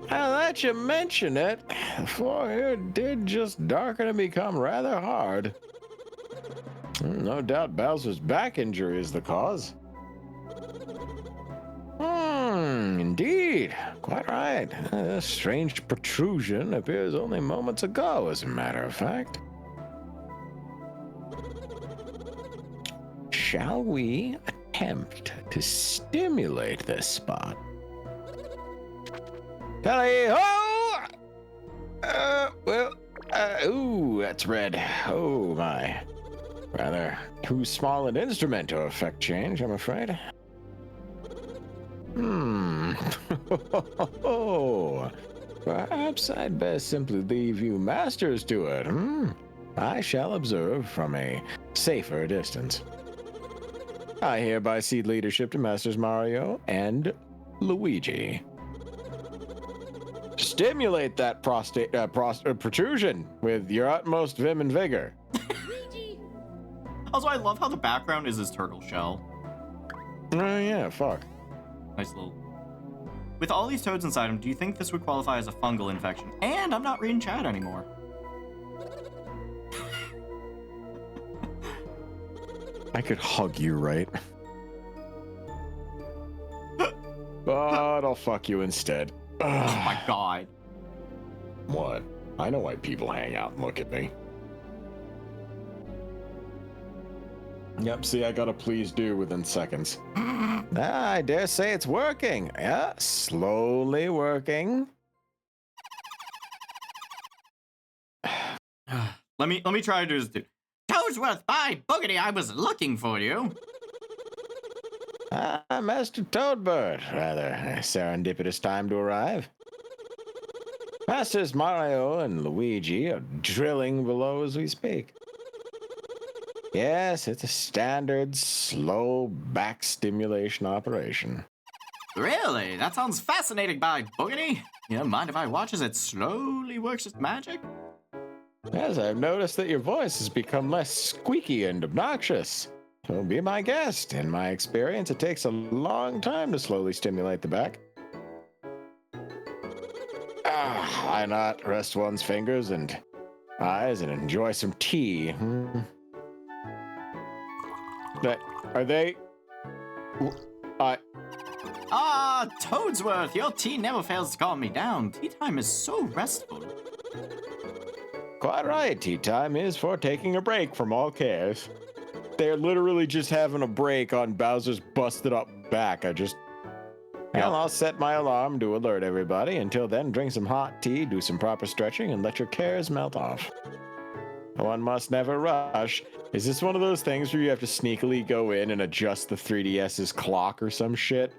Now that you mention it, for it did just darken and become rather hard. No doubt Bowser's back injury is the cause. Indeed. Quite right. This strange protrusion appears only moments ago, as a matter of fact. Shall we attempt to stimulate this spot? Tally-ho! Ooh, that's red. Oh, my. Rather too small an instrument to affect change, I'm afraid. Perhaps I'd best simply leave you masters to it, I shall observe from a safer distance. I hereby cede leadership to Masters Mario and Luigi. Stimulate that protrusion with your utmost vim and vigor. Also, I love how the background is his turtle shell. Oh yeah, fuck. Nice little... With all these toads inside him, do you think this would qualify as a fungal infection? And I'm not reading chat anymore. I could hug you, right? But I'll fuck you instead. Oh my god. What? I know why people hang out and look at me. Yep, see, I got a please do within seconds. I dare say it's working. Yeah, slowly working. Let me try to do... Toadsworth, by boogity, I was looking for you. Master Toadbird. Rather a serendipitous time to arrive. Masters Mario and Luigi are drilling below as we speak. Yes, it's a standard, slow back stimulation operation. Really? That sounds fascinating, by boogity. You don't mind if I watch as it slowly works its magic? Yes, I've noticed that your voice has become less squeaky and obnoxious. So be my guest. In my experience, it takes a long time to slowly stimulate the back. Why not rest one's fingers and eyes and enjoy some tea? Are they... Ah, Toadsworth, your tea never fails to calm me down. Tea time is so restful. Quite right. Tea time is for taking a break from all cares. They're literally just having a break on Bowser's busted up back. Well, I'll set my alarm to alert everybody. Until then, drink some hot tea, do some proper stretching, and let your cares melt off. One must never rush. Is this one of those things where you have to sneakily go in and adjust the 3DS's clock or some shit?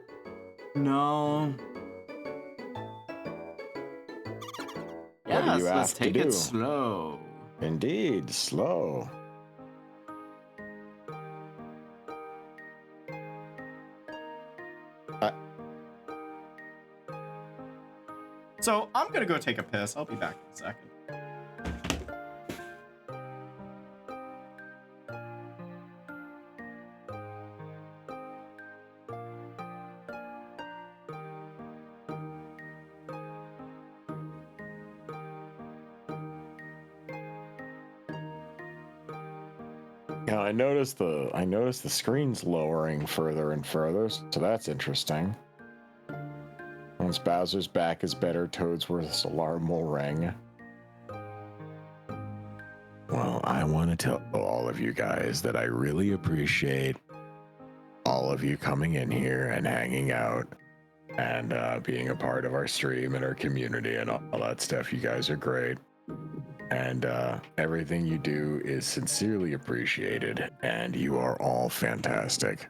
No. What do Yes, you let's have to take do? it slow. Indeed, slow. So I'm gonna go take a piss. I'll be back in a second. Yeah, I noticed the screen's lowering further and further, so that's interesting. Once Bowser's back is better, Toadsworth's alarm will ring. Well, I want to tell all of you guys that I really appreciate all of you coming in here and hanging out and being a part of our stream and our community and all that stuff. You guys are great. And everything you do is sincerely appreciated, and you are all fantastic.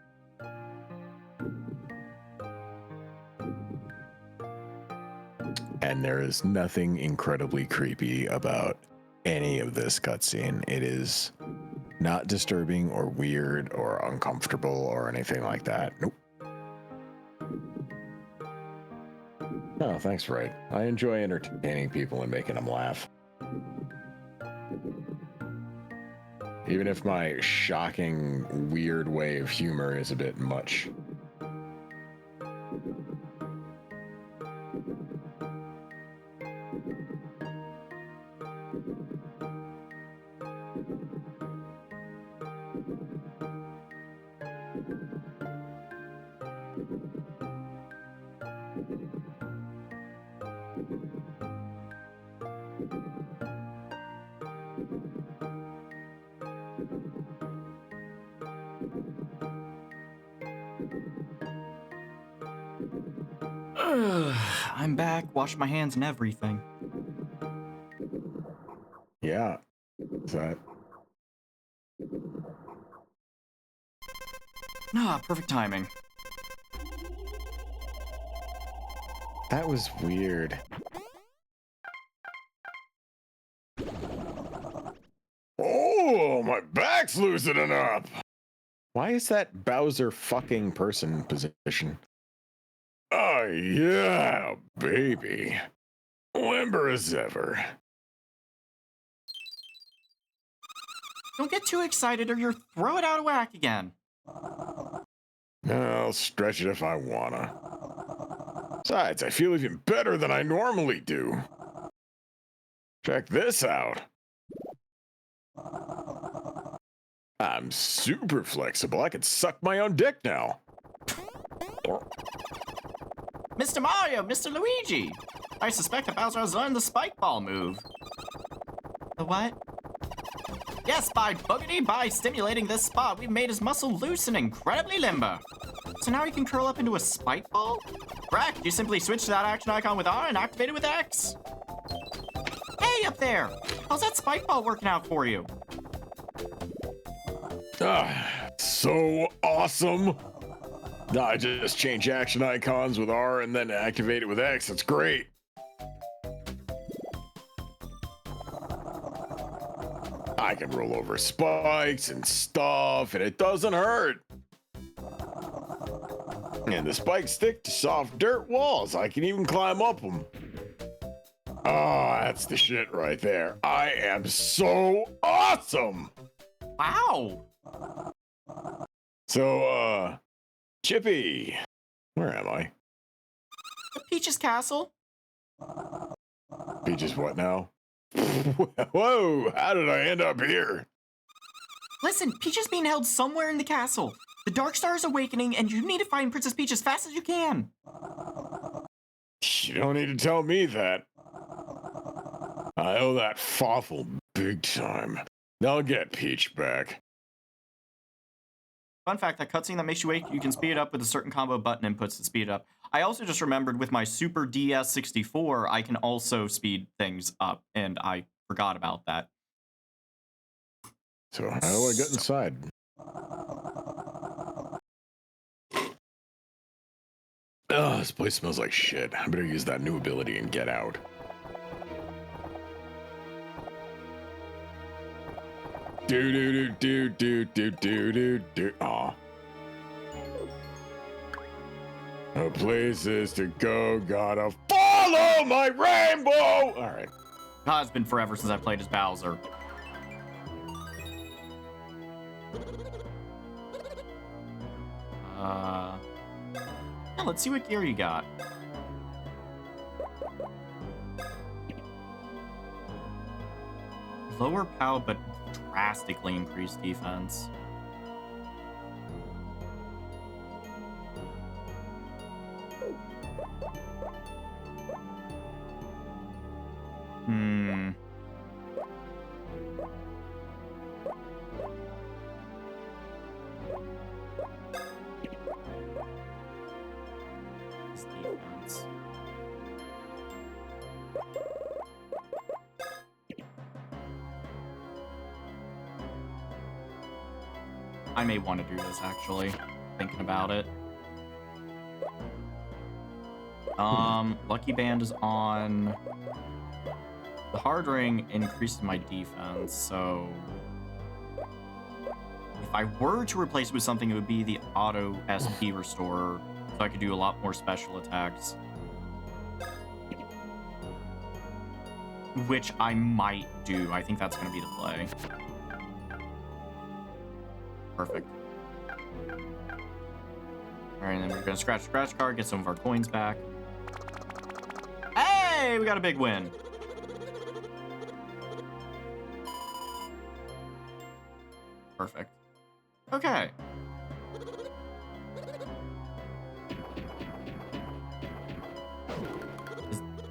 And there is nothing incredibly creepy about any of this cutscene. It is not disturbing or weird or uncomfortable or anything like that. Nope. Oh, thanks, Ray. I enjoy entertaining people and making them laugh. Even if my shocking, weird way of humor is a bit much. I'm back, washed my hands and everything. Yeah. Is that... Ah, perfect timing. That was weird. Oh, my back's loosening up! Why is that Bowser fucking person position? Oh, yeah, baby. Limber as ever. Don't get too excited or you'll throw it out of whack again. I'll stretch it if I wanna. Besides, I feel even better than I normally do. Check this out. I'm super flexible. I can suck my own dick now. Mr. Mario, Mr. Luigi! I suspect that Bowser has learned the spike ball move. The what? Yes, by stimulating this spot, we've made his muscle loose and incredibly limber. So now he can curl up into a spike ball? Correct, you simply switch to that action icon with R and activate it with X. Hey, up there! How's that spike ball working out for you? So awesome. I just change action icons with R and then activate it with X. That's great. I can roll over spikes and stuff, and it doesn't hurt. And the spikes stick to soft dirt walls. I can even climb up them. Oh, that's the shit right there. I am so awesome. Wow! So, Chippy, where am I? The Peach's castle? Peaches, what now? Whoa, how did I end up here? Listen, Peach is being held somewhere in the castle. The Dark Star is awakening, and you need to find Princess Peach as fast as you can. You don't need to tell me that. I owe that Fawful big time. I'll get Peach back. Fun fact, that cutscene that makes you wake, you can speed it up with a certain combo of button inputs to speed it up. I also just remembered with my Super DS64, I can also speed things up, and I forgot about that. So how do I get inside? Oh, this place smells like shit. I better use that new ability and get out. Do do do do do do do do. Aw. No places to go, gotta follow my rainbow! Alright. God, it's been forever since I played as Bowser. Yeah, let's see what gear you got. Lower POW, but drastically increased defense. His defense. I may want to do this, actually. Thinking about it. Lucky Band is on. The hard ring increases my defense, so if I were to replace it with something, it would be the auto SP restorer, so I could do a lot more special attacks. Which I might do. I think that's going to be the play. Perfect. Alright, then we're going to scratch card, get some of our coins back. Hey, we got a big win. Perfect. Okay.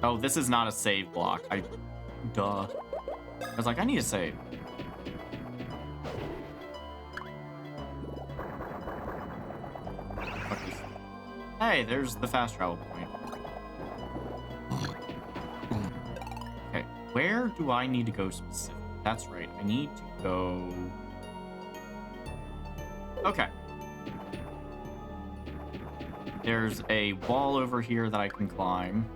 Oh, this is not a save block. Duh. I was like, I need a save. Hey, there's the fast travel point. Okay, where do I need to go specifically? That's right, I need to go... Okay. There's a wall over here that I can climb.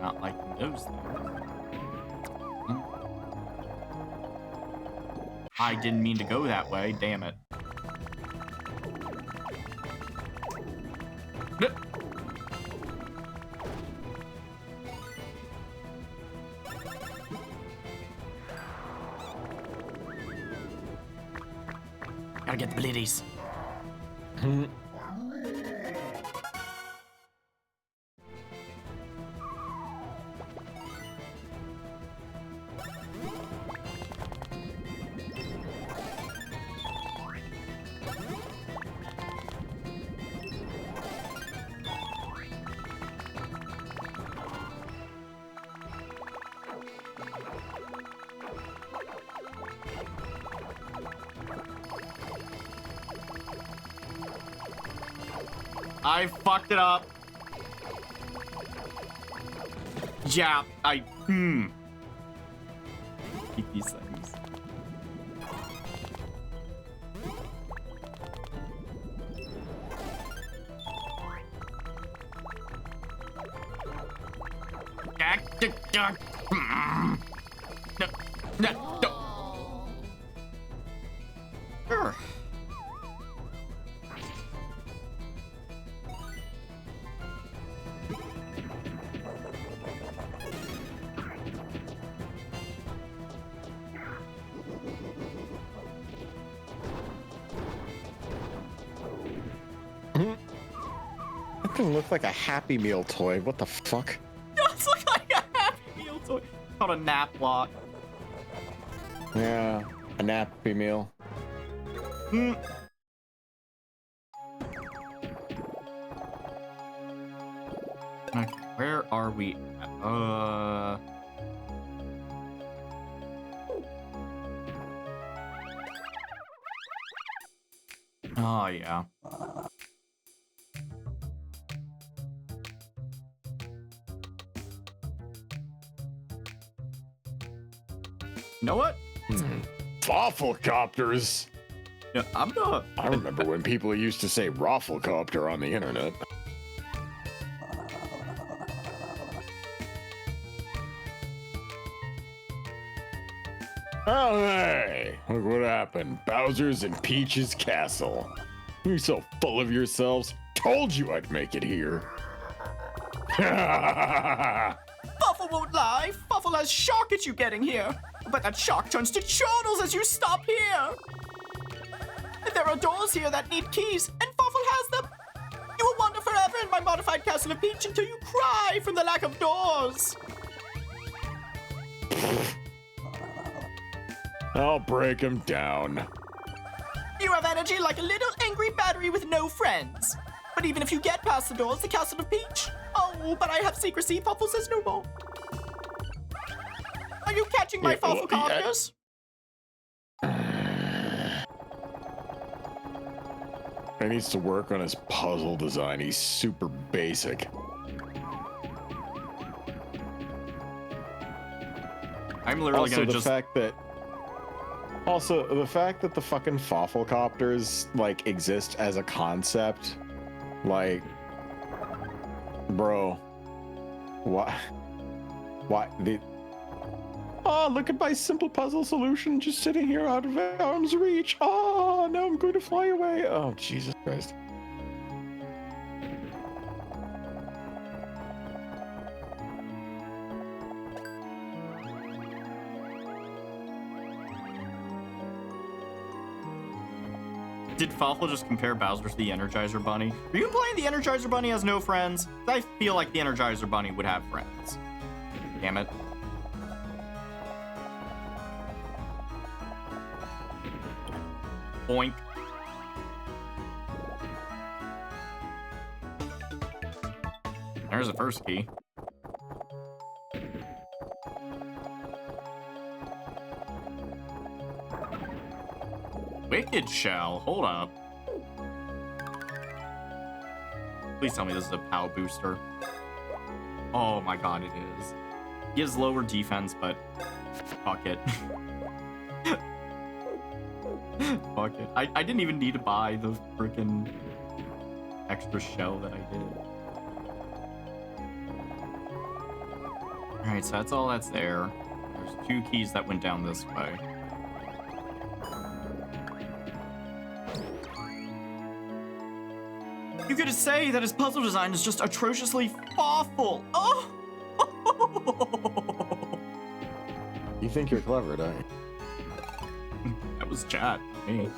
Not liking those things. I didn't mean to go that way, damn it. Gotta get the blitties. I fucked it up. Yeah, keep these things. Sure. fucking look like a Happy Meal toy. What the fuck? Does look like a Happy Meal toy. It's called a nap block. Yeah, a Happy Meal. Hmm. Okay, where are we? Oh, yeah. You know what? Wafflecopters. Yeah, I'm gonna. I remember when people used to say Rafflecopter on the internet. Oh, hey! Look what happened. Bowser's in Peach's castle. You're so full of yourselves. Told you I'd make it here. Fuffle won't lie. Fuffle has shock at you getting here. But that shock turns to chortles as you stop here. There are doors here that need keys, and Fuffle has them. You will wander forever in my modified castle of Peach until you cry from the lack of doors. I'll break him down. You have energy like a little angry battery with no friends. But even if you get past the doors, the castle of Peach. Oh, but I have secrecy. Fuffle says no more. Are you catching my Fufflecopters? He needs to work on his puzzle design. He's super basic. I'm literally Also, gonna the just. fact that the fucking Wafflecopters like exist as a concept, like, bro, what? Oh, look at my simple puzzle solution just sitting here out of arm's reach. Oh, now I'm going to fly away. Oh, Jesus Christ. Did Fuffle just compare Bowser to the Energizer Bunny? Are you implying the Energizer Bunny has no friends? I feel like the Energizer Bunny would have friends. Damn it. Boink. There's the first key. Wicked Shell. Hold up. Please tell me this is a POW booster. Oh my god, it is. He has lower defense, but fuck it. Fuck it. I didn't even need to buy the freaking extra shell that I did. Alright, so that's all that's there. There's 2 keys that went down this way. You could say that his puzzle design is just atrociously awful. Oh! You think you're clever, don't you? That was chat. Me.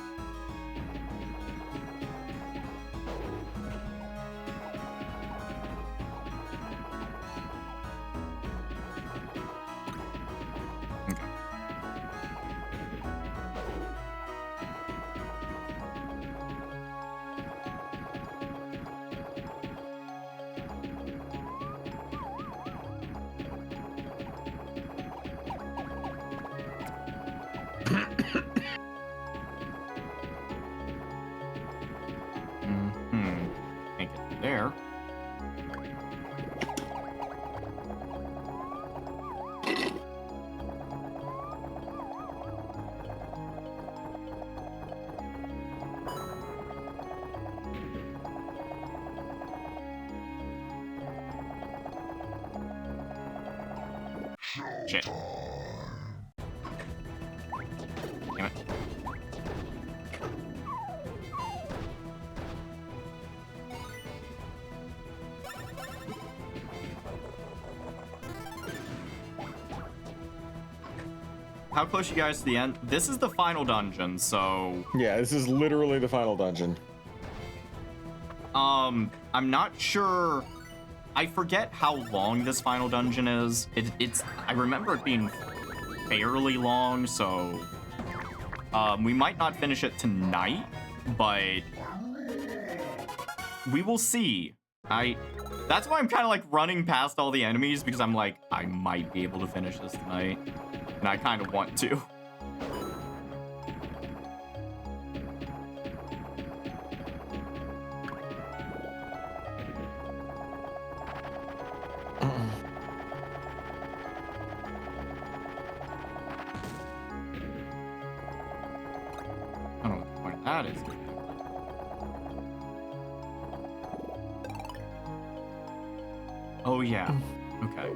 Can't get there. Shit. Damn it. How close you guys to the end? This is the final dungeon, so Yeah, this is literally the final dungeon. I'm not sure. I forget how long this final dungeon is. I remember it being fairly long, so we might not finish it tonight, but we will see. That's why I'm kind of like running past all the enemies, because I'm like, I might be able to finish this tonight, and I kind of want to. I don't know what the point of that is. Oh, yeah. Okay.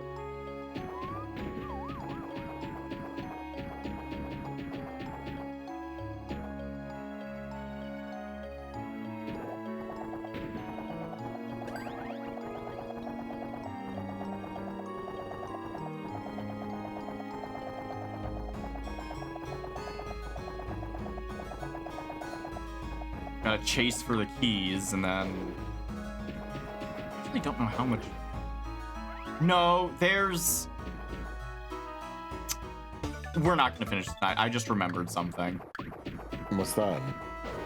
Gotta chase for the keys, and then... I really don't know how much... No, there's... We're not gonna finish tonight. I just remembered something. What's that?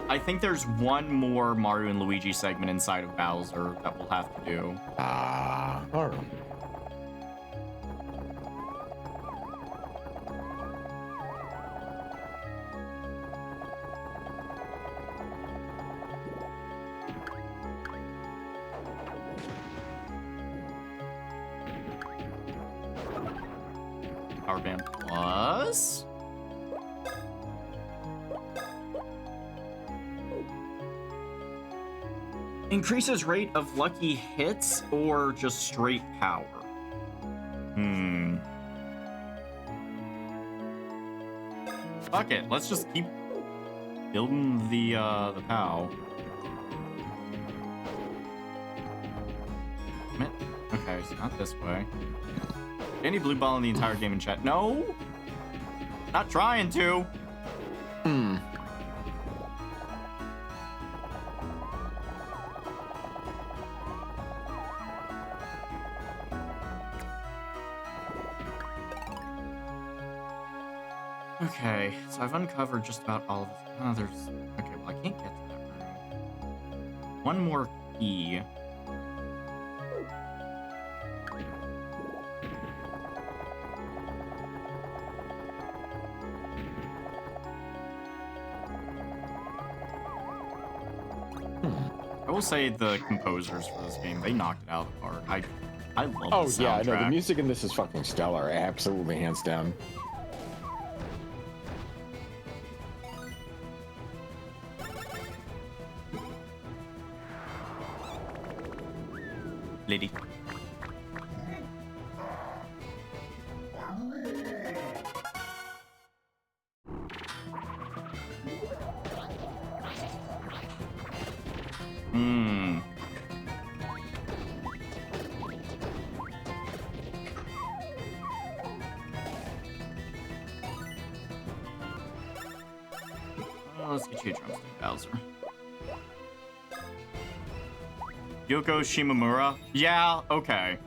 I think there's one more Mario and Luigi segment inside of Bowser that we'll have to do. All right. Power Band Plus. Increases rate of lucky hits or just straight power? Fuck it, let's just keep building the POW. Damn it. Okay, so not this way. Any blue ball in the entire game in chat? No! Not trying to! Okay, so I've uncovered just about all of this. Oh, there's... Okay, well, I can't get to that room. One more key. I will say the composers for this game, they knocked it out of the park. I love the soundtrack. Yeah, no, the music in this is fucking stellar. Absolutely, hands down. Lady. Let's get you a drumstick, Bowser. Yoko Shimomura? Yeah, okay.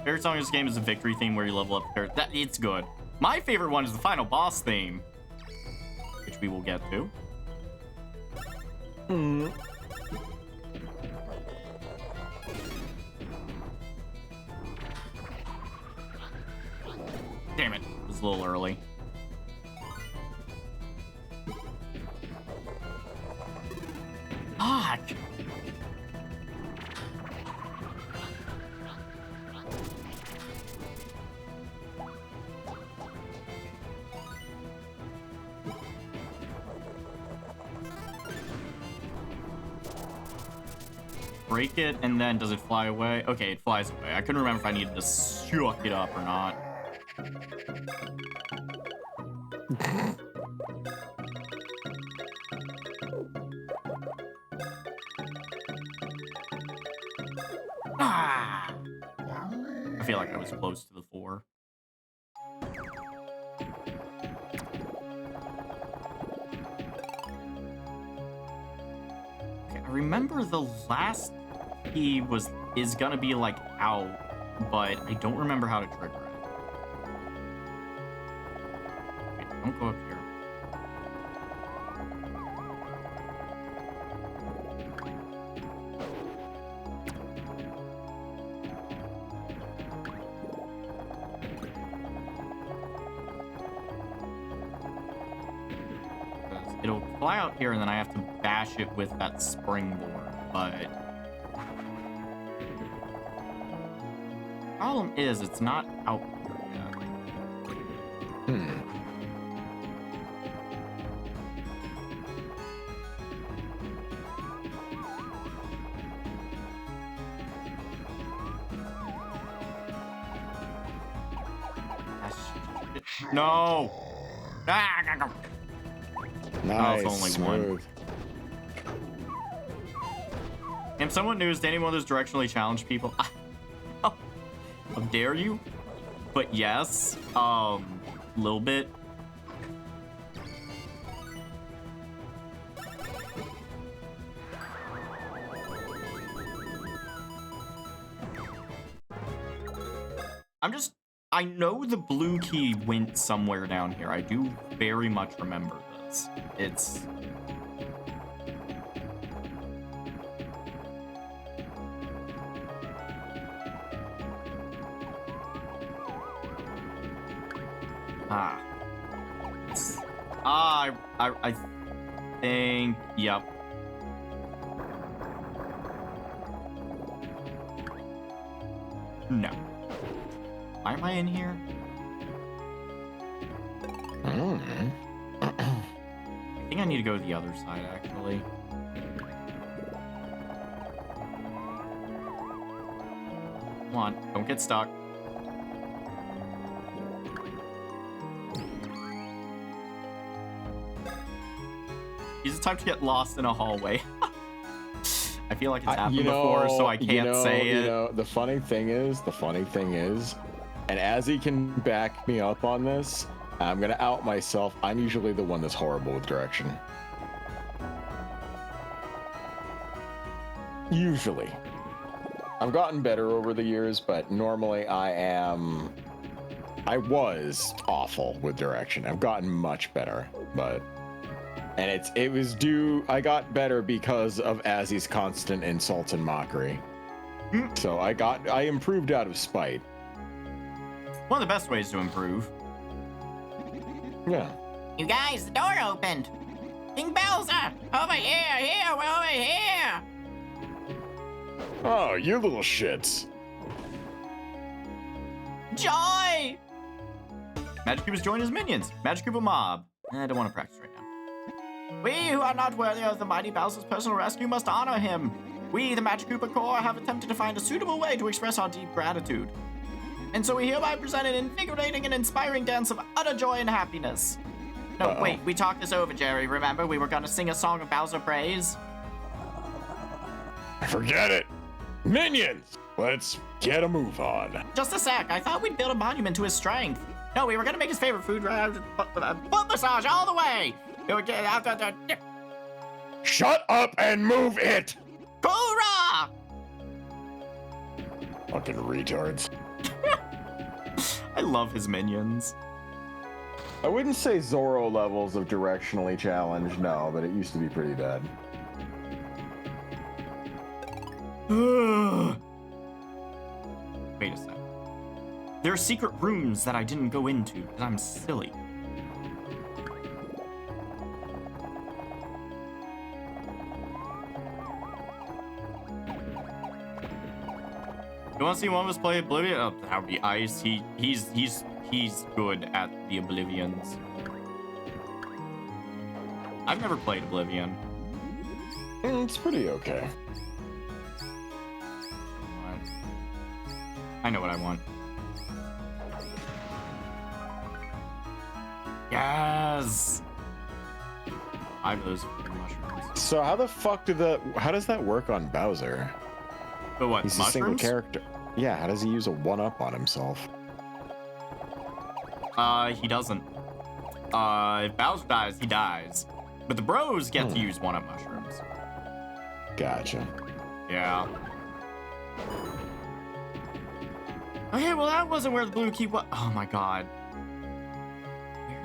Favorite song in this game is the victory theme where you level up character. It's good. My favorite one is the final boss theme, which we will get to. Damn it, it was a little early. Fuck! Break it, and then does it fly away? Okay, it flies away. I couldn't remember if I needed to suck it up or not. Ah! I feel like I was close to the 4. remember the last key is gonna be like out, but I don't remember how to trigger it. Okay, don't go up here. It'll fly out here, and then I have to bash it with that springboard, but... Problem is, it's not out here yet. No! Ah, Nice. it's only one. Smooth. Am someone new? Is any one of those directionally challenged people? How dare you? But yes, little bit. I know the blue key went somewhere down here. I do very much remember this. It's... I think... Yep. No. Why am I in here? I think I need to go to the other side, actually. Come on, don't get stuck. He's the type to get lost in a hallway. I feel like it's happened before, so I can't say it. You know, the funny thing is, and as he can back me up on this, I'm gonna out myself. I'm usually the one that's horrible with direction. Usually. I've gotten better over the years, but normally I was awful with direction. I've gotten much better, but... And I got better because of Azzy's constant insults and mockery. So I improved out of spite. One of the best ways to improve. Yeah. You guys, the door opened. King Bowser, over here, we're over here. Oh, you little shits. Joy! Magic Cube has joined his minions. Magic Cube a mob. I don't want to practice right now. We who are not worthy of the mighty Bowser's personal rescue must honor him. We, the Magic Koopa Corps, have attempted to find a suitable way to express our deep gratitude. And so we hereby present an invigorating and inspiring dance of utter joy and happiness. No, wait, we talked this over, Jerry. Remember, we were gonna sing a song of Bowser praise? Forget it. Minions, let's get a move on. Just a sec, I thought we'd build a monument to his strength. No, we were gonna make his favorite food, foot massage all the way. Shut up and move it! Hoorah! Fucking retards. I love his minions. I wouldn't say Zorro levels of directionally challenged, no, but it used to be pretty bad. Wait a sec. There are secret rooms that I didn't go into because I'm silly. You want to see one of us play Oblivion? Oh, that would be Ice. He's good at the Oblivions. I've never played Oblivion. It's pretty okay. I know what I want. Yes! I have those mushrooms. So how the fuck how does that work on Bowser? But what, He's mushrooms? a single character. Yeah, how does he use a 1-up on himself? He doesn't. If Bowser dies, he dies. But the bros get to use 1-up mushrooms. Gotcha. Yeah. Okay, well that wasn't where the blue key was. Oh my god.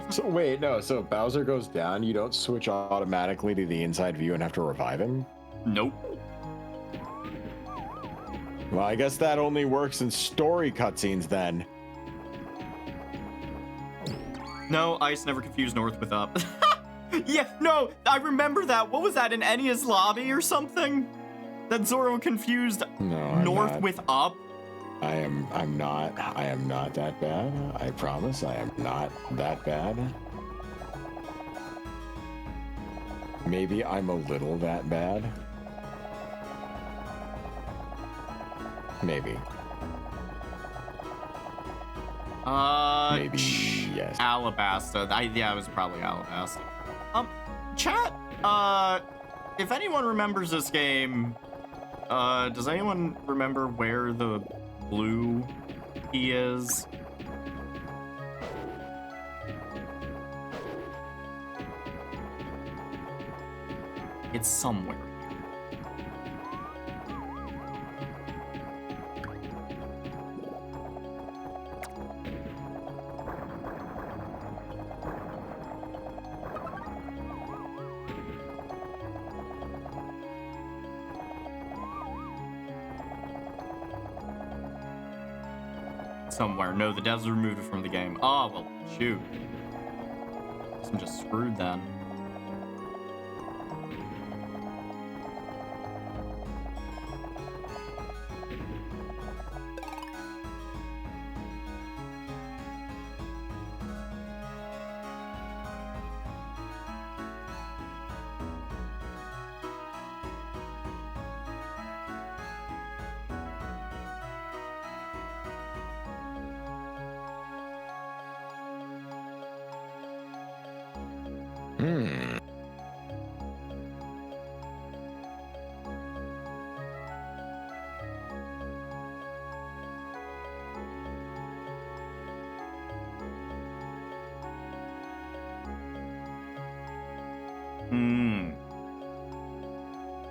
So wait, no. So Bowser goes down. You don't switch automatically to the inside view and have to revive him. Nope. Well, I guess that only works in story cutscenes then. No, Ice never confused north with up. Yeah, no, I remember that. What was that, in Ennia's lobby or something? That Zoro confused No, I'm north not. with up? I am not that bad. I promise I am not that bad. Maybe I'm a little that bad. Maybe. Maybe yes. Alabasta. Yeah, it was probably Alabasta. Chat, if anyone remembers this game, does anyone remember where the blue key is? It's somewhere. Somewhere. No, the devs removed it from the game. Oh, well, shoot. Guess I'm just screwed then.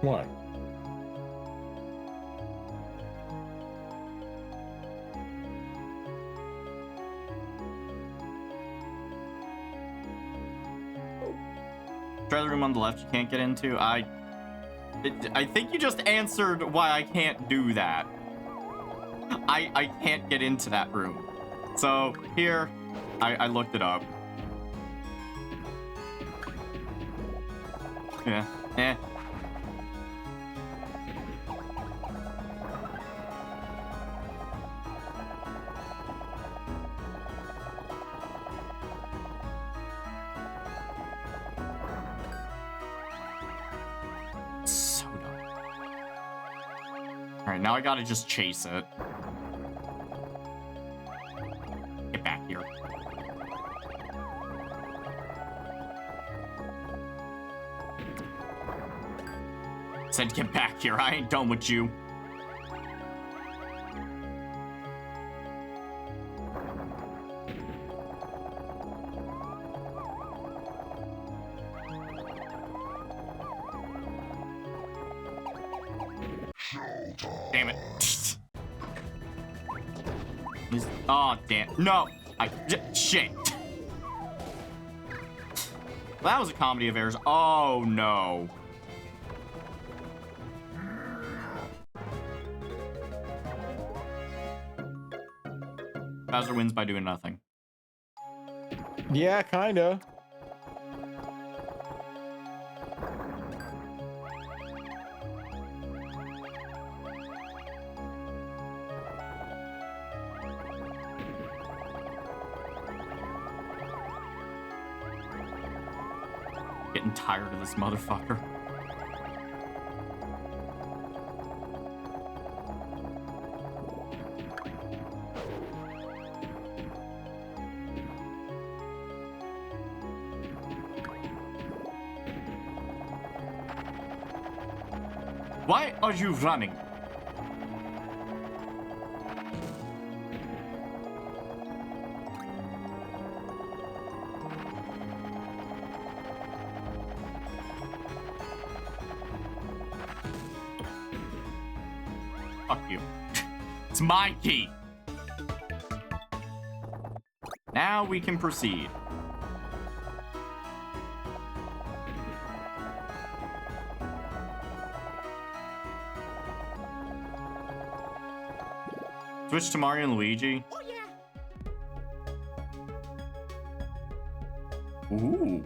What? Try the room on the left you can't get into. I think you just answered why I can't do that. I can't get into that room. So here, I looked it up. Yeah. Eh. So dumb. Alright, now I gotta just chase it. Get back here. Said get back here. I ain't done with you. Damn it. Oh, damn. No. Shit. Well, that was a comedy of errors. Oh, no. Bowser wins by doing nothing. Yeah, kinda. Getting tired of this motherfucker. Why are you running? Fuck you. It's my key. Now we can proceed. Switch to Mario and Luigi. Oh yeah. Ooh.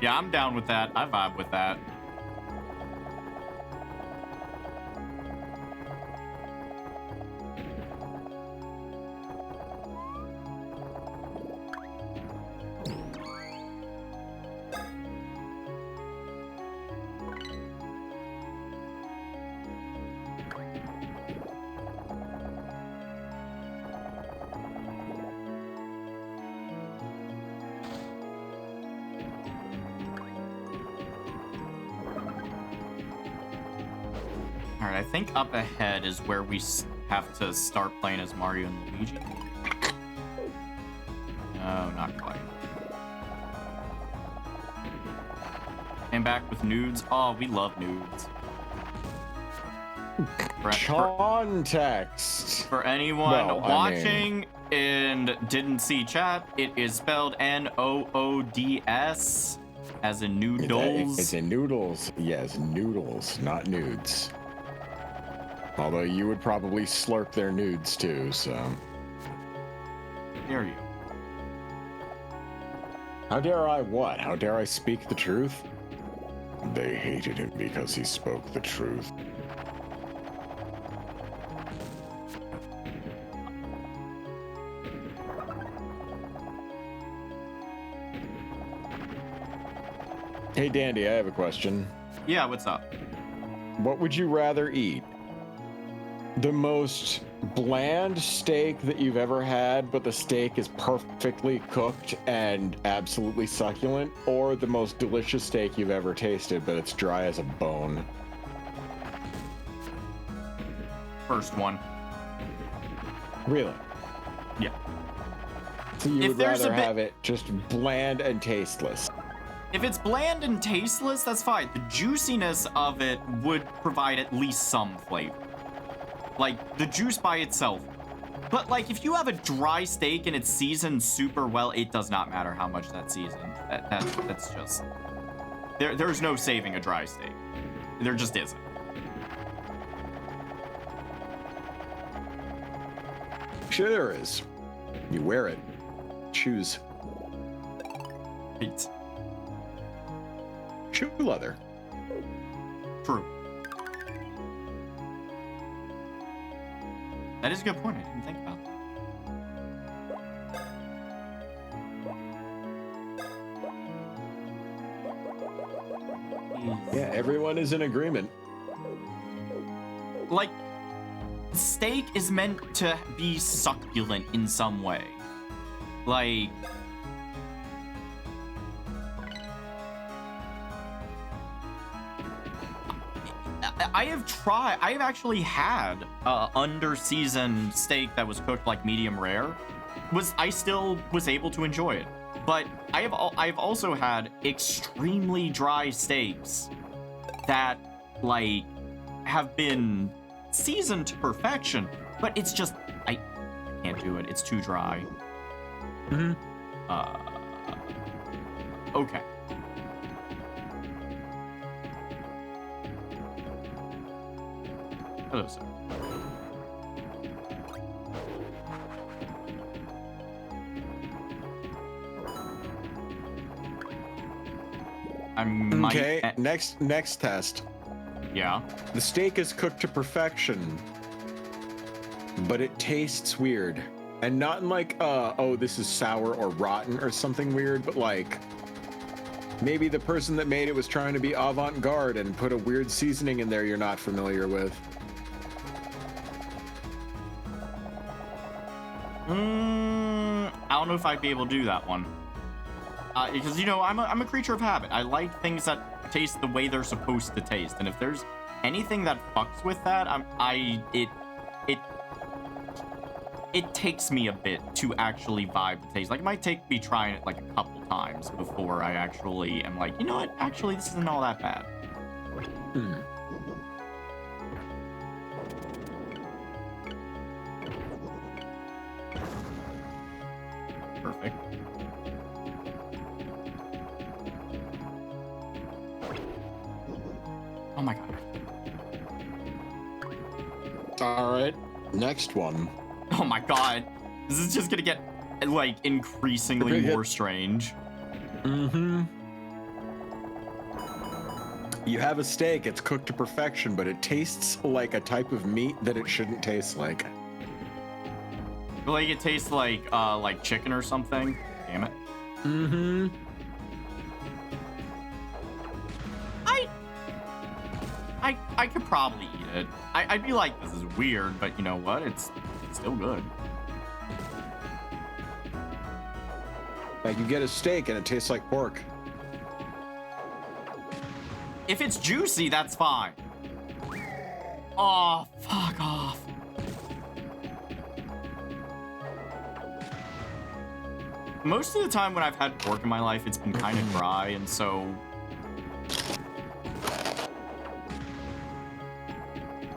Yeah, I'm down with that. I vibe with that. Alright, I think up ahead is where we have to start playing as Mario and Luigi. No, not quite. And back with nudes. Oh, we love nudes. Context. For anyone Well, watching and didn't see chat, it is spelled Noods, as in noodles. It's in noodles. Yes, noodles, not nudes. Although you would probably slurp their nudes too, so. There you go. How dare I what? How dare I speak the truth? They hated him because he spoke the truth. Hey Dandy, I have a question. Yeah, what's up? What would you rather eat? The most bland steak that you've ever had, but the steak is perfectly cooked and absolutely succulent, or the most delicious steak you've ever tasted, but it's dry as a bone? First one. Really? Yeah. So you If would there's a rather bit- have it just bland and tasteless? If it's bland and tasteless, that's fine. The juiciness of it would provide at least some flavor. Like, the juice by itself. But, like, if you have a dry steak and it's seasoned super well, it does not matter how much that's seasoned. That's just... There's no saving a dry steak. There just isn't. Sure there is. You wear it. Choose. It's Shoe leather. true. That is a good point. I didn't think about that. Yeah, everyone is in agreement. Like, steak is meant to be succulent in some way. Like, I have actually had under-seasoned steak that was cooked like medium rare. I still was able to enjoy it. But I've also had extremely dry steaks that, like, have been seasoned to perfection, but it's just, I can't do it. It's too dry. Mm-hmm. Okay. Hello, sir. I might... Okay, next test. Yeah. The steak is cooked to perfection, but it tastes weird. And not in like, oh, this is sour or rotten or something weird, but like, maybe the person that made it was trying to be avant-garde and put a weird seasoning in there you're not familiar with. I don't know if I'd be able to do that one. Because, you know, I'm a creature of habit. I like things that taste the way they're supposed to taste. And if there's anything that fucks with that, it takes me a bit to actually vibe the taste. Like, it might take me trying it like a couple times before I actually am like, you know what? Actually, this isn't all that bad. Perfect. Oh my god. All right, next one. Oh my god. This is just gonna get, like, increasingly more strange. Mm-hmm. You have a steak, it's cooked to perfection, but it tastes like a type of meat that it shouldn't taste like. Like, it tastes like chicken or something. Damn it. Mm-hmm. I could probably eat it. I'd be like, this is weird, but you know what? It's still good. Like, you get a steak and it tastes like pork. If it's juicy, that's fine. Oh, fuck off. Most of the time when I've had pork in my life, it's been kind of dry, and so...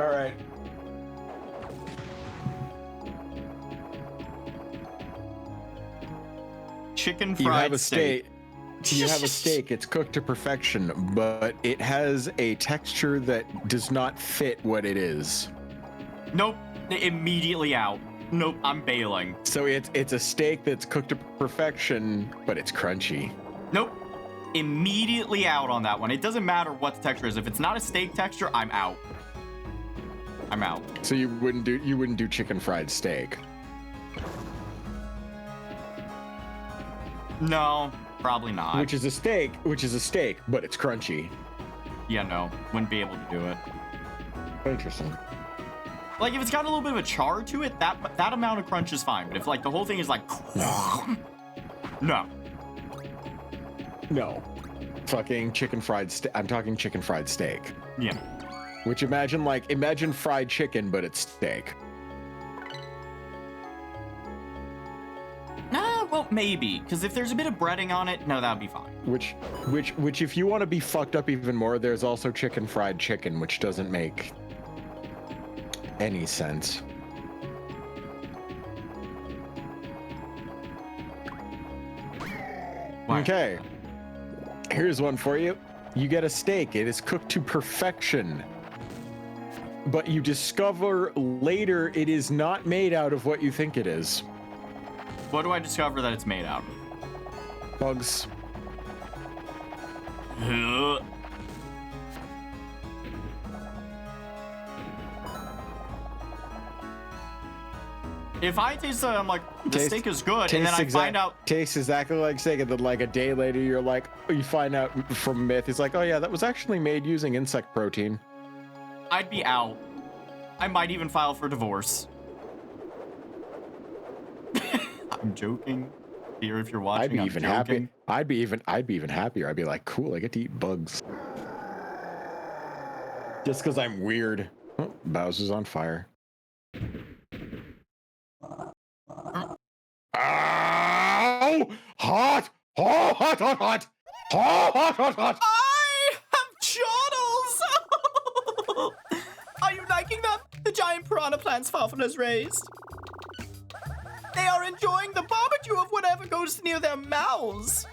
All right. Chicken You fried have a steak. You have a steak, it's cooked to perfection, but it has a texture that does not fit what it is. Nope. Immediately out. Nope, I'm bailing. So it's a steak that's cooked to perfection, but it's crunchy. Nope. Immediately out on that one. It doesn't matter what the texture is. If it's not a steak texture, I'm out. I'm out. So you wouldn't do chicken fried steak. No, probably not. Which is a steak, but it's crunchy. Yeah, no. Wouldn't be able to do it. Interesting. Like, if it's got a little bit of a char to it, that amount of crunch is fine. But if, like, the whole thing is like... No. No. Fucking chicken fried steak. I'm talking chicken fried steak. Yeah. Which imagine fried chicken, but it's steak. Well, maybe. Because if there's a bit of breading on it, no, that would be fine. Which if you want to be fucked up even more, there's also chicken fried chicken, which doesn't make any sense. Why? Okay. Here's one for you. You get a steak. It is cooked to perfection. But you discover later it is not made out of what you think it is. What do I discover that it's made out of? Bugs. If I taste it, I'm like, the steak is good, and then I find out... Tastes exactly like steak, and then like a day later, you find out from Myth, it's like, oh yeah, that was actually made using insect protein. I'd be out. I might even file for divorce. I'm joking. Here, if you're watching, I'd be I'm even joking. happy. I'd be even happier. I'd be like, cool, I get to eat bugs. Just because I'm weird. Oh, Bowser's on fire. Ow! Hot! Oh, hot, hot, hot! Oh, hot, hot, hot! I have chortles! Are you liking them? The giant piranha plants Farfan has raised. They are enjoying the barbecue of whatever goes near their mouths.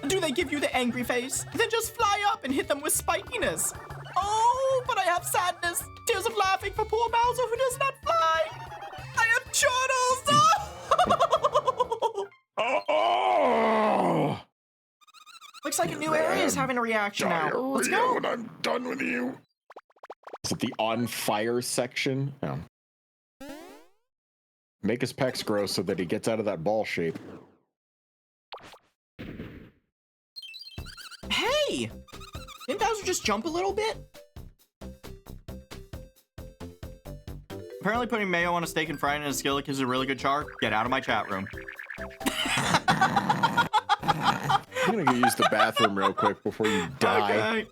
Do they give you the angry face? Then just fly up and hit them with spikiness. Oh, but I have sadness. Tears of laughing for poor Bowser who does not fly. I have chortles! Oh! Looks like a new area is having a reaction now. Let's go. When I'm done with you. Is it the on fire section? No. Make his pecs grow so that he gets out of that ball shape. Hey! Didn't Bowser just jump a little bit? Apparently putting mayo on a steak and frying it in a skillet gives it a really good char. Get out of my chat room. I'm gonna go use the bathroom real quick before you die. Okay.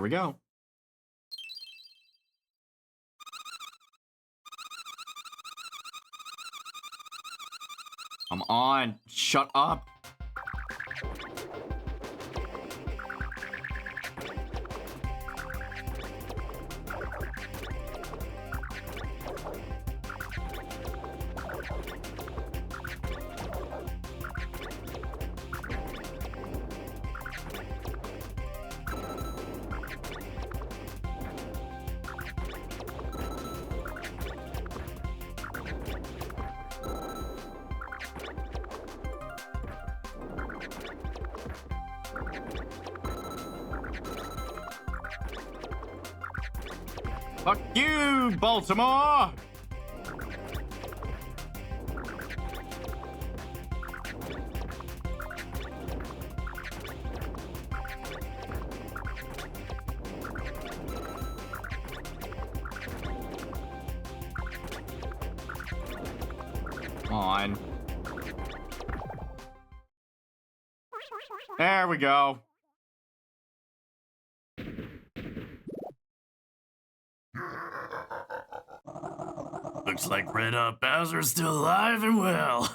Here we go. Come on, shut up. Fuck you, Baltimore! Come on. There we go. Looks like Red Hot Bowser's still alive and well.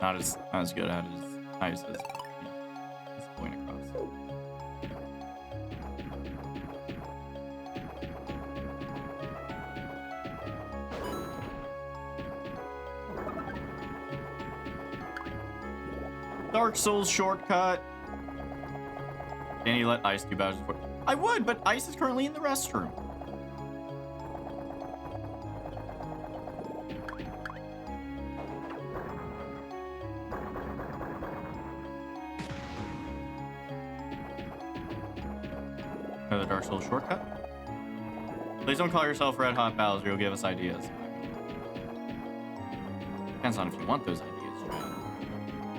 not as good at his nice as his point across. Dark Souls shortcut. Can you let Ice do Bowser's foot? I would, but Ice is currently in the restroom. Another Dark Souls shortcut. Please don't call yourself Red Hot Bowser. You'll give us ideas. Depends on if you want those ideas, Chad.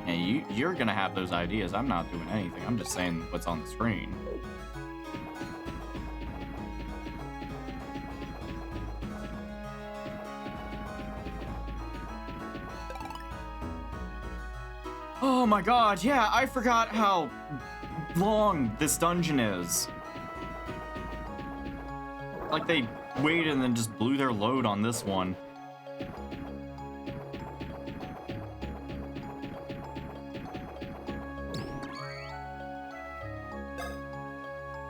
And you're gonna have those ideas. I'm not doing anything. I'm just saying what's on the screen. Oh my god, yeah, I forgot how long this dungeon is. Like they waited and then just blew their load on this one.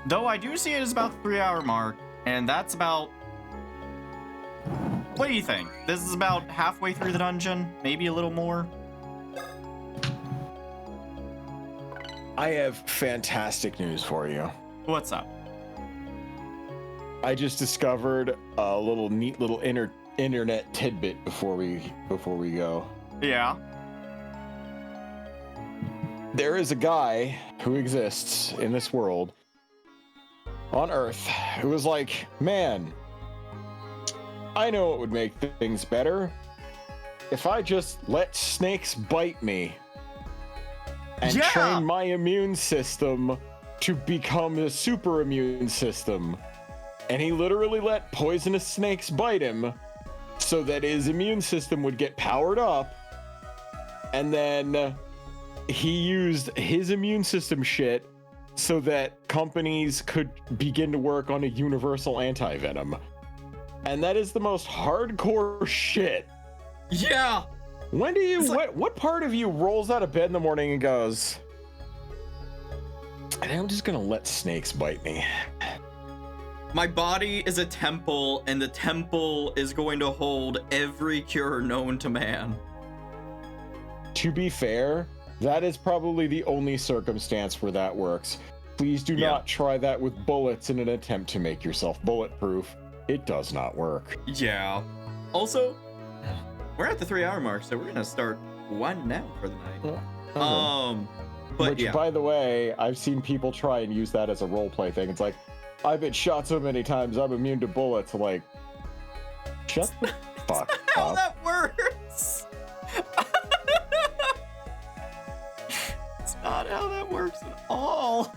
Though I do see it as about the 3-hour mark, and that's about... What do you think? This is about halfway through the dungeon? Maybe a little more? I have fantastic news for you. What's up? I just discovered a neat little internet tidbit before we go. Yeah. There is a guy who exists in this world on Earth who was like, man, I know what would make things better if I just let snakes bite me and train my immune system to become a super immune system. And he literally let poisonous snakes bite him so that his immune system would get powered up. And then he used his immune system shit so that companies could begin to work on a universal anti-venom. And that is the most hardcore shit. Yeah. When do you, what part of you rolls out of bed in the morning and goes, I'm just gonna let snakes bite me? My body is a temple, and the temple is going to hold every cure known to man. To be fair, that is probably the only circumstance where that works. Please do not try that with bullets in an attempt to make yourself bulletproof. It does not work. Yeah. Also, we're at the 3-hour mark, so we're gonna start winding down for the night. But which, by the way, I've seen people try and use that as a roleplay thing. It's like, I've been shot so many times, I'm immune to bullets. Like, shut the fuck up. How that works? It's not how that works at all.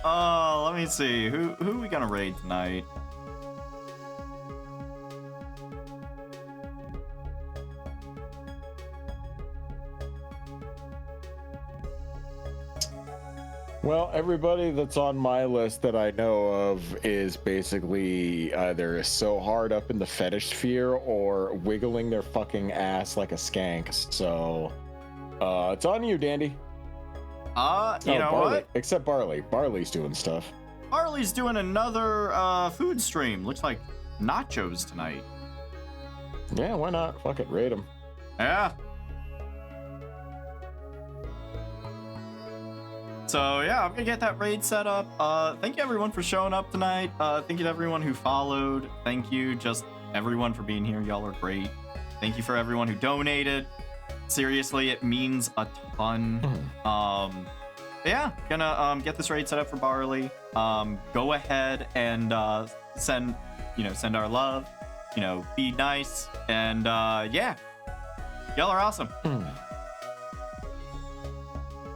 Let me see. Who are we gonna raid tonight? Well, everybody that's on my list that I know of is basically either so hard up in the fetish sphere or wiggling their fucking ass like a skank. So, it's on you, Dandy. You know Barley. what? Except Barley. Barley's doing stuff. Harley's doing another food stream. Looks like nachos tonight. Yeah, why not? Fuck it, raid him. Yeah. So yeah, I'm gonna get that raid set up. Thank you everyone for showing up tonight. Thank you to everyone who followed. Thank you just everyone for being here. Y'all are great. Thank you for everyone who donated. Seriously, it means a ton. Yeah, gonna get this raid set up for Barley. Go ahead and send our love. Be nice, and yeah, y'all are awesome.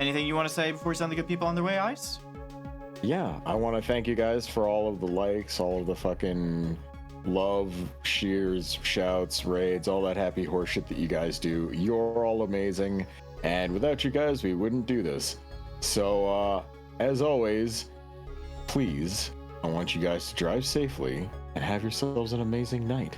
Anything you want to say before we send the good people on their way, Ice? Yeah, I want to thank you guys for all of the likes, all of the fucking love, cheers, shouts, raids, all that happy horseshit that you guys do. You're all amazing, and without you guys, we wouldn't do this. So, as always, please, I want you guys to drive safely and have yourselves an amazing night.